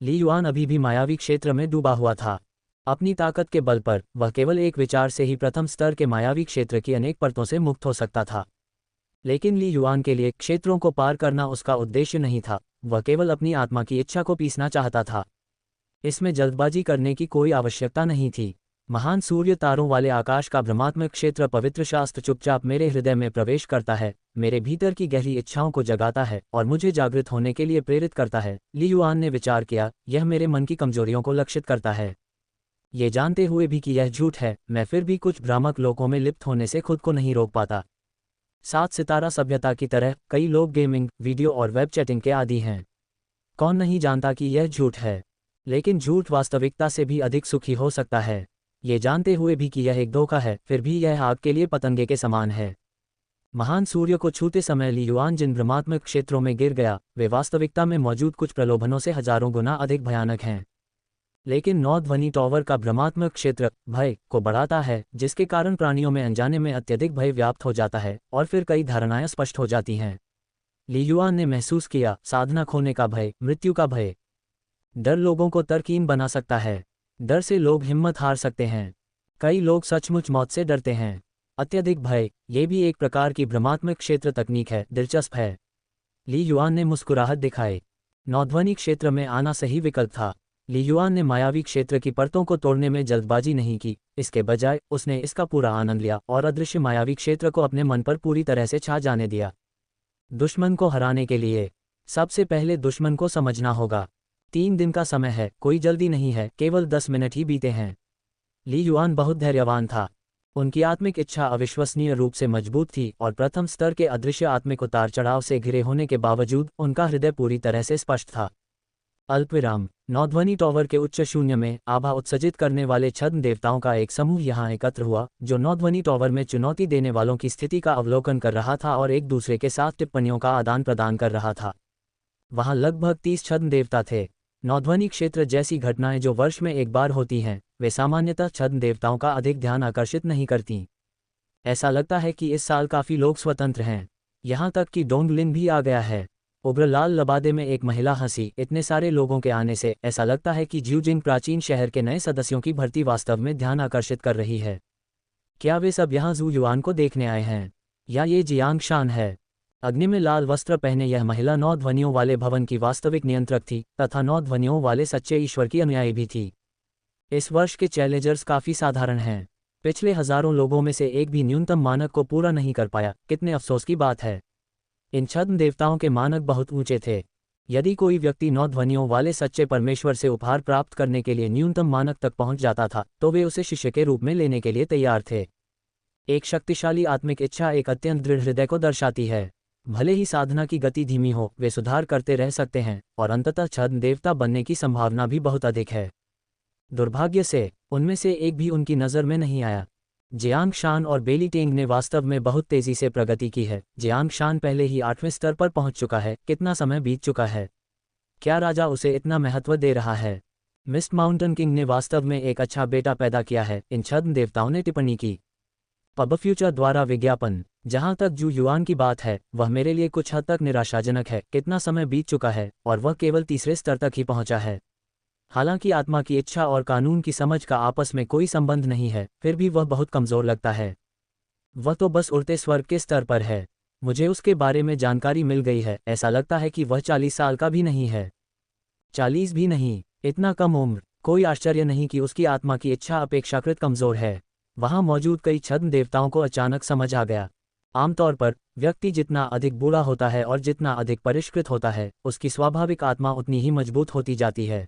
ली युआन अभी भी मायावी क्षेत्र में डूबा हुआ था। अपनी ताकत के बल पर वह केवल एक विचार से ही प्रथम स्तर के मायावी क्षेत्र की अनेक परतों से मुक्त हो सकता था। लेकिन ली युआन के लिए क्षेत्रों को पार करना उसका उद्देश्य नहीं था, वह केवल अपनी आत्मा की इच्छा को पीसना चाहता था। इसमें जल्दबाजी करने की कोई आवश्यकता नहीं थी। महान सूर्य तारों वाले आकाश का भ्रमात्मक क्षेत्र पवित्र शास्त्र चुपचाप मेरे हृदय में प्रवेश करता है, मेरे भीतर की गहरी इच्छाओं को जगाता है और मुझे जागृत होने के लिए प्रेरित करता है। ली युआन ने विचार किया, यह मेरे मन की कमजोरियों को लक्षित करता है। ये जानते हुए भी कि यह झूठ है, मैं फिर भी कुछ भ्रामक लोकों में लिप्त होने से खुद को नहीं रोक पाता। 7 सितारा सभ्यता की तरह कई लोग गेमिंग, वीडियो और वेब चैटिंग के आदी हैं। कौन नहीं जानता कि यह झूठ है, लेकिन झूठ वास्तविकता से भी अधिक सुखी हो सकता है। ये जानते हुए भी कि यह एक धोखा है, फिर भी यह आग के लिए पतंगे के समान है। महान सूर्य को छूते समय ली युआन जिन भ्रमात्मक क्षेत्रों में गिर गया, वे वास्तविकता में मौजूद कुछ प्रलोभनों से हजारों गुना अधिक भयानक हैं। लेकिन 9 ध्वनि टॉवर का भ्रमात्मक क्षेत्र भय को बढ़ाता है, जिसके कारण प्राणियों में अनजाने में अत्यधिक भय व्याप्त हो जाता है और फिर कई धारणाएं स्पष्ट हो जाती हैं। ली युआन ने महसूस किया, साधना खोने का भय, मृत्यु का भय। डर लोगों को तर्कहीन बना सकता है। डर से लोग हिम्मत हार सकते हैं। कई लोग सचमुच मौत से डरते हैं। अत्यधिक भय, ये भी एक प्रकार की भ्रमात्मक क्षेत्र तकनीक है, दिलचस्प है। ली युआन ने मुस्कुराहट दिखाई। 9 ध्वनि क्षेत्र में आना सही विकल्प था। ली युआन ने मायावी क्षेत्र की परतों को तोड़ने में जल्दबाजी नहीं की, इसके बजाय उसने इसका पूरा आनंद लिया और अदृश्य मायावी क्षेत्र को अपने मन पर पूरी तरह से छा जाने दिया। दुश्मन को हराने के लिए सबसे पहले दुश्मन को समझना होगा। 3 दिन का समय है, कोई जल्दी नहीं है, केवल 10 मिनट ही बीते हैं। ली युआन बहुत धैर्यवान था। उनकी आत्मिक इच्छा अविश्वसनीय रूप से मजबूत थी और प्रथम स्तर के अदृश्य आत्मिक उतार चढ़ाव से घिरे होने के बावजूद उनका हृदय पूरी तरह से स्पष्ट था। अल्पविराम 9 ध्वनि टॉवर के उच्च शून्य में आभा उत्सर्जित करने वाले छद्म देवताओं का एक समूह यहाँ एकत्र हुआ, जो 9 ध्वनि टॉवर में चुनौती देने वालों की स्थिति का अवलोकन कर रहा था और एक दूसरे के साथ टिप्पणियों का आदान प्रदान कर रहा था। वहाँ लगभग 30 छद्म देवता थे। 9 ध्वनि क्षेत्र जैसी घटनाएं जो वर्ष में एक बार होती हैं, वे सामान्यतः छद्म देवताओं का अधिक ध्यान आकर्षित नहीं करती। ऐसा लगता है कि इस साल काफी लोग स्वतंत्र हैं। यहाँ तक कि डोंगलिन भी आ गया है। उब्र लाल लबादे में एक महिला हंसी, इतने सारे लोगों के आने से ऐसा लगता है कि ज्यूजिंग प्राचीन शहर के नए सदस्यों की भर्ती वास्तव में ध्यान आकर्षित कर रही है। क्या वे सब यहाँ जू युआन को देखने आए हैं, या ये जियांग शान है? अग्नि में लाल वस्त्र पहने यह महिला 9 ध्वनियों वाले भवन की वास्तविक नियंत्रक थी तथा 9 ध्वनियों वाले सच्चे ईश्वर की अनुयायी भी थी। इस वर्ष के चैलेंजर्स काफी साधारण हैं। पिछले हजारों लोगों में से एक भी न्यूनतम मानक को पूरा नहीं कर पाया। कितने अफसोस की बात है। इन छद्म देवताओं के मानक बहुत ऊंचे थे। यदि कोई व्यक्ति 9 ध्वनियों वाले सच्चे परमेश्वर से उपहार प्राप्त करने के लिए न्यूनतम मानक तक पहुंच जाता था, तो वे उसे शिष्य के रूप में लेने के लिए तैयार थे। एक शक्तिशाली आत्मिक इच्छा एक अत्यंत दृढ़ हृदय को दर्शाती है। भले ही साधना की गति धीमी हो, वे सुधार करते रह सकते हैं और अंततः छद्म देवता बनने की संभावना भी बहुत अधिक है। दुर्भाग्य से उनमें से एक भी उनकी नज़र में नहीं आया। जियांग शान और बेली टेंग ने वास्तव में बहुत तेज़ी से प्रगति की है। जियांग शान पहले ही 8वें स्तर पर पहुंच चुका है। कितना समय बीत चुका है? क्या राजा उसे इतना महत्व दे रहा है? मिस्ट माउंटेन किंग ने वास्तव में एक अच्छा बेटा पैदा किया है, इन छद्म देवताओं ने टिप्पणी की। पब फ्यूचर द्वारा विज्ञापन। जहां तक जू युआन की बात है, वह मेरे लिए कुछ हद तक निराशाजनक है। कितना समय बीत चुका है और वह केवल तीसरे स्तर तक ही पहुंचा है। हालांकि आत्मा की इच्छा और कानून की समझ का आपस में कोई संबंध नहीं है, फिर भी वह बहुत कमज़ोर लगता है। वह तो बस उड़ते स्वर्ग के स्तर पर है। मुझे उसके बारे में जानकारी मिल गई है। ऐसा लगता है कि वह 40 साल का भी नहीं है। 40 भी नहीं, इतना कम उम्र। कोई आश्चर्य नहीं कि उसकी आत्मा की इच्छा अपेक्षाकृत कमज़ोर है। वहां मौजूद कई छद्म देवताओं को अचानक समझ आ गया। आमतौर पर व्यक्ति जितना अधिक बूढ़ा होता है और जितना अधिक परिष्कृत होता है, उसकी स्वाभाविक आत्मा उतनी ही मजबूत होती जाती है।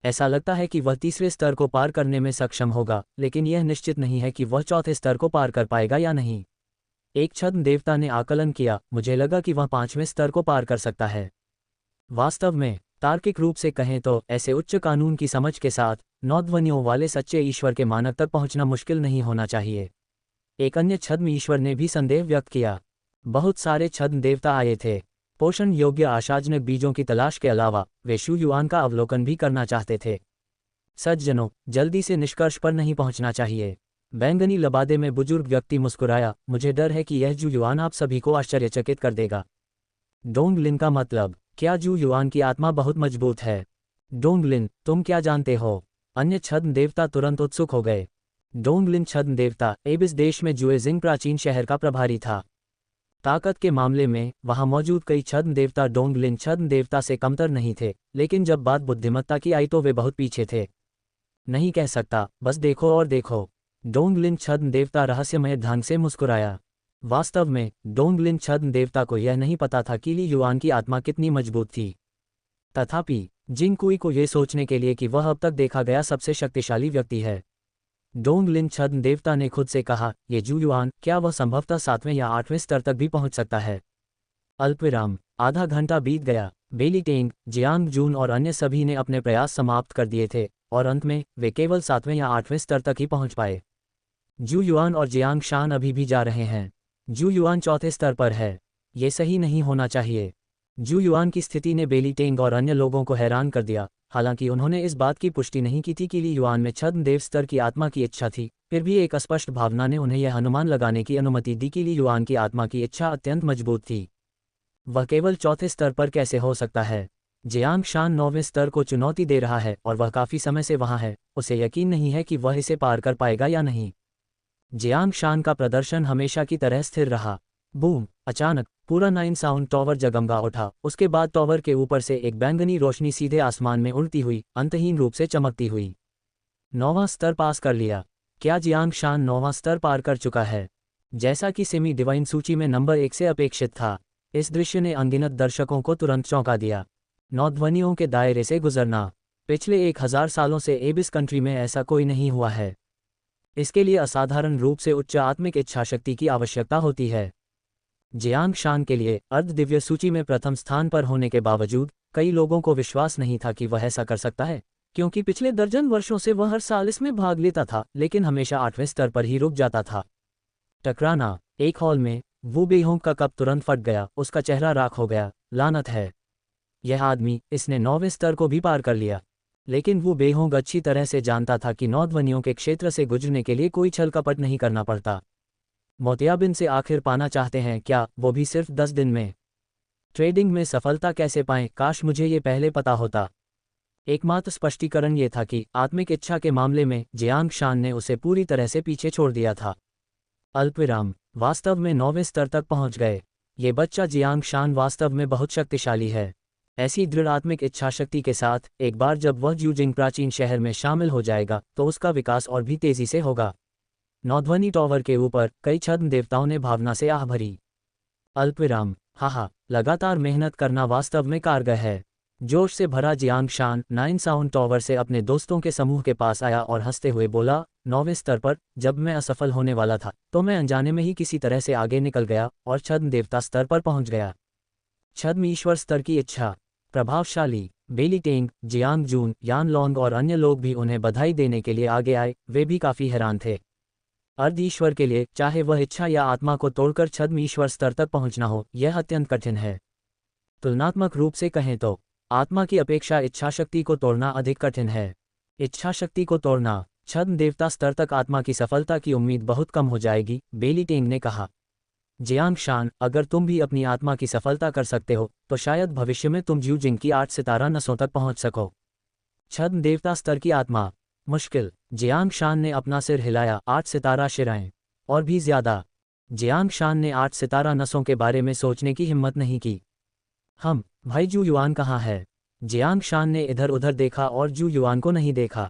ऐसा लगता है कि वह तीसरे स्तर को पार करने में सक्षम होगा, लेकिन यह निश्चित नहीं है कि वह चौथे स्तर को पार कर पाएगा या नहीं। एक छद्म देवता ने आकलन किया, मुझे लगा कि वह 5वें स्तर को पार कर सकता है। वास्तव में तार्किक रूप से कहें तो ऐसे उच्च कानून की समझ के साथ 9 ध्वनियों वाले सच्चे ईश्वर के मानक तक पहुंचना मुश्किल नहीं होना चाहिए। एक अन्य छद्म ईश्वर ने भी संदेह व्यक्त किया। बहुत सारे छद्म देवता आए थे। पोषण योग्य आशाजनक बीजों की तलाश के अलावा वे शू युआन का अवलोकन भी करना चाहते थे। सज्जनों, जल्दी से निष्कर्ष पर नहीं पहुंचना चाहिए। बैंगनी लबादे में बुजुर्ग व्यक्ति मुस्कुराया, मुझे डर है कि यह जू युआन आप सभी को आश्चर्यचकित कर देगा। डोंगलिन का मतलब, क्या जू युआन की आत्मा बहुत मजबूत है? डोंगलिन, तुम क्या जानते हो? अन्य छद्म देवता तुरंत उत्सुक हो गए। डोंगलिन छद्म देवता एबिस देश में जुएजिंग प्राचीन शहर का प्रभारी था। ताकत के मामले में वहां मौजूद कई छद्म देवता डोंगलिन छद्म देवता से कमतर नहीं थे, लेकिन जब बात बुद्धिमत्ता की आई तो वे बहुत पीछे थे। नहीं कह सकता, बस देखो और देखो। डोंगलिन छद्म देवता रहस्यमय ढंग से मुस्कुराया। वास्तव में डोंगलिन छद्म देवता को यह नहीं पता था कि ली युआन की आत्मा कितनी मजबूत थी। तथापि जिंग कुई को यह सोचने के लिए कि वह अब तक देखा गया सबसे शक्तिशाली व्यक्ति है। डोंगलिन छद्म देवता ने खुद से कहा, ये जू युआन, क्या वह संभवतः 7वें या 8वें स्तर तक भी पहुंच सकता है? अल्पविराम। आधा घंटा बीत गया। बेली टेंग, जियांग जून और अन्य सभी ने अपने प्रयास समाप्त कर दिए थे और अंत में वे केवल 7वें या 8वें स्तर तक ही पहुंच पाए। जू युआन और जियांग शान अभी भी जा रहे हैं। जू युआन चौथे स्तर पर है। ये सही नहीं होना चाहिए। जू युआन की स्थिति ने बेली टेंग और अन्य लोगों को हैरान कर दिया। हालांकि उन्होंने इस बात की पुष्टि नहीं की थी कि ली युआन में छद्म देव स्तर की आत्मा की इच्छा थी, फिर भी एक अस्पष्ट भावना ने उन्हें यह अनुमान लगाने की अनुमति दी कि ली युआन की आत्मा की इच्छा अत्यंत मजबूत थी। वह केवल चौथे स्तर पर कैसे हो सकता है? जियांग शान 9वें स्तर को चुनौती दे रहा है और वह काफ़ी समय से वहां है। उसे यकीन नहीं है कि वह इसे पार कर पाएगा या नहीं। जियांग शान का प्रदर्शन हमेशा की तरह स्थिर रहा। बूम! अचानक पूरा 9 साउंड टॉवर जगमगा उठा। उसके बाद टॉवर के ऊपर से एक बैंगनी रोशनी सीधे आसमान में उड़ती हुई, अंतहीन रूप से चमकती हुई। 9वां स्तर पास कर लिया। क्या जियांग शान 9वां स्तर पार कर चुका है? जैसा कि सेमी डिवाइन सूची में नंबर 1 से अपेक्षित था। इस दृश्य ने अनगिनत दर्शकों को तुरंत चौंका दिया। 9 ध्वनियों के दायरे से गुजरना। पिछले 1000 सालों से एबिस कंट्री में ऐसा कोई नहीं हुआ है। इसके लिए असाधारण रूप से उच्च आत्मिक इच्छाशक्ति की आवश्यकता होती है। जियांग शान के लिए अर्ध दिव्य सूची में प्रथम स्थान पर होने के बावजूद कई लोगों को विश्वास नहीं था कि वह ऐसा कर सकता है, क्योंकि पिछले दर्जन वर्षों से वह हर साल इसमें भाग लेता था, लेकिन हमेशा 8वें स्तर पर ही रुक जाता था। टकराना। एक हॉल में वू बेहोंग का कप तुरंत फट गया। उसका चेहरा राख हो गया। लानत है, यह आदमी, इसने 9वें स्तर को भी पार कर लिया। लेकिन वू बेहोंग अच्छी तरह से जानता था कि 9 ध्वनियों के क्षेत्र से गुजरने के लिए कोई छल कपट नहीं करना पड़ता। मोतियाबिन से आखिर पाना चाहते हैं क्या, वो भी सिर्फ 10 दिन में? ट्रेडिंग में सफलता कैसे पाएं? काश मुझे ये पहले पता होता। एकमात्र स्पष्टीकरण ये था कि आत्मिक इच्छा के मामले में जियांग शान ने उसे पूरी तरह से पीछे छोड़ दिया था। अल्पविराम। वास्तव में 9वें स्तर तक पहुंच गए। ये बच्चा जियांग शान वास्तव में बहुत शक्तिशाली है। ऐसी दृढ़ आत्मिक इच्छाशक्ति के साथ एक बार जब वह ज्यूजिंग प्राचीन शहर में शामिल हो जाएगा तो उसका विकास और भी तेजी से होगा। 9 ध्वनि टॉवर के ऊपर कई छद्म देवताओं ने भावना से आह भरी। अल्पविराम। हाहा, लगातार मेहनत करना वास्तव में कारगर है। जोश से भरा जियांग शान 9 साउंड टॉवर से अपने दोस्तों के समूह के पास आया और हंसते हुए बोला, 9वें स्तर पर जब मैं असफल होने वाला था तो मैं अनजाने में ही किसी तरह से आगे निकल गया और छद्म देवता स्तर पर पहुंच गया। छद्म ईश्वर स्तर की इच्छा प्रभावशाली। बेली टेंग, जियांग जून, यान लोंग और अन्य लोग भी उन्हें बधाई देने के लिए आगे आए। वे भी काफी हैरान थे। अर्ध ईश्वर के लिए, चाहे वह इच्छा या आत्मा को तोड़कर छद्म ईश्वर स्तर तक पहुंचना हो, यह अत्यंत कठिन है। तुलनात्मक रूप से कहें तो आत्मा की अपेक्षा इच्छाशक्ति को तोड़ना अधिक कठिन है। इच्छाशक्ति को तोड़ना, छद्म देवता स्तर तक आत्मा की सफलता की उम्मीद बहुत कम हो जाएगी, बेली टेंग ने कहा। जियांग शान, अगर तुम भी अपनी आत्मा की सफलता कर सकते हो तो शायद भविष्य में तुम ज्यू जिंग की 8 सितारा नसों तक पहुंच सको। छद्म देवता स्तर की आत्मा, मुश्किल। जियांग शान ने अपना सिर हिलाया। 8 सितारा शिराएं और भी ज्यादा। जियांग शान ने 8 सितारा नसों के बारे में सोचने की हिम्मत नहीं की। भाई जू युआन कहाँ है? जियांग शान ने इधर उधर देखा और जू युआन को नहीं देखा।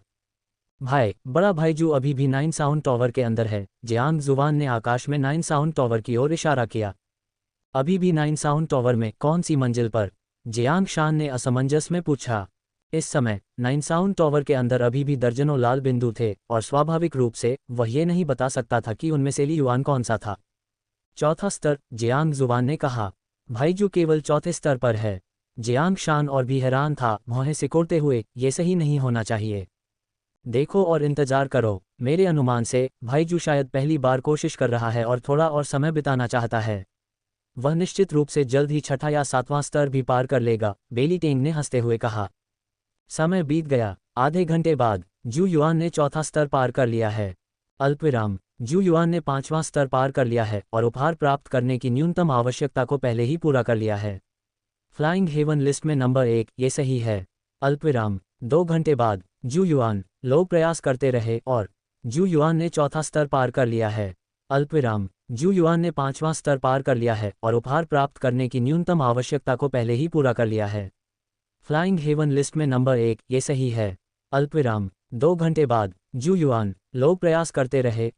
भाई, बड़ा भाई जू अभी भी 9 साउंड टॉवर के अंदर है। जियांग जुवान ने आकाश में 9 साउंड टॉवर की ओर इशारा किया। अभी भी 9 साउंड टॉवर में? कौन सी मंजिल पर? जियांग शान ने असमंजस में पूछा। इस समय 9 साउंड टॉवर के अंदर अभी भी दर्जनों लाल बिंदु थे और स्वाभाविक रूप से वह ये नहीं बता सकता था कि उनमें से ली युआन कौन सा था। चौथा स्तर, जियांग जुवान ने कहा। भाई जू केवल चौथे स्तर पर है। जियांग शान और भी हैरान था, भौहें सिकोड़ते हुए, ये सही नहीं होना चाहिए। देखो और इंतजार करो। मेरे अनुमान से भाई जू शायद पहली बार कोशिश कर रहा है और थोड़ा और समय बिताना चाहता है। वह निश्चित रूप से जल्द ही छठा या 7वां स्तर भी पार कर लेगा, बेली टेंग ने हंसते हुए कहा। समय बीत गया। आधे घंटे बाद जू युआन ने चौथा स्तर पार कर लिया है। अल्पविराम। जू युआन ने 5वां स्तर पार कर लिया है और उपहार प्राप्त करने की न्यूनतम आवश्यकता को पहले ही पूरा कर लिया है। फ्लाइंग हेवन लिस्ट में नंबर 1, ये सही है। अल्पविराम। 2 घंटे बाद जू युआन। लोग प्रयास करते रहे और जू युआन ने चौथा स्तर पार कर लिया है। अल्पविराम। जू युआन ने 5वां स्तर पार कर लिया है और उपहार प्राप्त करने की न्यूनतम आवश्यकता को पहले ही पूरा कर लिया है। फ्लाइंग हेवन लिस्ट में नंबर 1, ये सही है। अल्पविराम। 2 घंटे बाद जू युआन। लोग प्रयास करते रहे